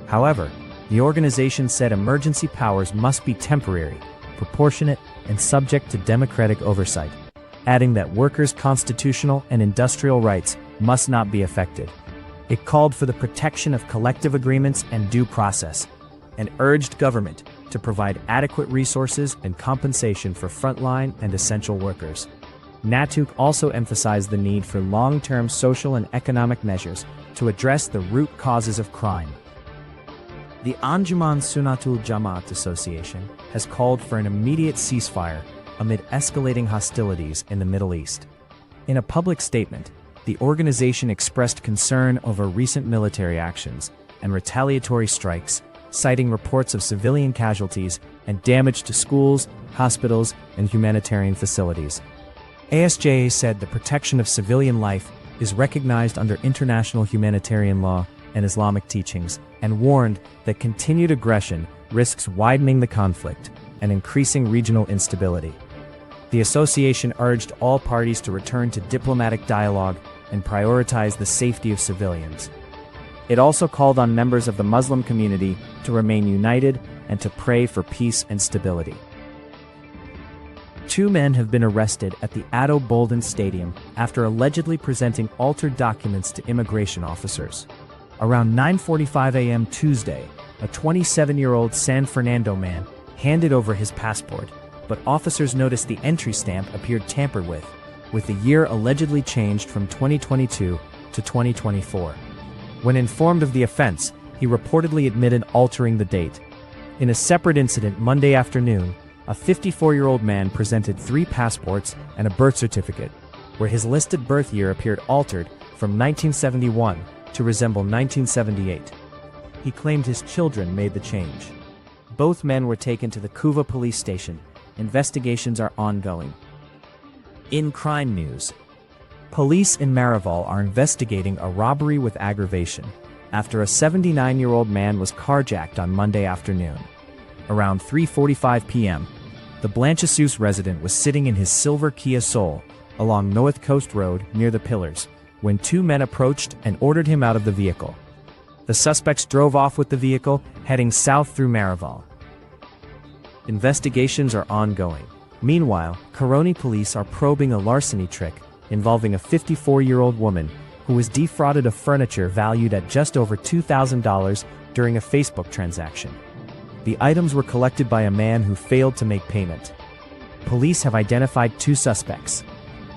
However, the organization said emergency powers must be temporary, proportionate, and subject to democratic oversight, adding that workers' constitutional and industrial rights must not be affected. It called for the protection of collective agreements and due process, and urged government to provide adequate resources and compensation for frontline and essential workers. NATUC also emphasized the need for long-term social and economic measures to address the root causes of crime. The Anjuman Sunatul Jamaat Association has called for an immediate ceasefire amid escalating hostilities in the Middle East. In a public statement, the organization expressed concern over recent military actions and retaliatory strikes, citing reports of civilian casualties and damage to schools, hospitals, and humanitarian facilities. ASJA said the protection of civilian life is recognized under international humanitarian law and Islamic teachings, and warned that continued aggression risks widening the conflict and increasing regional instability. The association urged all parties to return to diplomatic dialogue and prioritize the safety of civilians. It also called on members of the Muslim community to remain united and to pray for peace and stability. 2 men have been arrested at the Addo Bolden Stadium after allegedly presenting altered documents to immigration officers. Around 9:45 a.m. Tuesday, a 27-year-old San Fernando man handed over his passport, but officers noticed the entry stamp appeared tampered with the year allegedly changed from 2022 to 2024. When informed of the offense, he reportedly admitted altering the date. In a separate incident Monday afternoon, a 54-year-old man presented 3 passports and a birth certificate, where his listed birth year appeared altered from 1971 to resemble 1978. He claimed his children made the change. Both men were taken to the Couva police station. Investigations are ongoing. In crime news, police in Marival are investigating a robbery with aggravation after a 79-year-old man was carjacked on Monday afternoon. Around 3:45 p.m., the Blanchisseuse resident was sitting in his silver Kia Soul along North Coast Road near the Pillars when 2 men approached and ordered him out of the vehicle. The suspects drove off with the vehicle, heading south through Marival. Investigations are ongoing. Meanwhile, Caroni police are probing a larceny trick involving a 54-year-old woman who was defrauded of furniture valued at just over $2,000 during a Facebook transaction. The items were collected by a man who failed to make payment. Police have identified 2 suspects.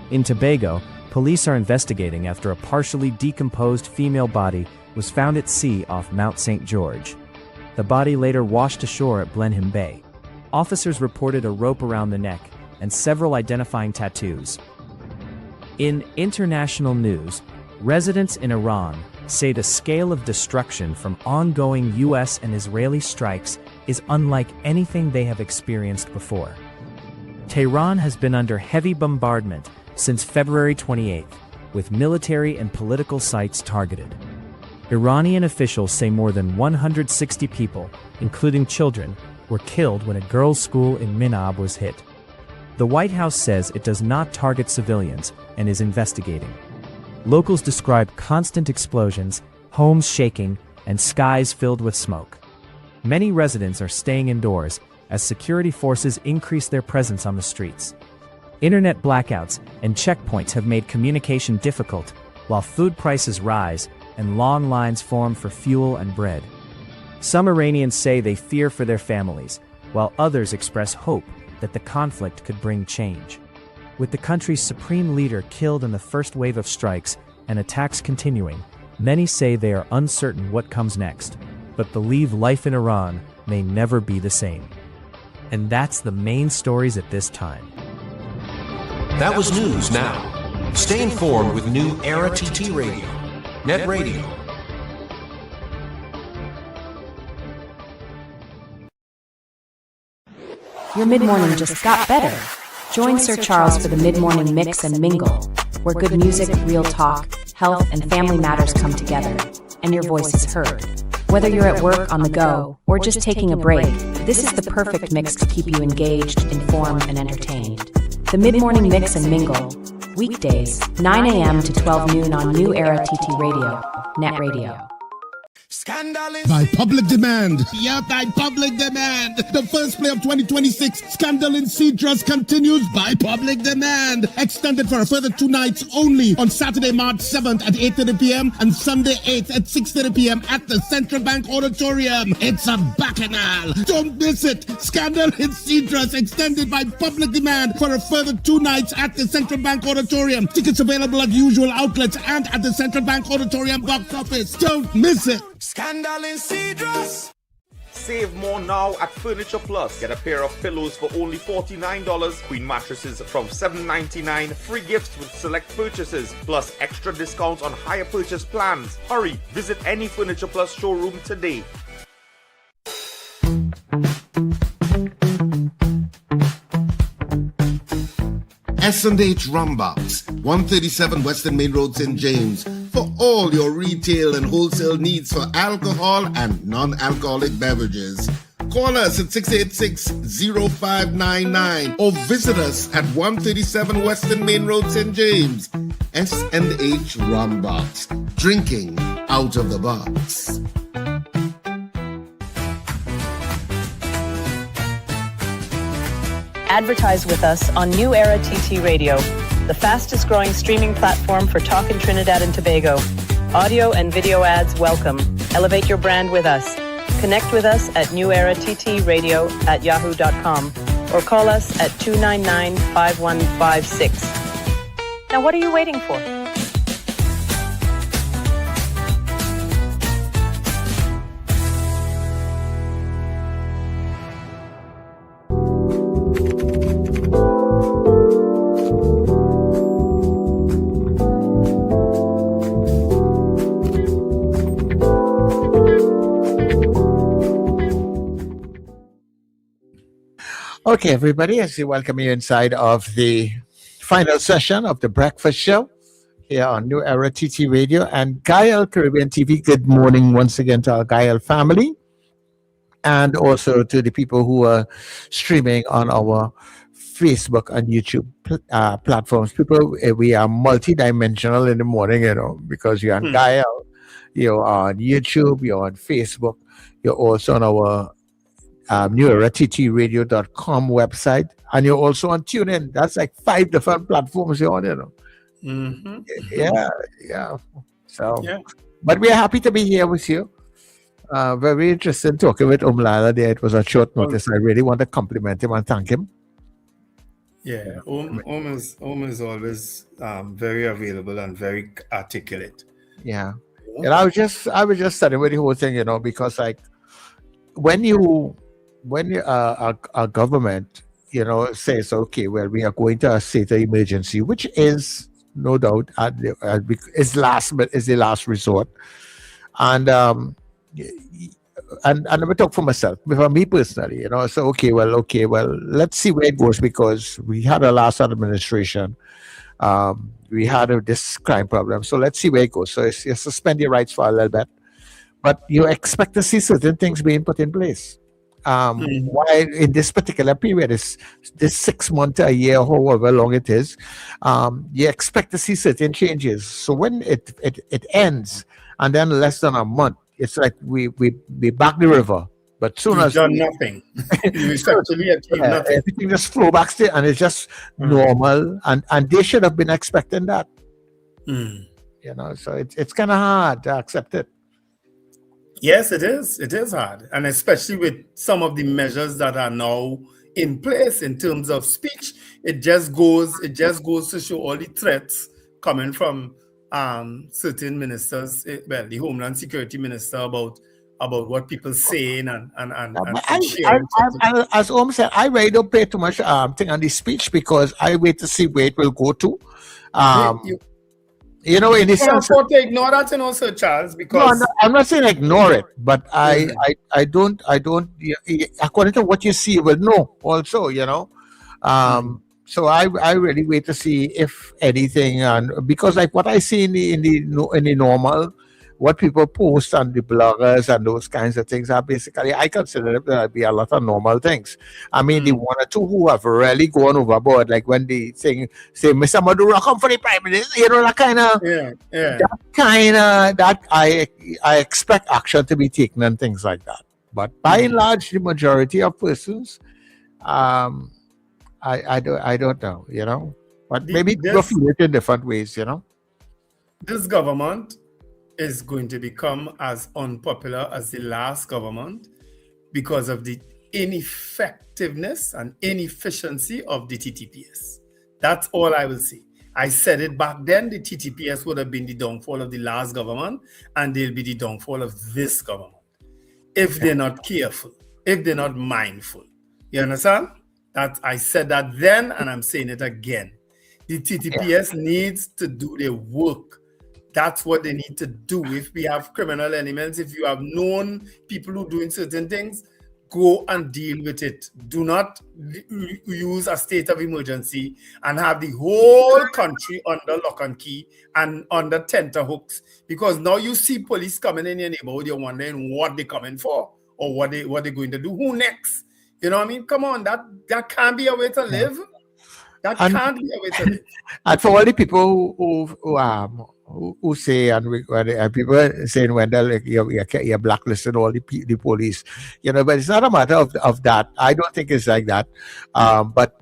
In Tobago, police are investigating after a partially decomposed female body was found at sea off Mount St. George. The body later washed ashore at Blenheim Bay. Officers reported a rope around the neck and several identifying tattoos. In international news, residents in Iran say the scale of destruction from ongoing U.S. and Israeli strikes is unlike anything they have experienced before. Tehran has been under heavy bombardment since February 28th, with military and political sites targeted. Iranian officials say more than 160 people, including children, were killed when a girls' school in Minab was hit. The White House says it does not target civilians and is investigating. Locals describe constant explosions, homes shaking, and skies filled with smoke. Many residents are staying indoors as security forces increase their presence on the streets. Internet blackouts and checkpoints have made communication difficult, while food prices rise and long lines form for fuel and bread. Some Iranians say they fear for their families, while others express hope that the conflict could bring change. With the country's supreme leader killed in the first wave of strikes and attacks continuing, many say they are uncertain what comes next, but believe life in Iran may never be the same. And that's the main stories at this time.
That was news now. Stay informed with New Era TT Radio, NETT Radio.
Your mid-morning just got better. Join Sir Charles for the mid-morning mix and mingle, where good music, real talk, health, and family matters come together, and your voice is heard. Whether you're at work, on the go, or just taking a break, this is the perfect mix to keep you engaged, informed, and entertained. The mid-morning mix and mingle, weekdays, 9 a.m. to 12 noon on New Era TT Radio, NETT Radio.
By public demand. Yeah, by public demand. The first play of 2026, Scandal in Cedros, continues by public demand. Extended for a further 2 nights only on Saturday, March 7th at 8:30 p.m. and Sunday 8th at 6:30 p.m. at the Central Bank Auditorium. It's a bacchanal. Don't miss it. Scandal in Cedros, extended by public demand for a further 2 nights at the Central Bank Auditorium. Tickets available at usual outlets and at the Central Bank Auditorium box office. Don't miss it.
Scandal in Cedros.
Save more now at Furniture Plus. Get a pair of pillows for only $49, queen mattresses from $7.99, free gifts with select purchases, plus extra discounts on higher purchase plans. Hurry, visit any Furniture Plus showroom today.
S&H Rumbox 137 Western Main Road, St. James, for all your retail and wholesale needs for alcohol and non-alcoholic beverages. Call us at 686-0599 or visit us at 137 Western Main Road, St. James. S&H Rum Box. Drinking out of the box.
Advertise with us on New Era TT Radio, the fastest growing streaming platform for talk in Trinidad and Tobago. Audio and video ads welcome. Elevate your brand with us. Connect with us at newerattradio@yahoo.com or call us at 299-5156. Now what are you waiting for?
Okay, everybody, as we welcome you inside of the final session of the breakfast show here on New Era TT Radio and Gael Caribbean TV. Good morning once again to our Gael family and also to the people who are streaming on our Facebook and YouTube platforms. People, we are multi-dimensional in the morning, because you're on Gael, you're on YouTube, you're on Facebook, you're also on our newerattradio.com website, and you're also on TuneIn. That's like 5 different platforms you're on,
Mm-hmm.
Yeah. So, but we're happy to be here with you. Very interesting talking with Om Lala there. It was a short notice. I really want to compliment him and thank him.
Yeah, Om is always very available and very articulate.
Yeah. And I was just studying with the whole thing, because like when our government, says, okay, well, we are going to a state of emergency, which is no doubt is the last resort, and I never talk for myself, but for me personally, so okay, well, let's see where it goes, because we had a last administration, we had this crime problem, so let's see where it goes. So you suspend your rights for a little bit, but you expect to see certain things being put in place. Why in this particular period, this 6 months to a year, however long it is, you expect to see certain changes. So when it ends, and then less than a month, it's like we back the river. But soon as
done nothing, you essentially achieve nothing.
Everything just flow back to, and it's just normal. And they should have been expecting that. So it's kind of hard to accept it.
Yes, it is. It is hard, and especially with some of the measures that are now in place in terms of speech, it just goes to show all the threats coming from certain ministers. Well, the Homeland Security Minister about what people saying and sharing.
As Om said, I really don't pay too much thing on the speech, because I wait to see where it will go to. In the sense
to ignore that, Sir Charles, because
I'm not saying ignore it, but I don't according to what you see, you will know also, so I really wait to see if anything, and because like what I see in the normal, what people post on the bloggers and those kinds of things are basically, I consider them to be a lot of normal things. I mean, the one or two who have really gone overboard, like when they say Mr. Maduro come for the prime minister, that kind of, that I expect action to be taken and things like that. But by and large, the majority of persons, I don't know, but maybe people feel it in different ways,
This government is going to become as unpopular as the last government because of the ineffectiveness and inefficiency of the TTPS. That's all I will say. I said it back then, the TTPS would have been the downfall of the last government, and they'll be the downfall of this government if they're not careful, if they're not mindful. You understand? That I said that then, and I'm saying it again. The TTPS needs to do their work. That's what they need to do. If we have criminal elements, if you have known people who are doing certain things, go and deal with it. Do not use a state of emergency and have the whole country under lock and key and under tenterhooks, because now you see police coming in your neighborhood, you're wondering what they're coming for or what they're going to do. Who next? You know what I mean? Come on, that can't be a way to live. That can't be a way to live.
And for all the people who say, and people saying, Wendell, you're blacklisting all the police, you know, but it's not a matter of that. I don't think it's like that. But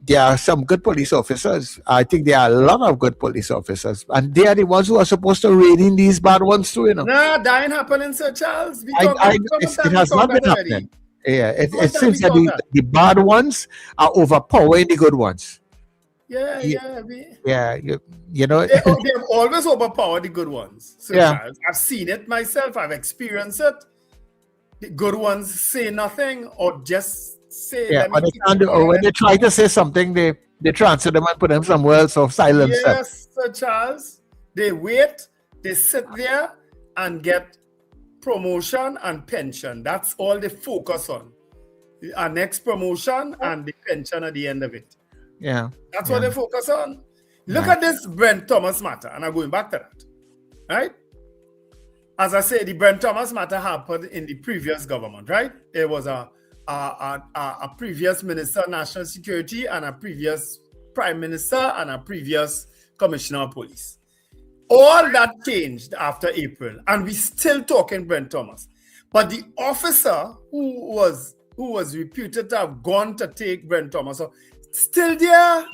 there are some good police officers. I think there are a lot of good police officers, and they are the ones who are supposed to rein in these bad ones too, you know.
Nah, that ain't happening, Sir Charles.
It has not been happening. Yeah, it seems that the bad ones are overpowering the good ones.
Yeah.
You know,
they've always overpowered the good ones. So Charles, I've seen it myself. I've experienced it. The good ones say nothing or just say.
Yeah, but they can't do, or when they try to say something, they transfer them and put them somewhere else or silence them.
Yes, Sir Charles. They wait. They sit there and get promotion and pension. That's all they focus on. Our next promotion and the pension at the end of it.
Yeah.
That's what they focus on. Look at this Brent Thomas matter, and I'm going back to that. Right? As I say, the Brent Thomas matter happened in the previous government, right? There was a previous Minister of National Security and a previous Prime Minister and a previous Commissioner of Police. All that changed after April, and we still talking Brent Thomas. But the officer who was reputed to have gone to take Brent Thomas still there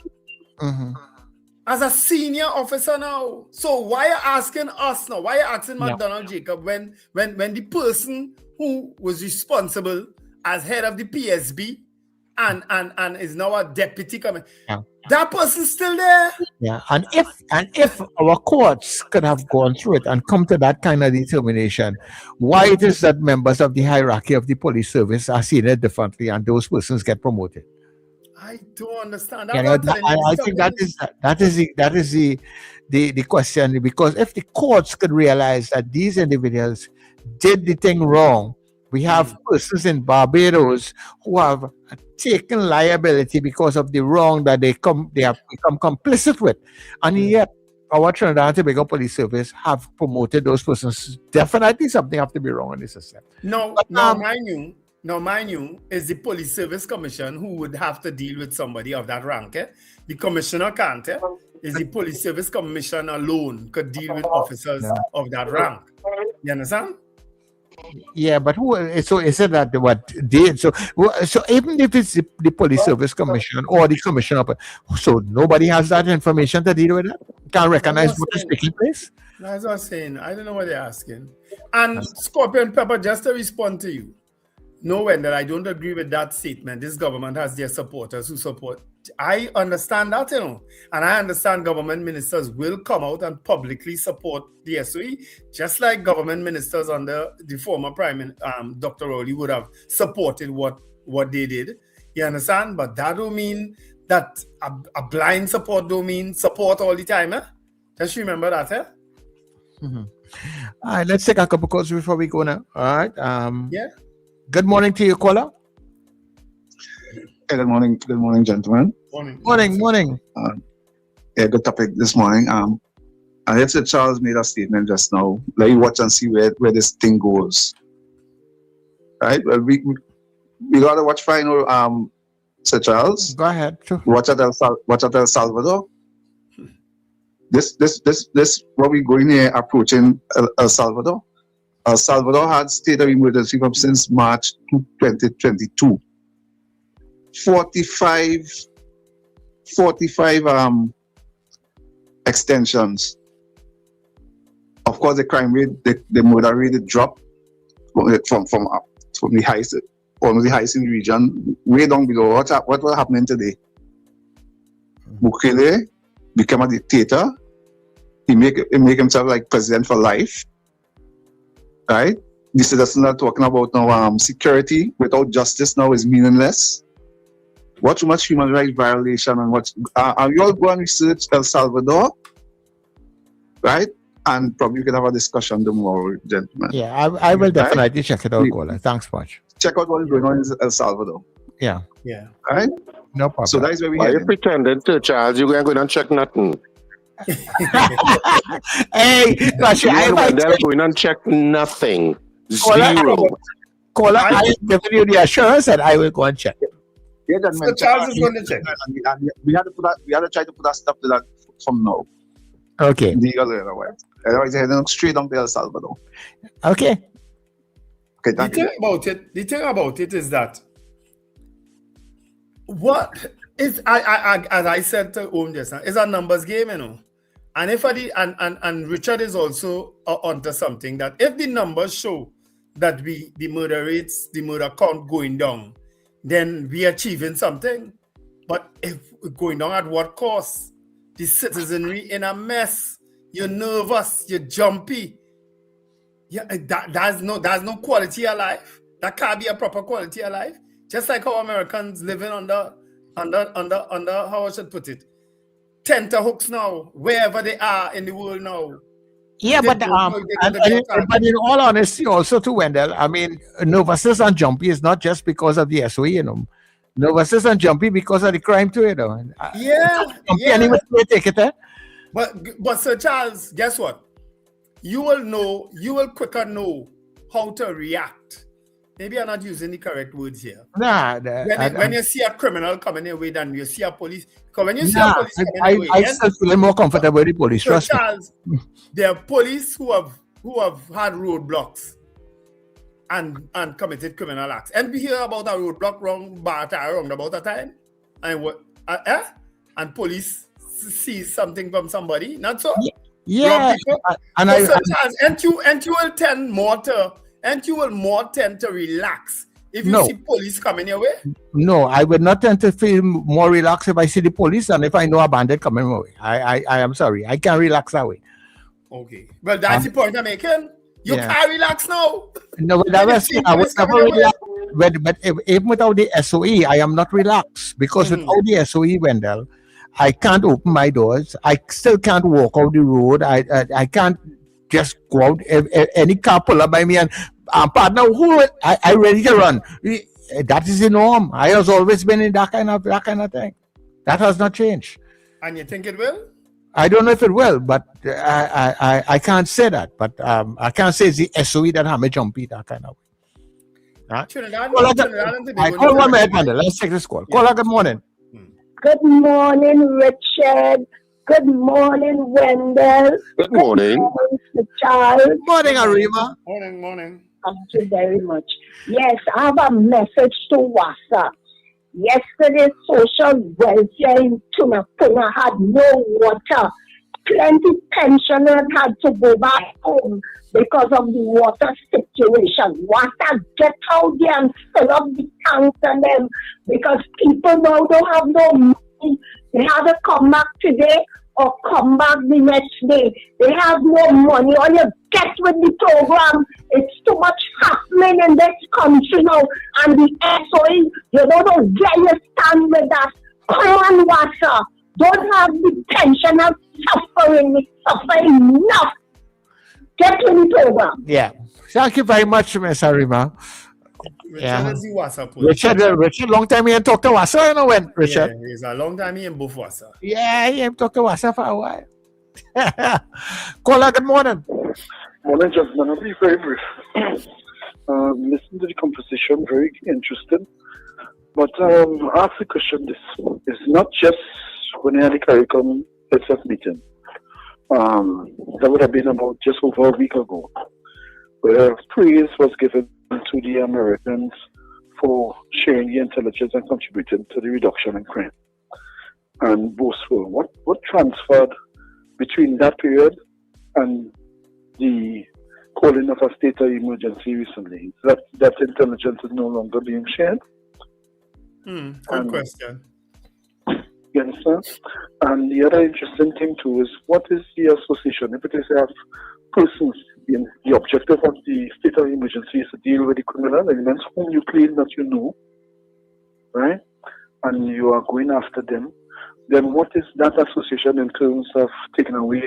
as a senior officer now. So why are you asking us now? Why are you asking McDonald Jacob when the person who was responsible as head of the PSB and is now a deputy commander, that person's still there?
Yeah, and if our courts could have gone through it and come to that kind of determination, why it is that members of the hierarchy of the police service are seen differently and those persons get promoted?
I don't understand.
I think that is the question, because if the courts could realize that these individuals did the thing wrong, we have persons in Barbados who have taken liability because of the wrong that they have become complicit with, and yet our Trinidad and Tobago Police Service have promoted those persons. Definitely something have to be wrong in the system.
Now, mind you, is the Police Service Commission who would have to deal with somebody of that rank. The commissioner can't. Is the Police Service Commission alone could deal with officers of that rank. You understand?
Yeah, but so is it that what did so even if it's the Police Service Commission or the Commissioner, so nobody has that information to deal with it? Can't recognize what is taking place?
That's what I'm saying. I don't know what they're asking. And Scorpion Pepper, just to respond to you, no, Wendell, I don't agree with that statement. This government has their supporters who support. I understand that, you know, and I understand government ministers will come out and publicly support the SOE, just like government ministers under the former Dr. Rowley would have supported what they did. You understand? But that don't mean that a blind support don't mean support all the time. Just remember that.
All right, let's take a couple calls before we go now. All right. Good morning to you, caller.
Good morning, gentlemen.
Morning.
Good topic this morning. I heard Sir Charles made a statement just now. Let you watch and see where this thing goes. Right? Well, we gotta watch final. Sir Charles.
Go ahead.
Watch at El Salvador. This what we going here approaching El Salvador. El Salvador had state of emergency since March 2022. 45 extensions. Of course, the crime rate, the murder rate dropped from the highest, almost the highest in the region, way down below. What was happening today? Bukele became a dictator. He make himself like president for life. Right? The citizens are talking about now security without justice now is meaningless. What too much human rights violation and what are you all go and research El Salvador? Right? And probably we can have a discussion tomorrow, gentlemen.
Yeah, I will definitely check it out, caller. Thanks much.
check out what is going on in El Salvador.
Yeah.
Yeah.
All right?
No problem.
So that is where we
Why
heading.
you pretending to, Charles? You ain't going to check nothing.
Hey,
You and Wendell going and check nothing. Zero.
Caller, I am giving you the assurance that I will go and check it.
Yeah, that
So Charles is going to check.
We had to try to put that stuff to that from now.
Okay.
Legally, otherwise they're heading straight down to El Salvador.
Okay.
Okay,
The thing about it is that what is as I said to Om just now, it's a numbers game, you know. And if and Richard is also onto something that if the numbers show that the murder rates, the murder count going down, then we achieving something. But if going down at what cost? The citizenry in a mess. You're nervous. You're jumpy. Yeah, that's no quality of life. That can't be a proper quality of life. Just like how Americans living under how I should put it, tenterhooks now, wherever they are in the world now.
Yeah, but in all honesty, also to Wendell, I mean, nervousness and jumpy is not just because of the SOE, you know. Nervousness and jumpy because of the crime too, you know.
Yeah.
Anyway, take it, eh?
But Sir Charles, guess what? You will quicker know how to react. Maybe I'm not using the correct words here. When you see a criminal coming your way than you see a police. Because when you see a police coming your way,
I still feel more comfortable with the police.
So Charles, there are police who have had roadblocks and committed criminal acts. And we hear about a roadblock wrong about a time. And police sees something from somebody. Not so?
Yeah.
And you will tend more to relax if you see police coming your way.
No, I would not tend to feel more relaxed if I see the police than if I know a bandit coming my way. I am sorry. I can't relax that way.
Okay. Well, that's the point I'm making. You can't relax now.
No, but I was never relaxed. But even without the SOE, I am not relaxed because without the SOE, Wendell, I can't open my doors. I still can't walk out the road. I can't just go out. If any car pull up by me and partner, I ready to run. That is the norm. I has always been in that kind of thing. That has not changed.
And you think it will?
I don't know if it will, but I can't say that. But I can't say it's the SOE that have me jumpy that kind of way.
Trinidad.
Call one minute, Wendell. Let's take this call. Caller, good morning.
Good morning, Richard. Good morning, Wendell.
Good morning.
Mr. Charles.
Good morning, Arima.
Morning.
Thank you very much. Yes, I have a message to WASA. Yesterday, social welfare in Tunapuna had no water. Plenty pensioners had to go back home because of the water situation. WASA, get out there and fill up the tanks and them because people now don't have no money. They have to come back today or come back the next day. They have no money. All you get with the program, it's too much happening in this country now. And the SOE, you don't know where you stand with that. Come on, WASA. Don't have the pensioners suffering enough. Get with the program.
Yeah. Thank you very much, Ms. Arima. Richard, long time he ain't talked to WASA, you know when, Richard?
Yeah, it's a long time he ain't both WASA.
Yeah, he ain't talked to WASA for a while. Caller, good morning.
Morning, gentlemen. I'll be very brief. Listen to the conversation, very interesting. But ask the question this. It's not just when I had the CARICOM SF meeting. That would have been about just over a week ago, where praise was given to the Americans for sharing the intelligence and contributing to the reduction in crime. And boastful. What transferred between that period and the calling of a state of emergency recently? That intelligence is no longer being shared?
Good question.
You understand? And the other interesting thing too is what is the association? If it is have persons, the objective of the state of emergency is to deal with the criminal elements whom you claim that you know, right? And you are going after them. Then what is that association in terms of taking away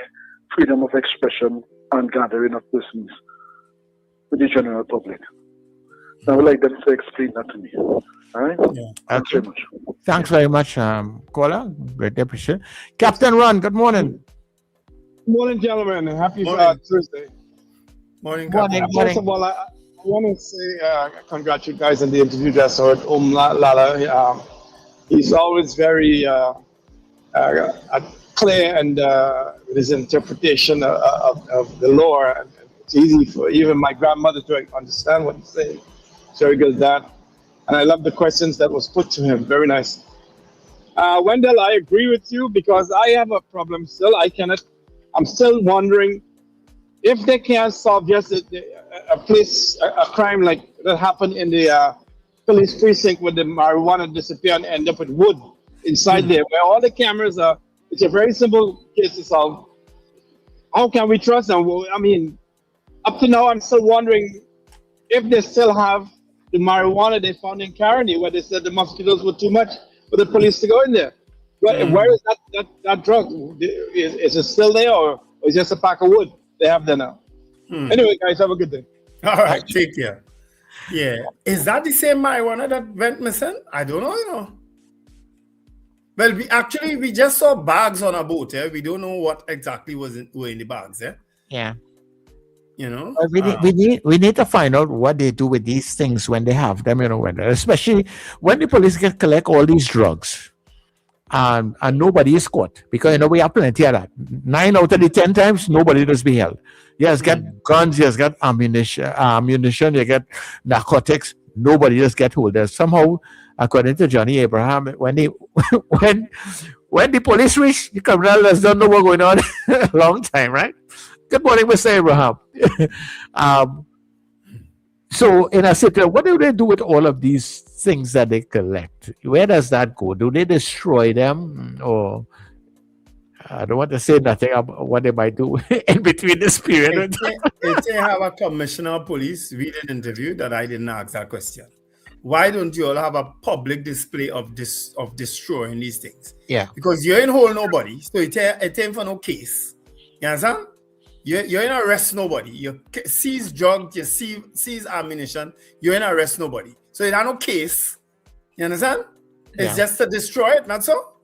freedom of expression and gathering of persons with the general public? I would like them to explain that to me. All right?
Yeah.
Thanks very much.
Thanks very much, caller. Greatly appreciate it. Captain Ron, good morning.
Good morning, gentlemen. Happy Thursday.
Morning,
Morning.
First of all, I want to say congratulate you guys on the interview just heard. Om Lala. He's always very clear and with his interpretation of the law. It's easy for even my grandmother to understand what he's saying. So very good at that. And I love the questions that was put to him. Very nice. Wendell, I agree with you because I have a problem still. I'm still wondering if they can't solve just a crime like that happened in the police precinct where the marijuana disappeared and end up with wood inside there, where all the cameras are. It's a very simple case to solve. How can we trust them? Well, I mean, up to now, I'm still wondering if they still have the marijuana they found in Caroni, where they said the mosquitoes were too much for the police to go in there. Where is that drug? Is it still there, or is it just a pack of wood they have there now? Anyway, guys, have a good day.
All right, take care. Yeah. Is that the same marijuana that went missing? I don't know, you know. Well, we just saw bags on a boat, yeah? We don't know what exactly were in the bags, yeah?
Yeah.
You know?
We need to find out what they do with these things when they have them, you know, especially when the police collect all these drugs and nobody is caught. Because, you know, we have plenty of that. 9 out of the 10 times, nobody does be held. You just get guns, you just get ammunition, you get narcotics, nobody just get hold. There's somehow, according to Johnny Abraham, when the police reach, the criminals don't know what's going on a long time, right? Good morning, Mr. Abraham. So in a city, what do they do with all of these things that they collect? Where does that go? Do they destroy them? Or I don't want to say nothing about what they might do in between this period.
They have a commissioner of police read an interview that I didn't ask that question. Why don't you all have a public display of destroying these things?
Yeah.
Because you're in hold nobody, so it ain't for no case. You understand? You're in arrest nobody. You seize drugs, you seize ammunition, you're in arrest nobody. So it ain't no case. You understand? It's just to destroy it, not so?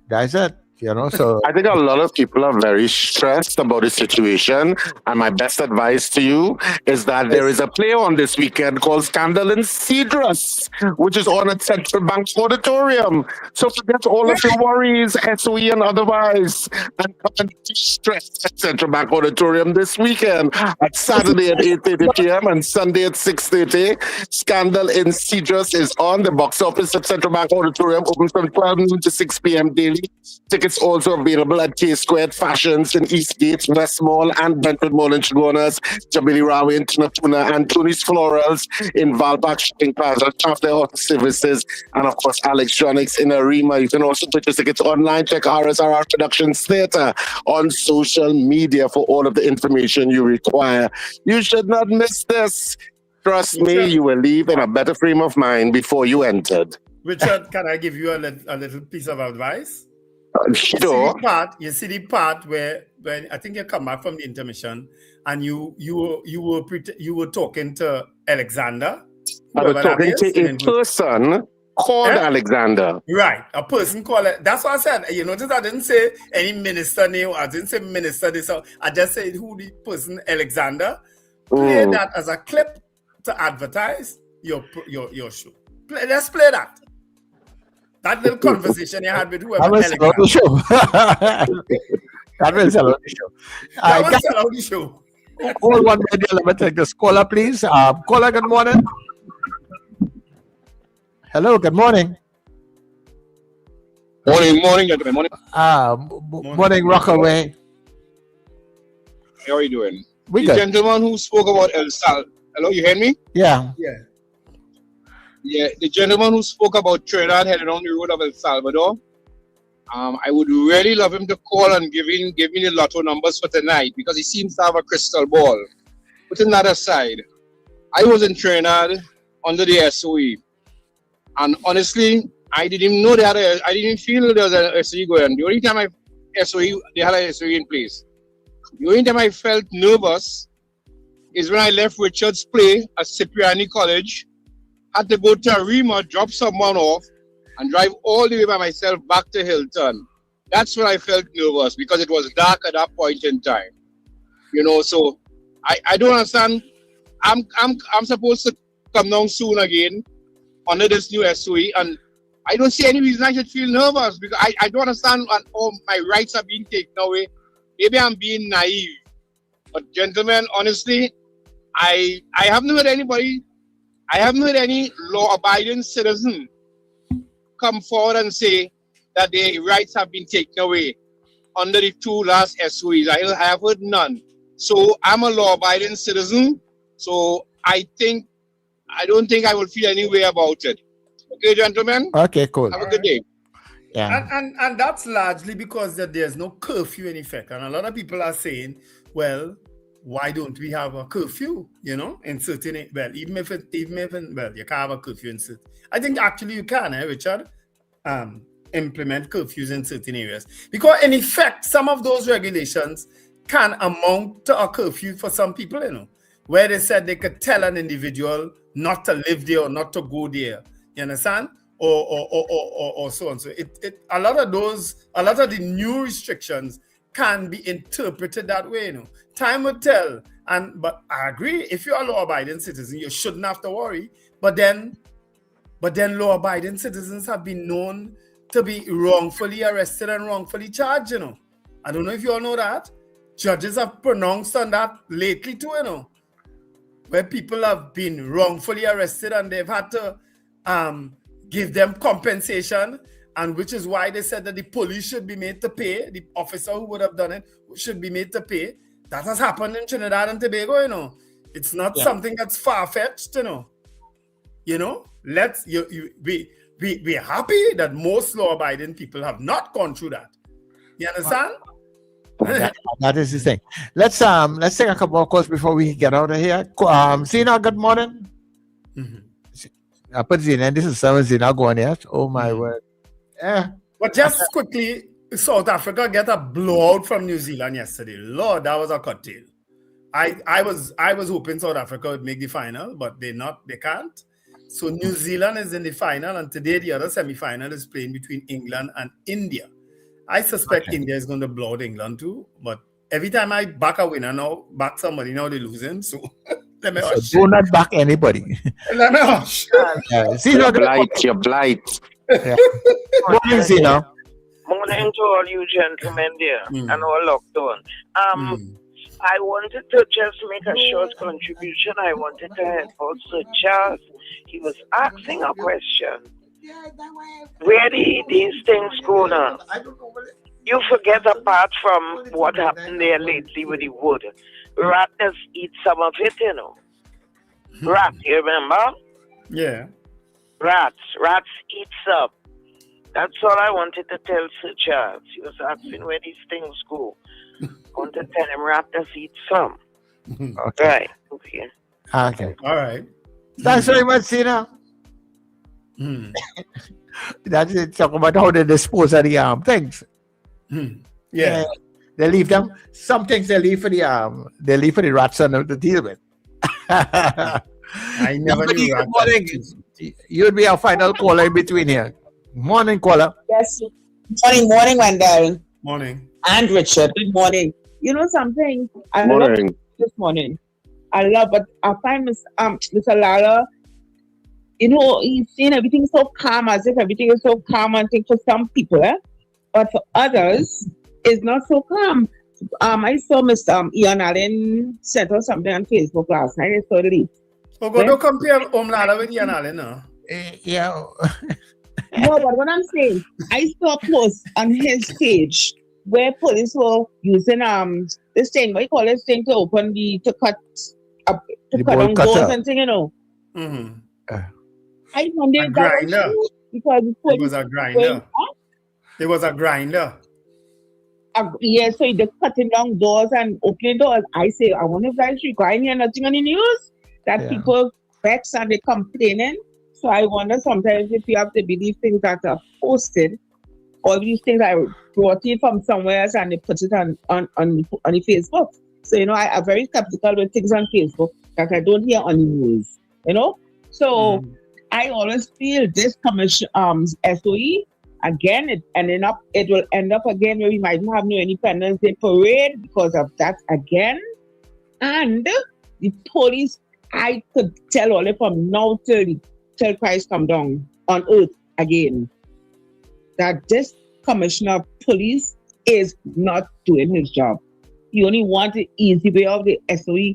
That's it. You know, so
I think a lot of people are very stressed about the situation, and my best advice to you is that there is a play on this weekend called Scandal in Cedrus, which is on at Central Bank Auditorium. So forget all of your worries, SOE and otherwise, and come and stress at Central Bank Auditorium this weekend at Saturday at 8:30 p.m. and Sunday at 6:30. Scandal in Cedrus is on the box office at Central Bank Auditorium, open from 12 noon to 6 p.m. daily. Tickets also available at K-Squared Fashions in Eastgate, West Mall, and Brentwood Mall in Chaguanas, Jabili Rawi in Tunapuna, and Tony's Florals in Valpak Shopping Plaza, After Office Services, and of course Electronics in Arima. You can also purchase tickets online. Check RSRR Productions Theatre on social media for all of the information you require. You should not miss this. Trust me, you will leave in a better frame of mind before you entered.
Richard, can I give you a little piece of advice?
Sure.
You see the part where when I think you come back from the intermission and you were talking to Alexander.
I was talking to a person called Alexander.
Right, a person called. That's what I said. You notice I didn't say any minister name. I didn't say minister this. I just said who the person Alexander. Play that as a clip to advertise your show. Let's play that. That little conversation you had with whoever.
That will sell out the show. That will sell out the show.
That will sell out the show.
Hold one minute. Let me take this caller, please. Caller, good morning. Hello, good morning.
Morning, gentlemen.
Morning, Rockaway.
How are you doing?
We
the
good.
Gentleman who spoke about El Sal. Hello, you hear me?
Yeah.
Yeah, the gentleman who spoke about Trinidad heading on the road of El Salvador. I would really love him to call and give me the lotto numbers for tonight because he seems to have a crystal ball. Putting that aside, I was in Trinidad under the SOE, and honestly, I didn't even know I didn't even feel there was an SOE going. The only time they had an SOE in place. The only time I felt nervous is when I left Richards Play at Cipriani College, had to go to Arima, drop someone off, and drive all the way by myself back to Hilton. That's when I felt nervous because it was dark at that point in time. You know, so I don't understand. I'm supposed to come down soon again under this new SOE, and I don't see any reason I should feel nervous because I don't understand all my rights are being taken away. Maybe I'm being naive, but gentlemen, honestly, I haven't heard anybody, I haven't heard any law-abiding citizen come forward and say that their rights have been taken away under the 2 last SOEs. I have heard none. So I'm a law-abiding citizen. So I don't think I will feel any way about it. Okay, gentlemen?
Okay, cool.
Have a good day.
Yeah.
And that's largely because that there's no curfew in effect. And a lot of people are saying, well, why don't we have a curfew, you know, in certain, well, even if you can't have a curfew in certain, I think actually you can, Richard, implement curfews in certain areas. Because in effect, some of those regulations can amount to a curfew for some people, you know, where they said they could tell an individual not to live there or not to go there. You understand? Or so on. So a lot of the new restrictions can be interpreted that way, you know. Time will tell. But I agree, if you're a law-abiding citizen, you shouldn't have to worry. But then law-abiding citizens have been known to be wrongfully arrested and wrongfully charged, you know. I don't know if you all know that. Judges have pronounced on that lately too, you know, where people have been wrongfully arrested and they've had to give them compensation, and which is why they said that the police should be made to pay. The officer who would have done it should be made to pay. That has happened in Trinidad and Tobago, you know. It's not something that's far-fetched, you know. You know, we're happy that most law-abiding people have not gone through that. You understand?
That is the thing. Let's take a couple of calls before we get out of here. Zina, good morning. I put Zina, this is Zina going here. Oh my word. Yeah.
But just quickly, South Africa get a blowout from New Zealand yesterday. Lord, that was a cocktail. I was hoping South Africa would make the final, but they can't. So New Zealand is in the final, and today the other semi-final is playing between England and India. I suspect India is going to blow out England too, but every time I back a winner now, back somebody, now they're losing. So let me hush.
Do not back anybody.
Let me hush.
You're blight.
Yeah. Morning, Zina.
Morning to all you gentlemen there and all lockdown. I wanted to just make a short contribution. I wanted to help also Charles. He was asking a question. Where these things go now? You forget apart from what happened there lately with the wood. Ratners eat some of it, you know. Rat, you remember?
Yeah.
Rats eat some. That's all I wanted to tell Sir Charles. He was asking where these things go. I want to tell him ratners eat some.
Okay.
Right. Okay.
Okay.
All right.
Thanks very much, Zina. That's it. Talk about how they dispose of the things.
Yeah.
They leave them. Some things they leave for the rats to deal with.
I never knew that.
Morning. You'd be our final caller in between here. Morning, caller.
Yes. Morning, Wendell.
Morning.
And Richard. Good morning. You know something? I love this morning. But I find Mr. Lala, you know, he's saying everything so calm, as if everything is so calm and thing for some people, but for others, it's not so calm. I saw Mr. Ian Allen sent out something on Facebook last night. I saw it.
Oh, God, don't compare Om Lala with Ian Allen, no?
Yeah.
No, but what I'm saying, I saw a post on his page where police were using this thing, what do you call this thing, to cut down doors and thing, you know. I wondered
a grinder.
Because
it was a grinder. It was a grinder.
Yeah, so they're cutting down doors and opening doors. I say, I wonder if I should go in here, nothing on the news that people vex and they complaining. So I wonder sometimes if you have to believe things that are posted, all these things are brought in from somewhere else and they put it on the Facebook.
So, I'm very skeptical with things on Facebook that I don't hear on the news, So I always feel this commission, SOE, again, it will end up again where we might not have no Independence Day parade because of that again. And the police, I could tell only from now till Christ come down on earth again, that this commissioner of police is not doing his job. He only wants the easy way of the SOE.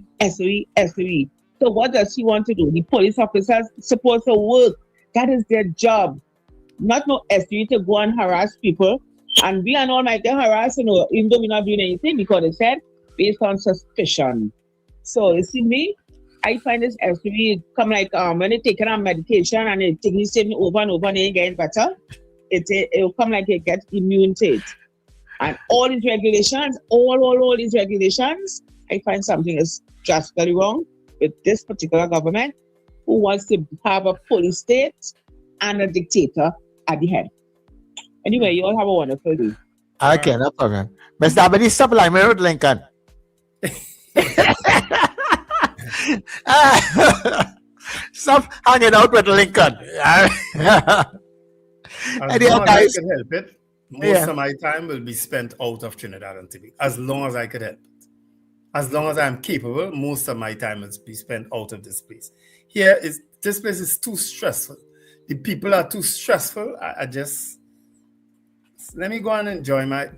So what does he want to do? The police officers supposed to work. That is their job. Not no SOE to go and harass people. And we are not like they harass, even though we're not doing anything, because they said based on suspicion. So you see me, I find this SOE come like when they take a medication and they take this thing over and over and they get better, it will come like they get immune to it. And all these regulations, all these regulations, I find something is drastically wrong with this particular government who wants to have a police state and a dictator at the head. Anyway, you all have a wonderful day.
Okay, no problem. Mr. Abadi, stop like me with Lincoln. Stop hanging out with Lincoln.
As long as I can help it, most of my time will be spent out of Trinidad and Tobago. As long as I could help it. As long as I'm capable, most of my time will be spent out of this place. This place is too stressful. The people are too stressful. Let me go and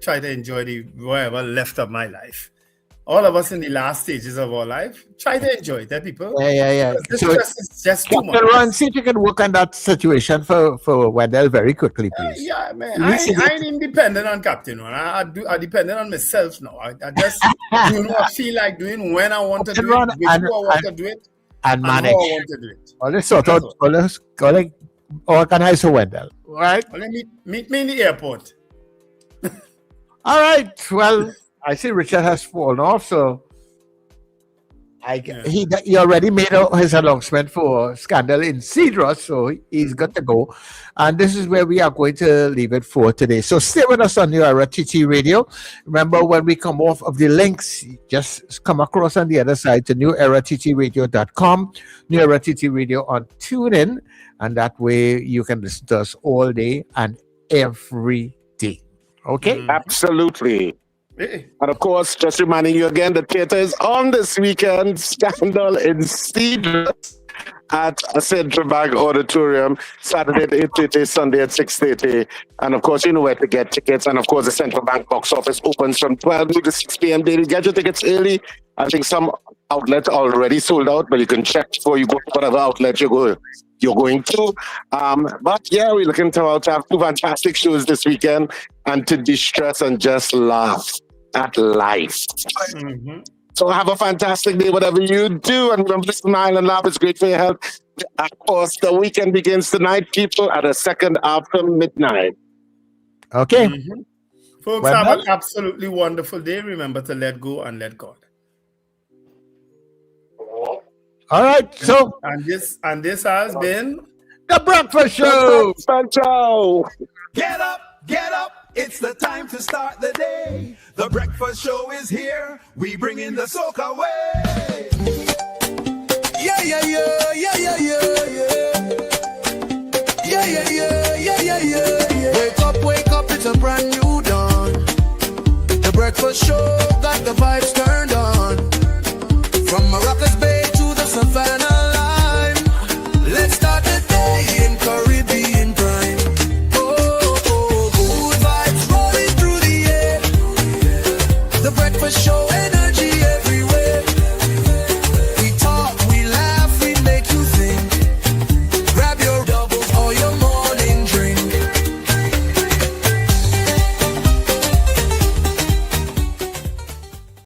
try to enjoy the whatever left of my life. All of us in the last stages of our life, try to enjoy it, people.
Yeah.
This stress is just too much.
Ron, see if you can work on that situation for Wendell very quickly, please.
Yeah, man. I ain't independent on Captain Ron. I dependent on myself now. I just do what I feel like doing, when I want to do it, who I want to do it,
and manage.
how I want to do it.
All this sort out, organize for Wendell. All right?
Meet me in the airport.
All right. Well, I see Richard has fallen off, so he already made his announcement for Scandal in Cedros, so he's got to go. And this is where we are going to leave it for today. So stay with us on New Era TT Radio. Remember, when we come off of the links, just come across on the other side to newerattradio.com, New Era TT Radio on TuneIn, and that way you can listen to us all day and every day. Okay?
Absolutely. And of course, just reminding you again, the theater is on this weekend. Scandal in Cedros at Central Bank Auditorium, Saturday at 8:30, Sunday at 6:30. And of course, you know where to get tickets. And of course, the Central Bank box office opens from 12 to 6 p.m. daily. Get your tickets early. I think some outlets are already sold out, but you can check before you go to whatever outlet you're going to. But yeah, we're looking to have two fantastic shows this weekend and to distress and just laugh at life. So have a fantastic day, whatever you do. And remember, smile and laugh is great for your health. Of course, the weekend begins tonight, people, at a second after midnight.
Okay.
Folks, have an absolutely wonderful day. Remember to let go and let God.
All right. So
and this has been
The Breakfast Show.
Get up. It's the time to start the day. The Breakfast Show is here. We bring in the soca way. Yeah. Wake up, it's a brand new dawn. The Breakfast Show.